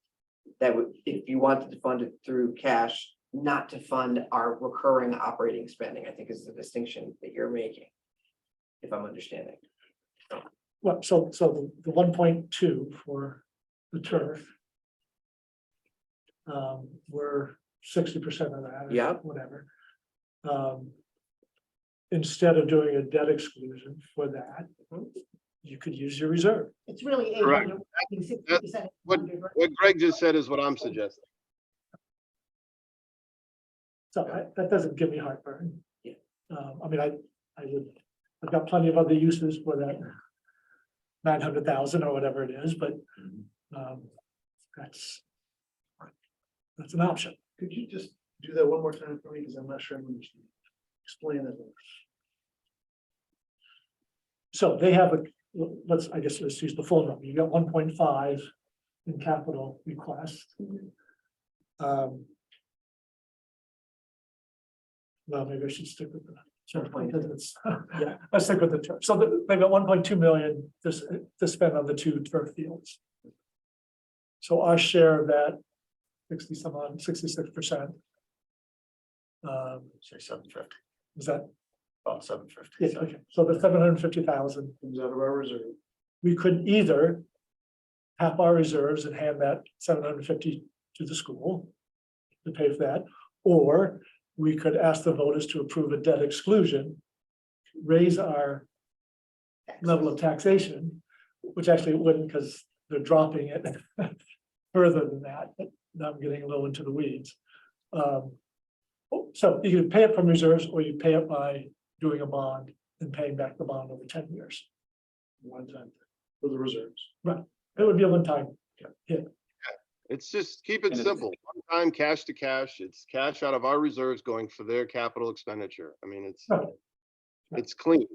That would, if you wanted to fund it through cash, not to fund our recurring operating spending, I think is the distinction that you're making. If I'm understanding. Well, so the 1.2 for the turf. We're 60% of that. or Yeah. Whatever. Instead of doing a debt exclusion for that, you could use your reserve. It's really Correct. 60%. What Greg just said is what I'm suggesting. So that doesn't give me heartburn. Yeah. I mean, I've got plenty of other uses for that 900,000 or whatever it is, but that's an option. Could you just do that one more time for me, because I'm not sure I'm understanding. Explain it. So they have I guess let's use the full number. You got 1.5 in capital request. Well, maybe I should stick with the. Because it's, yeah, let's stick with the turf. So they've got 1.2 million to spend on the 2 turf fields. So our share of that, 66%. Say 750, Is that, about 750. yeah, okay, so the 750,000, Comes out of our reserve. we could either tap our reserves and hand that 750 to the school to pay for that, or we could ask the voters to approve a debt exclusion, raise our level of taxation, which actually it wouldn't, because they're dropping it further than that, but now I'm getting a little into the weeds. So you could pay it from reserves, or you pay it by doing a bond and paying back the bond over 10 years. One time for the reserves. It would be a one-time hit. It's just keep it And it's- simple. One time cash to cash. It's cash out of our reserves going for their capital expenditure. I mean, Right. it's clean.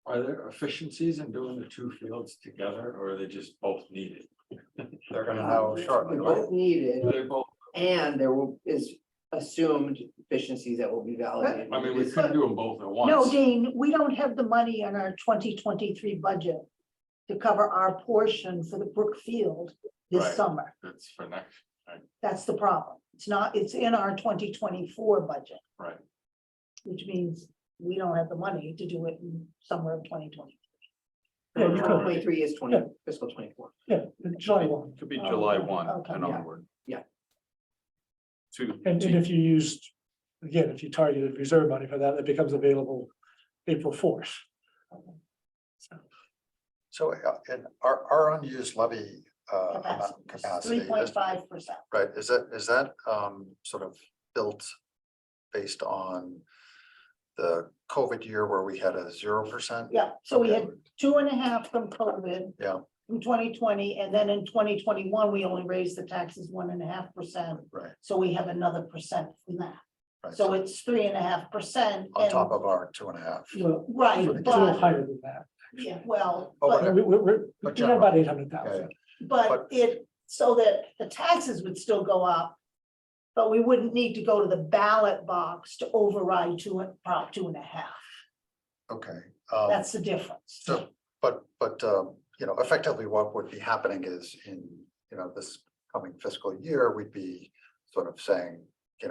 Are there efficiencies in doing the 2 fields together, or are they just both needed? They're gonna know shortly, They're right? both needed, Are they both? and is assumed efficiencies that will be validated. I mean, we couldn't do them both at once. No, Dean, we don't have the money in our 2023 budget to cover our portion for the Brookfield this Right. summer. That's for next, That's the problem. It's in our 2024 budget, right? which means we don't have the money to do it in summer of 2020. Yeah, you could. 23 is Yeah. fiscal 24. Yeah, July 1. Could be Oh, July okay, 1 okay. and Yeah. onward. Yeah. And if you used, again, if you targeted reserve money for that, it becomes available April 4th. So in our unused levy capacity, 3.5%. right, is that sort of built based on the COVID year where we had a 0%? Yeah, so we had 2.5 from COVID. Yeah. In 2020, and then in 2021, we only raised the taxes 1.5%. Right. So we have another percent from that. Right, So it's 3.5%. on top of our 2.5. Well, Right, it's a little but, higher than that. yeah, well, Oh, but, whatever. We're But got about Yeah, 800,000. but so that the taxes would still go up. But we wouldn't need to go to the ballot box to override Prop 2.5. Okay. That's the difference. So, but, effectively what would be happening is in, this coming fiscal year, we'd be sort of saying,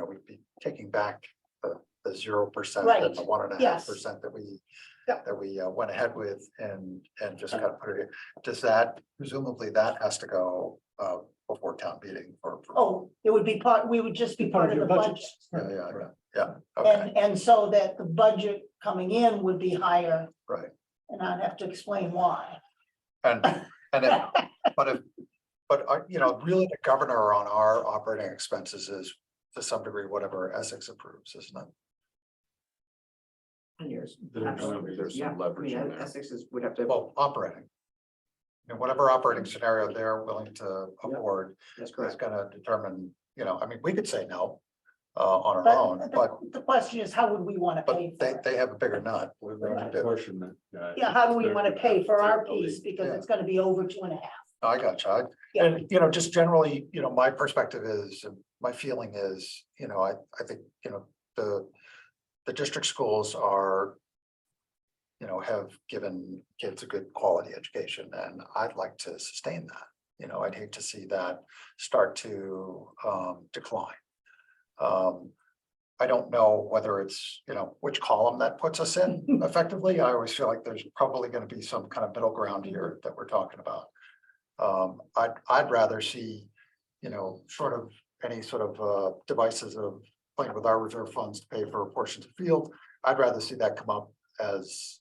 we'd be taking back the 0% Right, and the 1.5% that we, Yep. that we went ahead with and just kind of put it in. Does that, presumably that has to go before town meeting for. Oh, it would be we would just be part of the budget. Yeah, okay, And so that the budget coming in would be higher. right. And I'd have to explain why. And really the governor on our operating expenses is to some degree, whatever Essex approves, isn't it? And yours. There's some Yeah, leverage in there. Essex would have to, Well, operating. And whatever operating scenario they're willing to afford that's is correct. gonna determine, we could say no on our own, But but the question is, how would we want to pay for it? they have a bigger nut. Apportionment. Yeah, how do we want to pay for our piece? Because it's going to be over 2.5. I got you. Yeah. And, just generally, my perspective is, my feeling is, I think, the district schools are, have given kids a good quality education, and I'd like to sustain that. I'd hate to see that start to decline. I don't know whether it's, which column that puts us in effectively. I always feel like there's probably going to be some kind of middle ground here that we're talking about. I'd rather see, sort of any sort of devices of playing with our reserve funds to pay for portions of field. I'd rather see that come up as,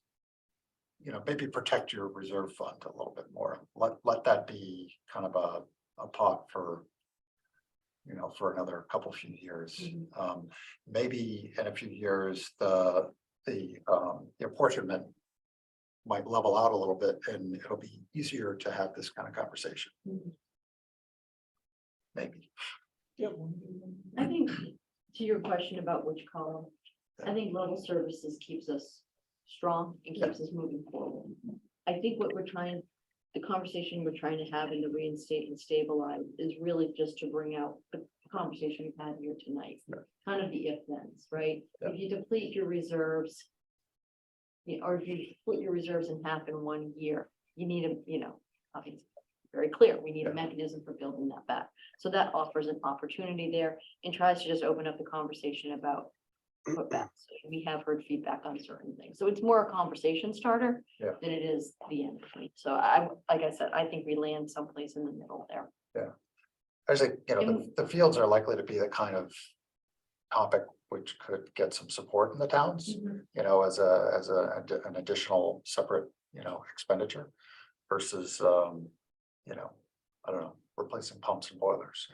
maybe protect your reserve fund a little bit more. Let that be kind of a pot for, for another few years. Maybe in a few years, the apportionment might level out a little bit and it'll be easier to have this kind of conversation. Maybe. I think to your question about which column, I think level services keeps us strong and keeps us moving forward. I think what the conversation we're trying to have in the reinstate and stabilize is really just to bring out the conversation we've had here tonight. Kind of the if-thens, right? If you deplete your reserves, or if you split your reserves in half in 1 year, you need obviously very clear, we need a mechanism for building that back. So that offers an opportunity there and tries to just open up the conversation about putbacks. We have heard feedback on certain things. So it's more a conversation starter than it is the end point. So like I said, I think we land someplace in the middle there. I think, the fields are likely to be the kind of topic which could get some support in the towns, as an additional separate, expenditure versus, I don't know, replacing pumps and boilers,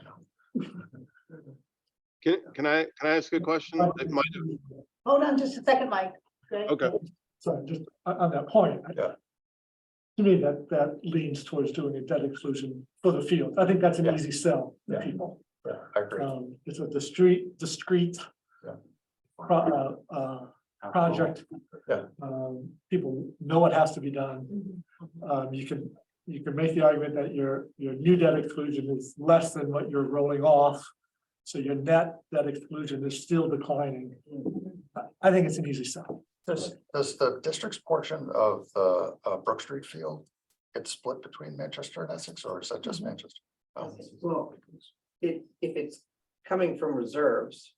Can I ask a question? It might have- Hold on just a second, Mike. Okay, So just on that point. Yeah. To me, that leans towards doing a debt exclusion for the field. I think that's an Yeah. easy sell to Yeah. people. I agree. It's a discrete Yeah. project. Yeah. People know it has to be done. You can make the argument that your new debt exclusion is less than what you're rolling off. So your net debt exclusion is still declining. I think it's an easy sell. Does the district's portion of the Brook Street field get split between Manchester and Essex, or is that just Manchester? Oh. Well, if it's coming from reserves,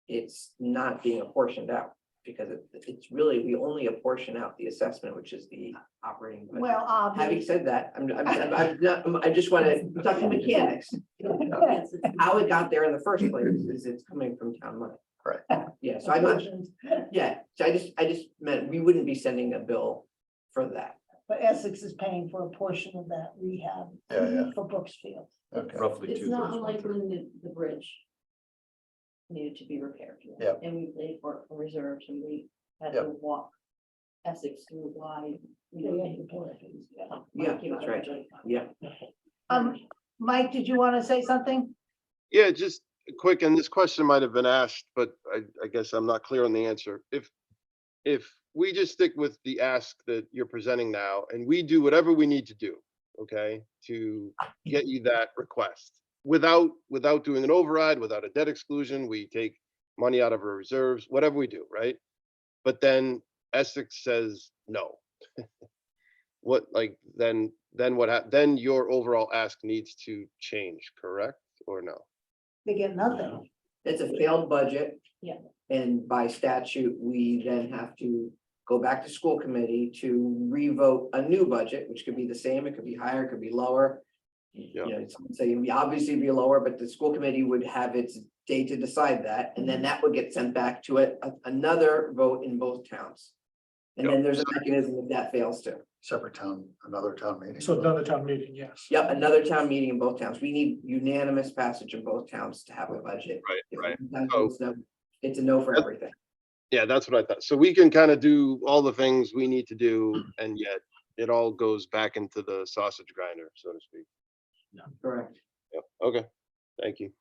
it's not being apportioned out because it's really, we only apportion out the assessment, which is the operating budget. Well, Having said that, I just want to talk to mechanics. How it got there in the first place is it's coming from town money. Right. Yeah, so I'm not, so I just meant we wouldn't be sending a bill for that. But Essex is paying for a portion of that rehab for Brooksfield. Okay. Roughly It's 2/3. not unlike when the bridge needed to be repaired. Yeah. And we paid for it from reserves and we had Yeah. to walk Essex through why. we Yeah, were yeah, paying for it. Yeah, that's right. Yeah. Mike, did you want to say something? yeah, just quick, and this question might have been asked, but I guess I'm not clear on the answer. If we just stick with the ask that you're presenting now, and we do whatever we need to do, okay, to get you that request, without doing an override, without a debt exclusion, we take money out of our reserves, whatever we do, right? But then Essex says no. What, like, then what, then your overall ask needs to change, correct, or no? They get nothing. It's a failed budget. Yeah. And by statute, we then have to go back to school committee to revote a new budget, which could be the same, it could be higher, it could be lower. Yeah. Some would say it would obviously be lower, but the school committee would have its day to decide that, and then that would get sent back to another vote in both towns. And then there's a mechanism if that fails too. Separate town, another town meeting. So another town meeting, yes. Yep, another town meeting in both towns. We need unanimous passage in both towns to have a budget. Right, If right. one town votes no, it's a no for everything. Yeah, that's what I thought. So we can kind of do all the things we need to do, and yet it all goes back into the sausage grinder, so to speak. Correct. Yep, okay, thank you.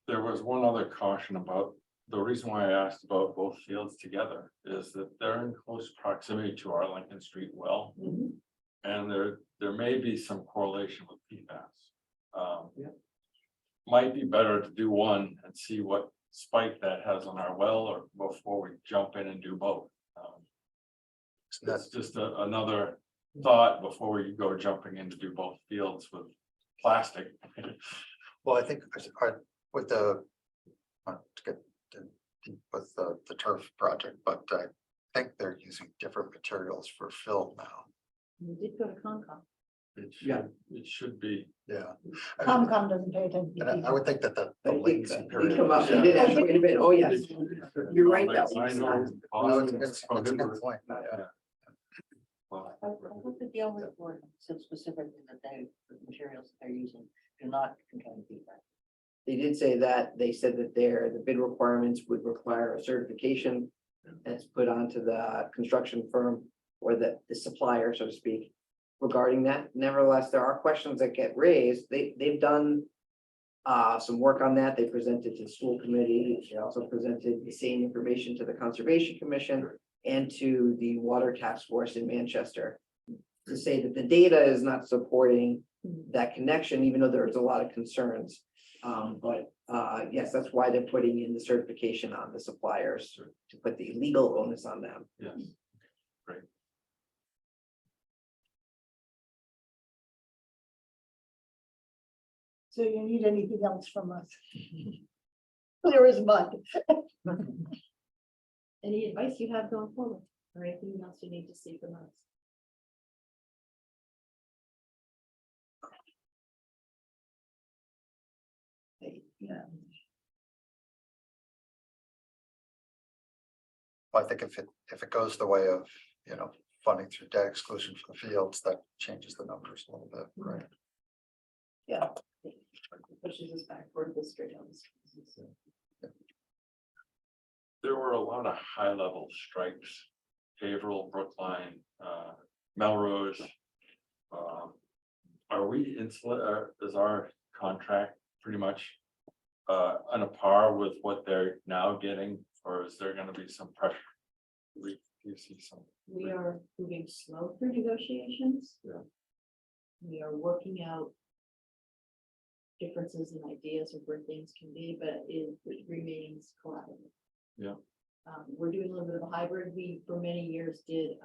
There was one other caution about, the reason why I asked about both fields together is that they're in close proximity to our Lincoln Street well. And there may be some correlation with PFAS. Might be better to do one and see what spike that has on our well, or before we jump in and do both. That's just another thought before you go jumping in to do both fields with plastic. Well, I think with the, to get with the turf project, but I think they're using different materials for fill now. We did go to Concom. It should be. Yeah. Comcom doesn't pay attention. to And I people. would think that the I think latency they period. come up, they did ask quite a bit, oh, yes. You're right, that I was, know. No, it's a good point, yeah. Well, I thought that the only board said specifically that the materials that they're using do not contain PFAS. they did say that, they said that the bid requirements would require a certification that's put onto the construction firm or the supplier, so to speak, regarding that. Nevertheless, there are questions that get raised. They've done some work on that. They presented to the school committee. They also presented the same information to the Conservation Commission and to the Water Task Force in Manchester to say that the data is not supporting that connection, even though there's a lot of concerns. But yes, that's why they're putting in the certification on the suppliers to put the legal onus on them. yes. Great. So you need anything else from us? There is mud. Any advice you have going forward, or anything else you need to see from us? Yeah. I think if it goes the way of, funding through debt exclusion for the fields, that changes the numbers a little bit, right? Pushes us back toward the straight on. There were a lot of high level strikes, Haverhill, Brookline, Melrose. Are we is our contract pretty much on a par with what they're now getting, or is there gonna be some pressure? Do you see some? We are moving slow through negotiations. Yeah. We are working out differences in ideas of where things can be, but it remains collaborative. Yeah. We're doing a little bit of a hybrid. We, for many years, did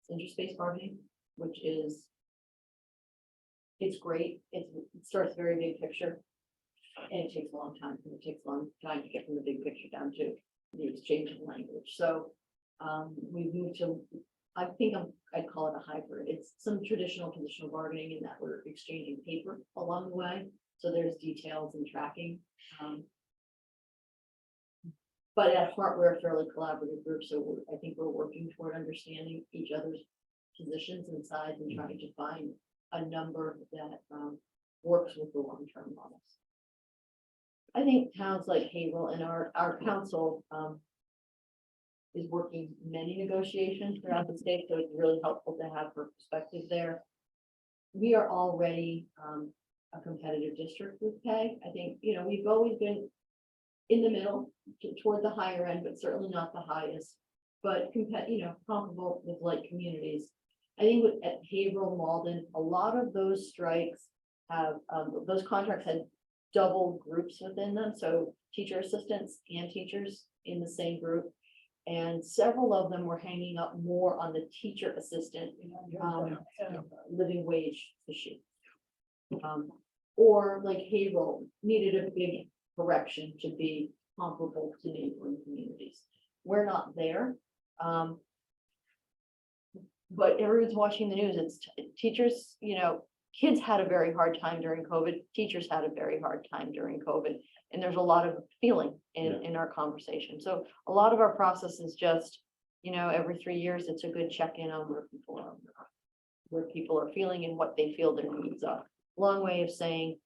interest-based bargaining, which is, it's great. It starts very big picture. And it takes a long time, and it takes a long time to get from the big picture down to the exchange of language. So we've moved to, I think I'd call it a hybrid. It's some traditional conditional bargaining in that we're exchanging paper along the way. So there's details and tracking. But at heart, we're a fairly collaborative group. So I think we're working toward understanding each other's positions and sides and trying to find a number that works with the long-term models. I think towns like Haverhill and our council is working many negotiations throughout the state, so it's really helpful to have her perspective there. We are already a competitive district with pay. I think, we've always been in the middle toward the higher end, but certainly not the highest, but comparable with like communities. I think at Haverhill, Malden, a lot of those strikes have, those contracts had double groups within them, so teacher assistants and teachers in the same group. And several of them were hanging up more on the teacher assistant living wage issue. Or like Haverhill needed a big correction to be comparable to neighboring communities. We're not there. But everyone's watching the news. It's teachers, kids had a very hard time during COVID. Teachers had a very hard time during COVID. And there's a lot of feeling in our conversation. So a lot of our process is just, every 3 years, it's a good check-in on where people are feeling and what they feel their needs are. Long way of saying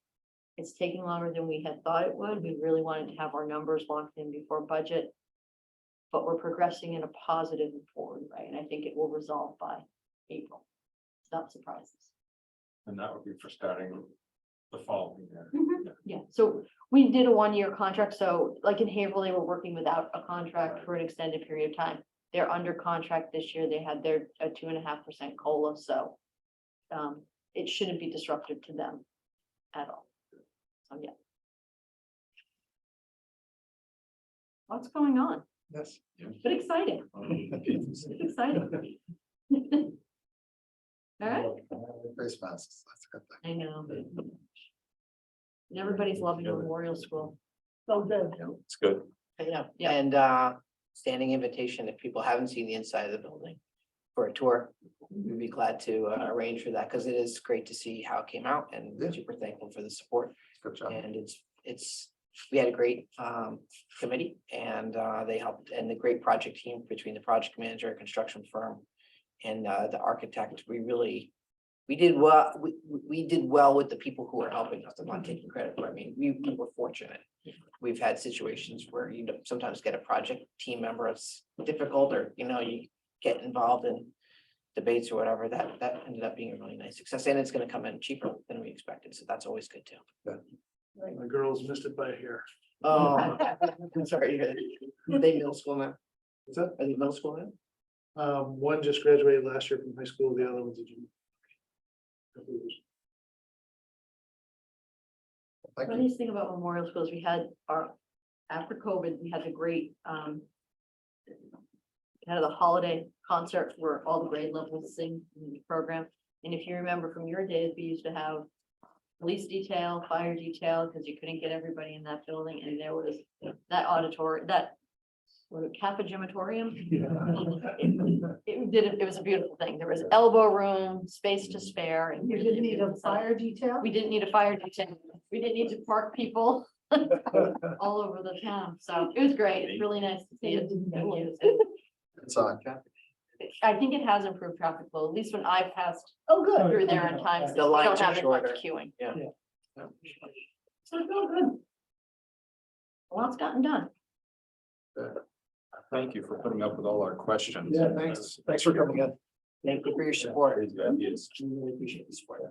it's taking longer than we had thought it would. We really wanted to have our numbers locked in before budget. But we're progressing in a positive and forward way. And I think it will resolve by April. Not surprises. And that would be for starting the following year. Yeah, so we did a 1-year contract. So like in Haverhill, they were working without a contract for an extended period of time. They're under contract this year. They had their 2.5% COLA. So it shouldn't be disruptive to them at all. So yeah. What's going on? Yes. But exciting. It's exciting. All right, Face masks, that's a good thing. I know. And everybody's loving Memorial School. So good. It's good. Yeah, Yeah. and standing invitation, if people haven't seen the inside of the building for a tour, we'd be glad to arrange for that, because it is great to see how it came out and Yeah. super thankful for the support. Good job. And we had a great committee and they helped, and the great project team between the project manager, construction firm, and the architect. We did well, we did well with the people who were helping us. I'm not taking credit, but I mean, we were fortunate. We've had situations where you sometimes get a project team member, it's difficult, or you get involved in debates or whatever. That ended up being a really nice success, and it's gonna come in cheaper than we expected, so that's always good too. The girls missed it by a hair. Oh, I'm sorry. Are they middle school now? What's that? Are they middle school now? One just graduated last year from high school, the other one's a junior. Thank you. Funniest thing about Memorial Schools, we had after COVID, we had the great, kind of the holiday concert where all the grade levels sing in the program. And if you remember from your days, we used to have police detail, fire detail, because you couldn't get everybody in that building, and there was that auditorium, Kappa Gymatorium. It was a beautiful thing. There was elbow room, space to spare. And You didn't need a fire detail? We didn't need a fire detail. We didn't need to park people all over the town. So it was great. It's really nice to see it. It's on. I think it has improved traffic flow, at least when I passed Oh, good. through there in times. The We lines don't are have as much shorter. queuing. Yeah. So good. A lot's gotten done. Thank you for putting up with all our questions. Yeah, thanks. Thanks for coming in. Thank you for your support. Yes. We really appreciate the support.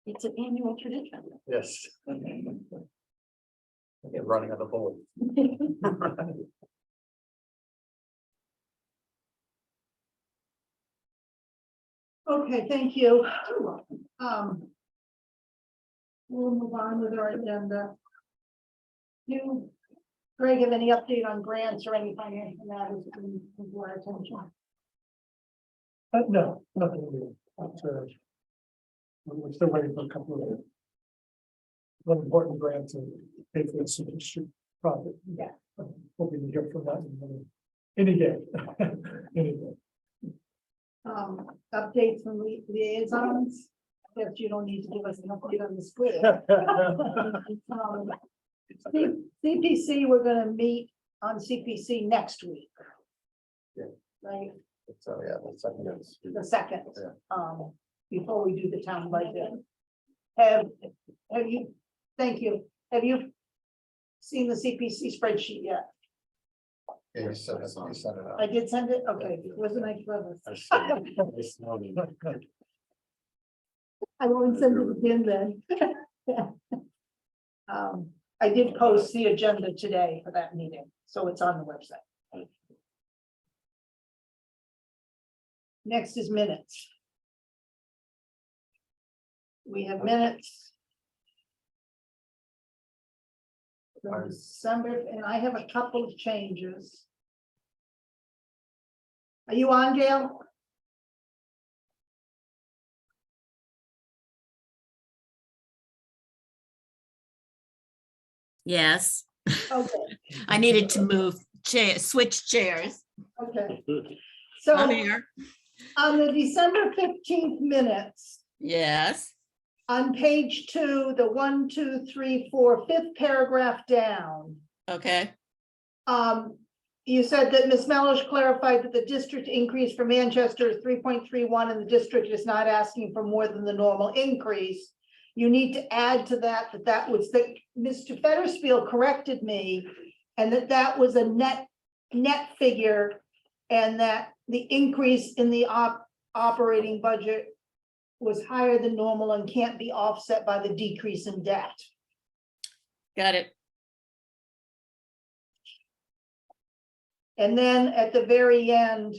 It's an annual tradition. Yes. Yeah, running on the board. Okay, thank you. We'll move on with our agenda. Do Greg have any update on grants or any financial matters that we need to our attention? No, nothing new. We're still waiting for a couple of one important grant to pay for the City Street project. Yeah. Hoping to hear from that any day. Any day. Updates from liaisons. I guess you don't need to give us an update on the school. CPC, we're gonna meet on CPC next week. Yeah. Right, So, yeah, that's something else. the second, Yeah. before we do the town budget. Have you, thank you, have you seen the CPC spreadsheet yet? Yeah, you sent it I out. did send it, okay, wasn't I clever? I won't send it again then. I did post the agenda today for that meeting, so it's on the website. Next is minutes. We have minutes. From December, and I have a couple of changes. Are you on, Gail? Yes, Okay, I needed to move switch chairs. okay. I'm So here. on the December 15th minutes, Yes, on page 2, the 1, 2, 3, 4, fifth paragraph down. okay, You said that Ms. Mellish clarified that the district increase for Manchester is 3.31 and the district is not asking for more than the normal increase. You need to add to that, that was that Mr. Fetterspiel corrected me and that was a net figure and that the increase in the operating budget was higher than normal and can't be offset by the decrease in debt. got it. And then at the very end,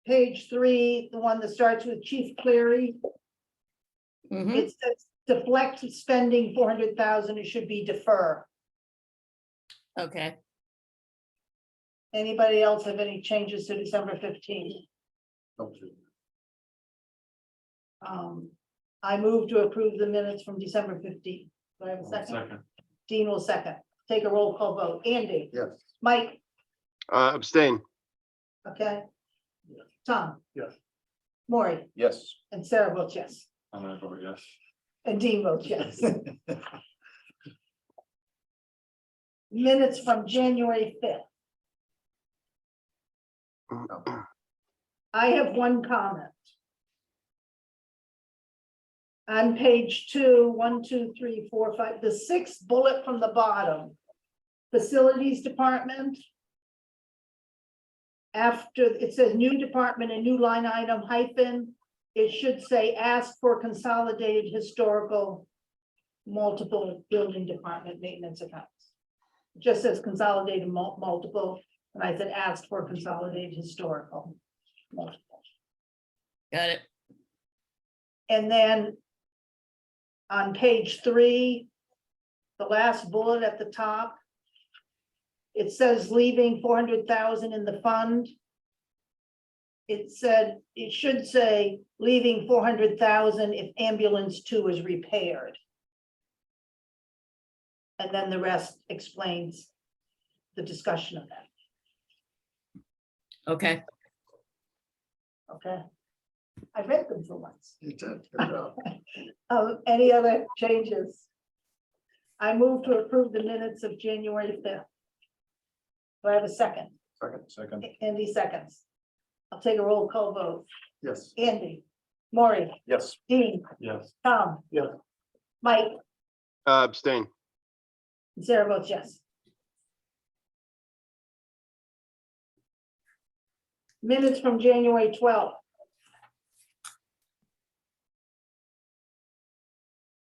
page 3, the one that starts with Chief Cleary, Mhm. it says deflect spending 400,000, it should be defer. Okay, Anybody else have any changes to December 15th? I move to approve the minutes from December 15th. Do I have a second? Second. Dean will second. Take a roll call vote. Andy, Yes. Mike, Abstain. okay? Tom? Yes. Maury, Yes. and Sarah votes yes, And I vote yes. and Dean votes yes. Minutes from January 5th. I have one comment. On page 2, 1, 2, 3, 4, 5, the sixth bullet from the bottom. Facilities Department. After it says new department, a new line item hyphen, it should say ask for consolidated historical multiple building department maintenance accounts. It just says consolidated multiple, and I said asked for consolidated historical multiple. Got it. And then on page 3, the last bullet at the top, it says leaving 400,000 in the fund. It should say leaving 400,000 if ambulance 2 is repaired. And then the rest explains the discussion of that, Okay. okay? I read them for once. You did. Good job. Any other changes? I move to approve the minutes of January 5th. Do I have a second? Second. Andy seconds. I'll take a roll call vote. Yes. Andy, Maury, Yes. Dean, Yes. Tom. Yeah. Mike, Abstain. and Sarah votes yes. Minutes from January 12th.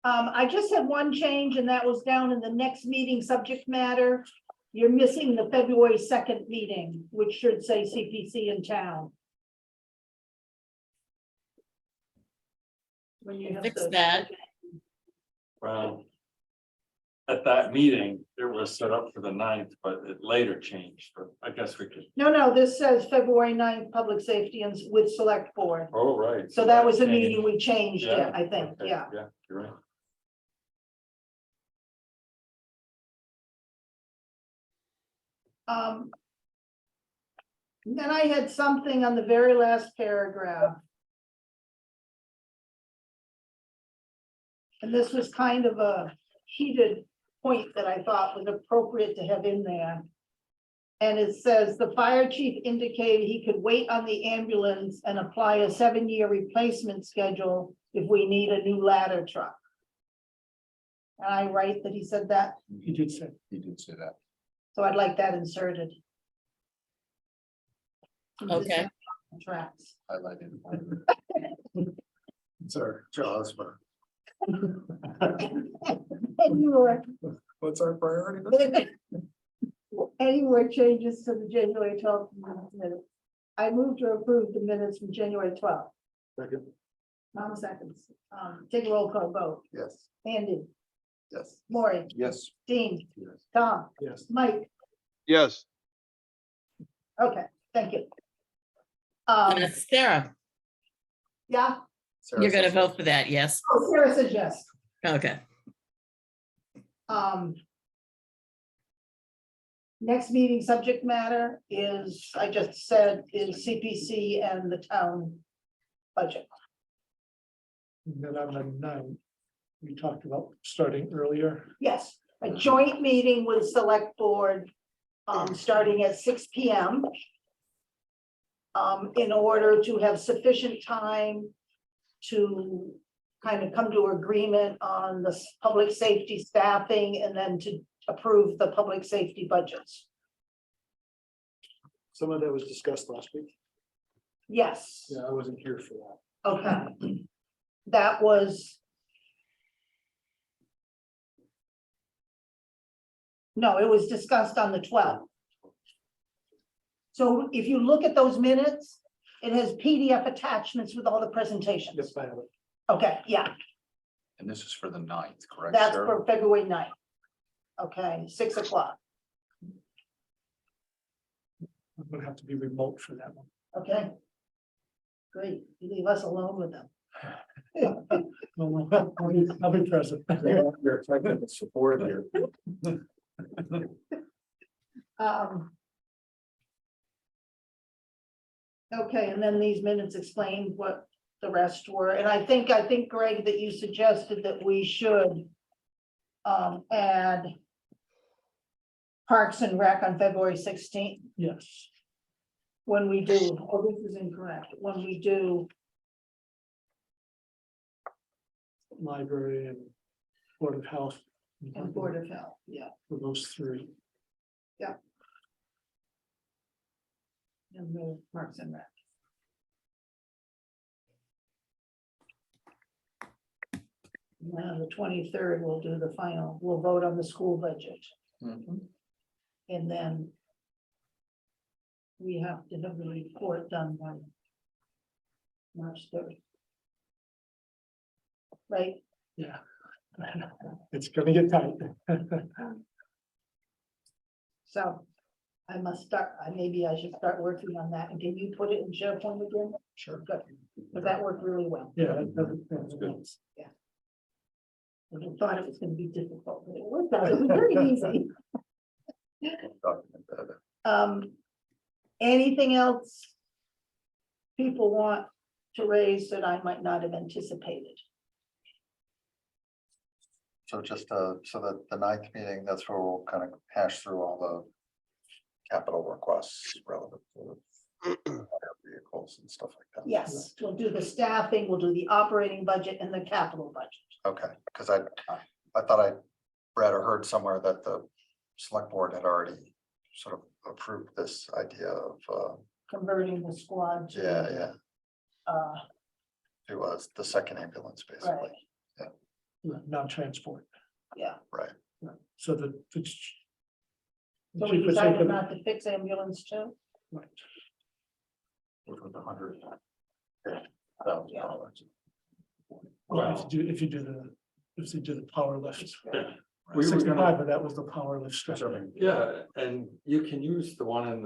I just had one change, and that was down in the next meeting subject matter. You're missing the February 2nd meeting, which should say CPC in town. When you have Fix to- that. Well, at that meeting, it was set up for the 9th, but it later changed, but I guess we could, No, this says February 9th, public safety and with select board. oh, right. So that was the changed. meeting we changed it, Yeah, I think, okay, yeah. Yeah, you're right. Then I had something on the very last paragraph. And this was kind of a heated point that I thought was appropriate to have in there. And it says, the fire chief indicated he could wait on the ambulance and apply a 7-year replacement schedule if we need a new ladder truck. Am I right that he said that? He did say. He did say that. So I'd like that inserted. Okay. Tracks. Highlighted. It's our jaws, but what's our priority? Any more changes to the January 12th minutes? I move to approve the minutes from January 12th. Second. Tom seconds. Take a roll call vote. Yes. Andy, Yes. Maury, Yes. Dean, Yes. Tom, Yes. Mike. Yes. Okay, thank you. Sarah, Yeah, Sarah you're gonna says vote for that, yes? oh, Sarah says yes. Okay. Next meeting subject matter is, I just said, is CPC and the town budget. And then on the 9th, we talked about starting earlier. Yes, a joint meeting with select board, starting at 6 p.m. In order to have sufficient time to kind of come to agreement on the public safety staffing and then to approve the public safety budgets. Some of that was discussed last week. Yes, Yeah, I wasn't here for that. okay. That was. No, it was discussed on the 12th. So if you look at those minutes, it has PDF attachments with all the presentations. Yes, I have it. Okay, yeah, And this is for the 9th, correct? that's Sarah? for February 9th. Okay, 6 o'clock, I'm gonna have to be remote for that one. okay? Great, you leave us alone with them. I'll be present. You're technical support here. Okay, and then these minutes explain what the rest were, and I think, Greg, that you suggested that we should add Parks and Rec on February 16th, Yes, when we do, oh, this is incorrect, when we do, library and Board of Health. and Board of Health, yeah, For those three. and the Parks and Rec. Now, the 23rd, we'll do the final, we'll vote on the school budget, and then we have to have the report done by March 3rd. Right, Yeah. It's gonna get tight. so I must start, maybe I should start working on that, and can you put it in SharePoint again? Sure. Good, but that worked really well. Yeah, that's good. Yeah. I thought it was gonna be difficult, but it worked out, it was very easy. Document that. Anything else people want to raise that I might not have anticipated? So just, so that the 9th meeting, that's where we'll kind of hash through all the capital requests relevant to fire vehicles and stuff like that. Yes, we'll do the staffing, we'll do the operating budget and the capital budget. Okay, because I thought I read or heard somewhere that the select board had already sort of approved this idea of, Converting the squad to. yeah, Uh, to the second ambulance, basically. right, Non-transport. yeah, So the. so we decided not to fix ambulance too. Right. Which was $100,000. Well, if you do the power lift. We were 65, gonna, but that was the power lift stuff. yeah, and you can use the one in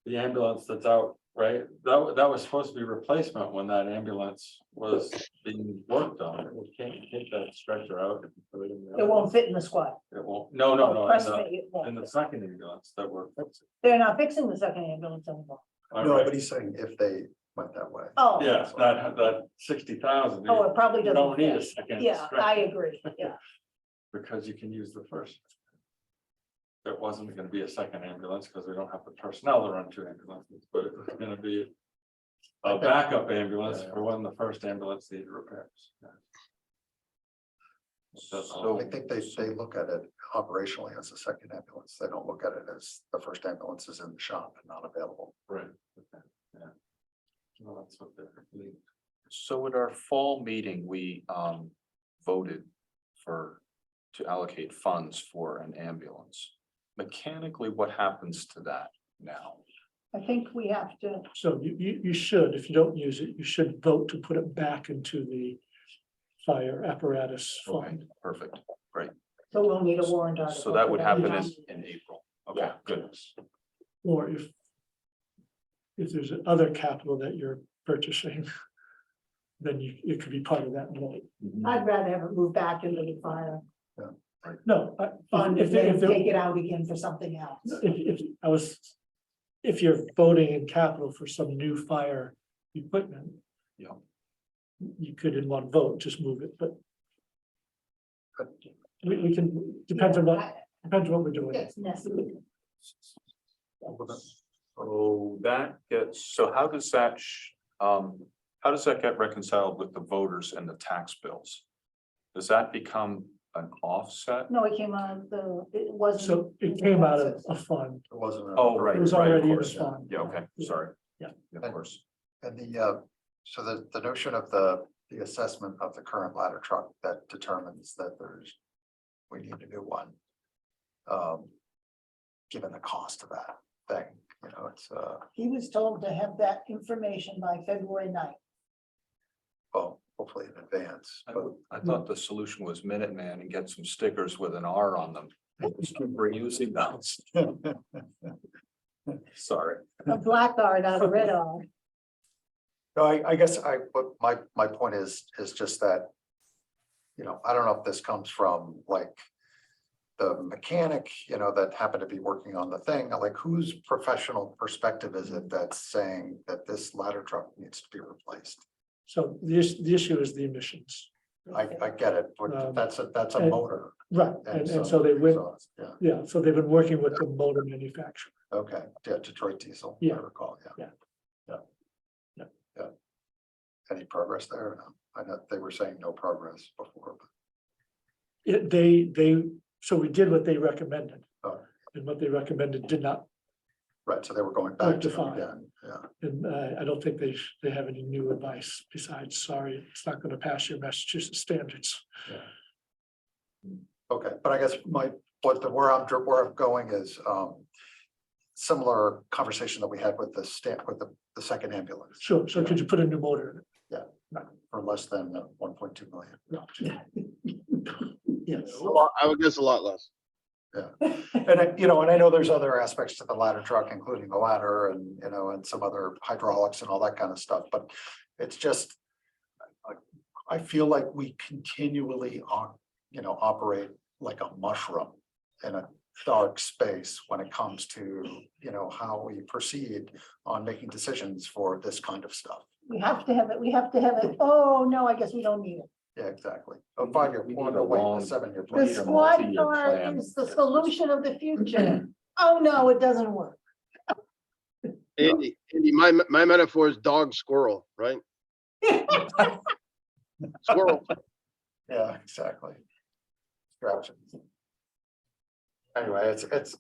the ambulance that's out, right? That was supposed to be replacement when that ambulance was being worked on. We can't take that stretcher out. And put it in the It other. won't fit in the squad. It won't, no, Trust in me, it won't. the second ambulance that we're fixing. They're not fixing the second ambulance anymore. All No, right. but he's saying if they went that way. Oh. Yeah, that 60,000. Oh, it probably You don't doesn't need a fit. second. Yeah, stretcher. I agree, yeah. Because you can use the first. There wasn't gonna be a second ambulance because we don't have the personnel to run 2 ambulances, but it was gonna be a backup ambulance for when the first ambulance needed repairs. Yeah. That's So all. I think they look at it operationally as a second ambulance. They don't look at it as the first ambulance is in the shop and not available. Right. Okay, yeah. Well, that's what they're. So at our fall meeting, we voted to allocate funds for an ambulance. Mechanically, what happens to that now? I think we have to, So you should, if you don't use it, you should vote to put it back into the fire apparatus Okay, fund. perfect, great. so we'll need a warrant article. So that for would happen Yeah. in April. Okay, good. Or if there's other capital that you're purchasing, then it could be part of that vote. I'd rather have it moved back into the fire No, fund if, and then if, take it out again for something else. if you're voting in capital for some new fire equipment. Yeah. You could in one vote, just move it, but. We can, depends on what we're doing. It's necessary. So how does that get reconciled with the voters and the tax bills? Does that become an offset? No, it came out of it wasn't. So it came out of a fund. It wasn't. Oh, right. It was right, of already in the course. fund. Yeah, okay, sorry. Yeah. Of course. And so the notion of the assessment of the current ladder truck that determines that we need a new one. Given the cost of that thing, it's, He was told to have that information by February 9th. well, hopefully in advance, but I thought the solution was Minuteman and get some stickers with an R on them. We're using those. Sorry. A black R, not a red R. No, I guess but my point is just that, I don't know if this comes from like the mechanic, that happened to be working on the thing, like whose professional perspective is it that's saying that this ladder truck needs to be replaced? So the issue is the emissions. I get it, but that's a and- motor. Right, and so they went, Yeah, yeah, so they've been working with the motor manufacturer. okay, yeah, Detroit Diesel, Yeah. I recall, yeah. Yeah. Yeah. Yeah. Any progress there? No. I know they were saying no progress before, but So we did what they recommended. Oh. And what they recommended did not, right, so they were going back to them Rectify. again, yeah. and I don't think they have any new advice besides, sorry, it's not gonna pass your Massachusetts standards. Okay, but I guess where I'm going is, similar conversation that we had with the second ambulance. Sure, so could you put a new motor in it? For less than 1.2 million. No. Yes. I would guess a lot less. And I know there's other aspects to the ladder truck, including the ladder and, and some other hydraulics and all that kind of stuff, but it's just. I feel like we continually operate like a mushroom in a dark space when it comes to, how we proceed on making decisions for this kind of stuff. We have to have it. Oh, no, I guess we don't need it. Yeah, exactly. A 5-year We plan, need a or wait, long- a 7-year The plan. Need a squad multi-year car plan. is the solution of the future. Oh, no, it doesn't work. Andy, my metaphor is dog squirrel, right? Squirrel. Yeah, exactly. Distractions. Anyway, it's it's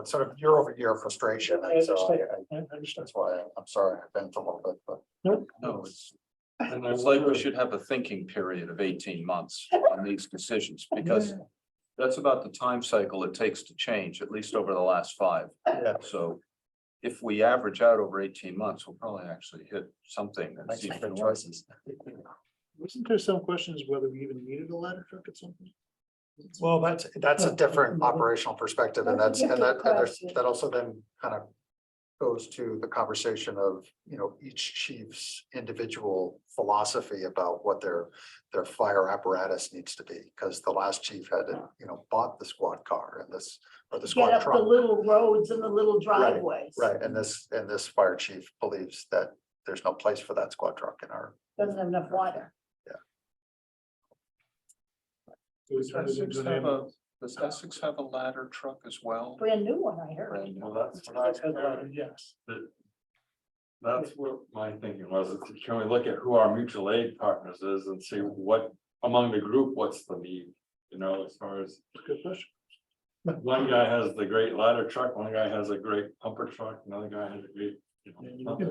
sort of year over year frustration, and so I understand. that's why I'm sorry I bent a little bit, but. No, it's like we should have a thinking period of 18 months on these decisions, because that's about the time cycle it takes to change, at least over the last 5. Yeah. So if we average out over 18 months, we'll probably actually hit something that Makes seems good to choices. Wasn't there some questions whether we even needed a ladder truck at some point? Well, that's a different operational perspective, and that also then kind of goes to the conversation of, each chief's individual philosophy about what their fire apparatus needs to be, because the last chief had, bought the squad car and or the Get squad up the truck. little roads and the little driveways. Right, and this fire chief believes that there's no place for that squad truck in our. Doesn't have enough water. Does Essex have a ladder truck as well? Brand new one, I heard. Brand new. Well, that's what I heard. Yes. That's what my thinking was, is can we look at who our mutual aid partners is and see what, among the group, what's the need? As far as Good question. one guy has the great ladder truck, one guy has a great pumper truck, another guy has a great.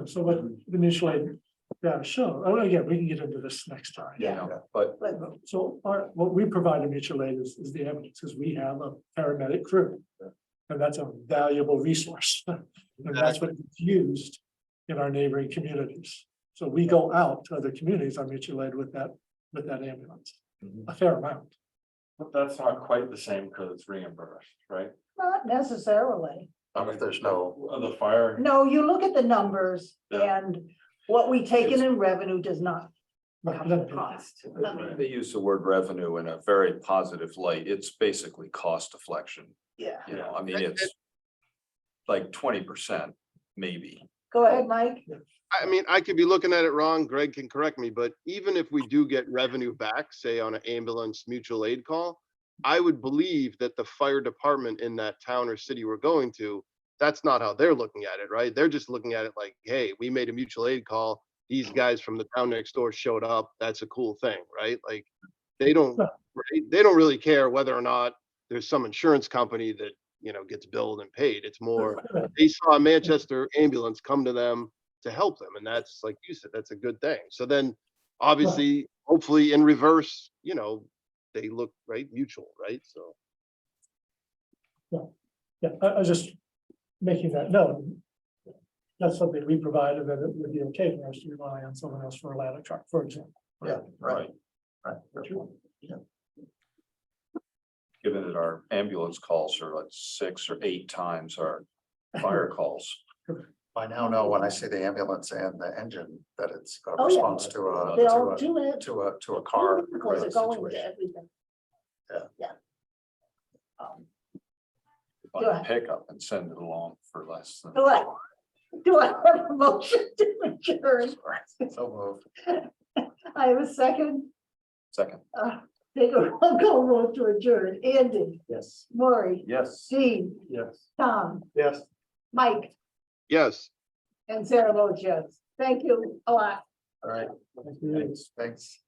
So what the mutual aid, yeah, sure. Oh, again, we can get into this next time. Yeah. But So what we provide in mutual aid is the evidence, because we have a paramedic crew. And that's a valuable resource. And that's what is used in our neighboring communities. So we go out to other communities on mutual aid with that ambulance, a fair amount. But that's not quite the same because it's reimbursed, right? Not necessarily. If there's no, The fire, No, you look at the numbers Yeah. and what we take in revenue does not cover the cost. they use the word revenue in a very positive light. It's basically cost deflection. Yeah. I mean, it's like 20%, maybe. Go ahead, Mike. I mean, I could be looking at it wrong. Greg can correct me, but even if we do get revenue back, say on an ambulance mutual aid call, I would believe that the fire department in that town or city we're going to, that's not how they're looking at it, right? They're just looking at it like, hey, we made a mutual aid call. These guys from the town next door showed up. That's a cool thing, right? Like they don't, right? They don't really care whether or not there's some insurance company that, gets billed and paid. It's more, they saw a Manchester ambulance come to them to help them. And that's, like you said, that's a good thing. So then obviously, hopefully in reverse, they look right mutual, right? So. Yeah, I was just making that note. That's something we provide, and then it would be okay for us to rely on someone else for a ladder truck, for example. yeah, right. Given that our ambulance calls are like 6 or 8 times our fire calls. I now know when I see the ambulance and the engine that it's a Oh, yeah. response to a, They all to a, do it. to a car. Vehicles are going to situation. everything. Yeah. Yeah. Um, Buy a pickup and send it along for less than. Do I have a motion to adjourn? So moved. I have a second. Second. Take a roll call vote to adjourn. Andy, Yes. Maury, Yes. Steve, Yes. Tom, Yes. Mike, Yes. and Sarah votes yes. Thank you a lot. All right. Thanks. Thanks.